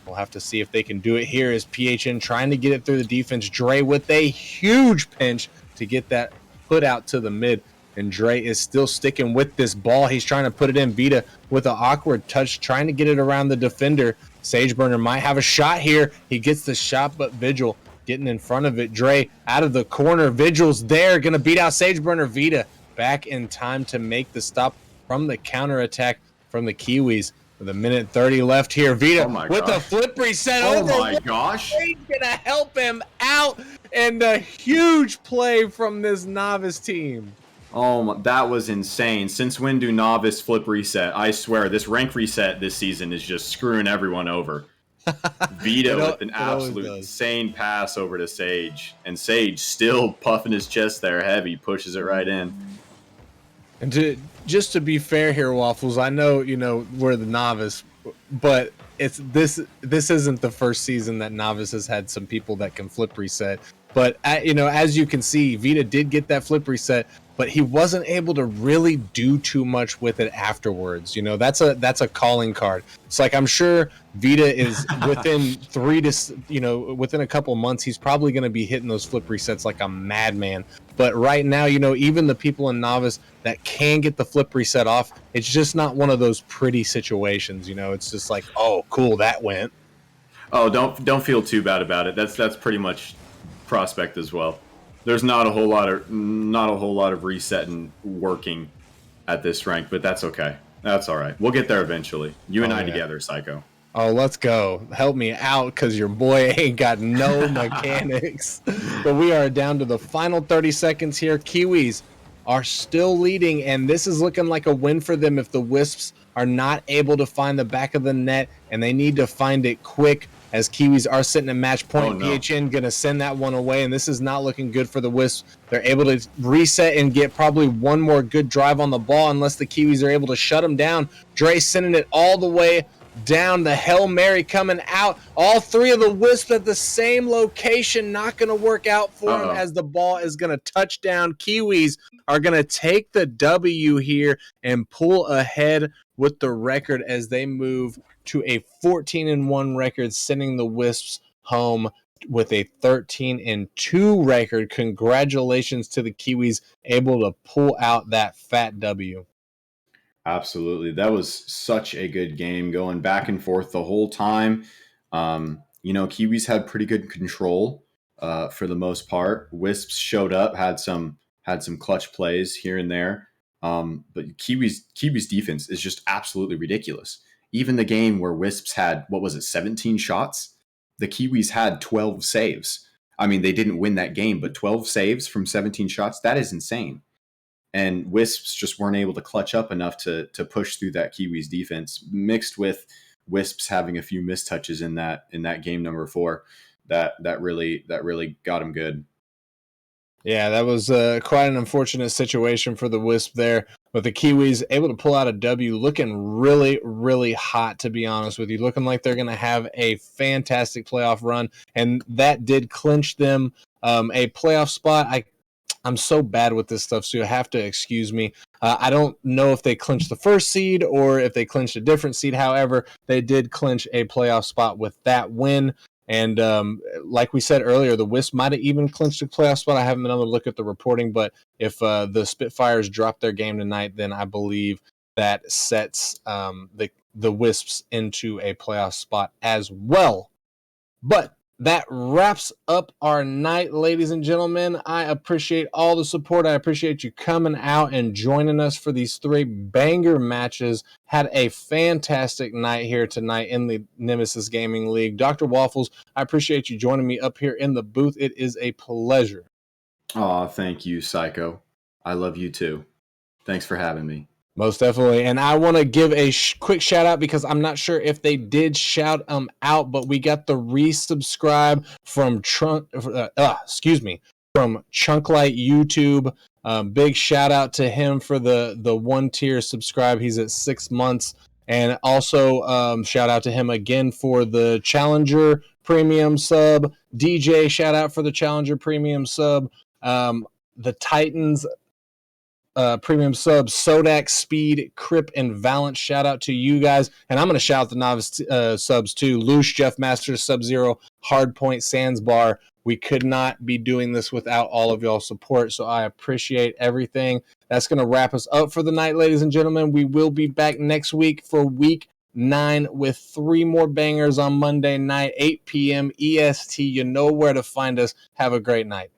We'll have to see if they can do it here, as PHN trying to get it through the defense. Dre with a huge pinch to get that put out to the mid. And Dre is still sticking with this ball. He's trying to put it in. Vita with an awkward touch, trying to get it around the defender. Sageburner might have a shot here. He gets the shot, but Vigil getting in front of it. Dre out of the corner. Vigil's there, going to beat out Sageburner. Vita back in time to make the stop from the counterattack from the Kiwis. With a minute 30 left here. Vita with a flip reset over. Oh my gosh. He's going to help him out. And a huge play from this novice team. Oh, that was insane. Since when do novice flip reset? I swear, this rank reset this season is just screwing everyone over. Vita with an absolute insane pass over to Sage. And Sage still puffing his chest there heavy, pushes it right in. And just to be fair here, Waffles, I know, we're the novice, but it's this isn't the first season that Novice has had some people that can flip reset. But as you can see, Vita did get that flip reset, but he wasn't able to really do too much with it afterwards. That's a calling card. It's like, I'm sure Vita is within within a couple of months, he's probably going to be hitting those flip resets like a madman. But right now, even the people in Novice that can get the flip reset off, it's just not one of those pretty situations. It's just like, oh, cool, that went. Oh, don't feel too bad about it. That's pretty much Prospect as well. There's not a whole lot of resetting working at this rank, but that's okay. That's all right. We'll get there eventually. You and I together, Psycho. Oh, let's go. Help me out, because your boy ain't got no mechanics. But we are down to the final 30 seconds here. Kiwis are still leading, and this is looking like a win for them if the Wisps are not able to find the back of the net, and they need to find it quick, as Kiwis are sitting at match point. PHN going to send that one away, and this is not looking good for the Wisps. They're able to reset and get probably one more good drive on the ball unless the Kiwis are able to shut them down. Dre sending it all the way down. The Hail Mary coming out. All three of the Wisps at the same location. Not going to work out for them, as the ball is going to touch down. Kiwis are going to take the W here and pull ahead with the record as they move to a 14-1 record, sending the Wisps home with a 13-2 record. Congratulations to the Kiwis, able to pull out that fat W. Absolutely. That was such a good game, going back and forth the whole time. Kiwis had pretty good control for the most part. Wisps showed up, had some clutch plays here and there. But Kiwis defense is just absolutely ridiculous. Even the game where Wisps had, 17 shots? The Kiwis had 12 saves. I mean, they didn't win that game, but 12 saves from 17 shots, that is insane. And Wisps just weren't able to clutch up enough to push through that Kiwis defense, mixed with Wisps having a few mistouches in that game number 4 that really got them good. Yeah, that was quite an unfortunate situation for the Wisp there, but the Kiwis able to pull out a W, looking really, really hot, to be honest with you, looking like they're going to have a fantastic playoff run, and that did clinch them a playoff spot. I'm so bad with this stuff, so you have to excuse me. I don't know if they clinched the first seed or if they clinched a different seed. However, they did clinch a playoff spot with that win. And like we said earlier, the Wisp might have even clinched a playoff spot. I haven't been able to look at the reporting, but if the Spitfires drop their game tonight, then I believe that sets the Wisps into a playoff spot as well. But that wraps up our night, ladies and gentlemen. I appreciate all the support. I appreciate you coming out and joining us for these 3 banger matches. Had a fantastic night here tonight in the Nemesis Gaming League. Dr. Waffles, I appreciate you joining me up here in the booth. It is a pleasure. Oh, thank you, Psycho. I love you too. Thanks for having me. Most definitely. And I want to give a quick shout out, because I'm not sure if they did shout out, but we got the resubscribe from from Chunklight YouTube. Big shout out to him for the 1-tier subscribe. He's at 6 months. And also shout out to him again for the Challenger Premium sub. DJ, shout out for the Challenger Premium sub. The Titans premium subs, Sodak, Speed, Crip, and Valent. Shout out to you guys. And I'm going to shout out the novice subs too. Loosh, Jeff Masters, Sub-Zero, Hardpoint, Sandsbar. We could not be doing this without all of y'all's support, so I appreciate everything. That's going to wrap us up for the night, ladies and gentlemen. We will be back next week for week 9 with 3 more bangers on Monday night, 8 p.m. EST. You know where to find us. Have a great night.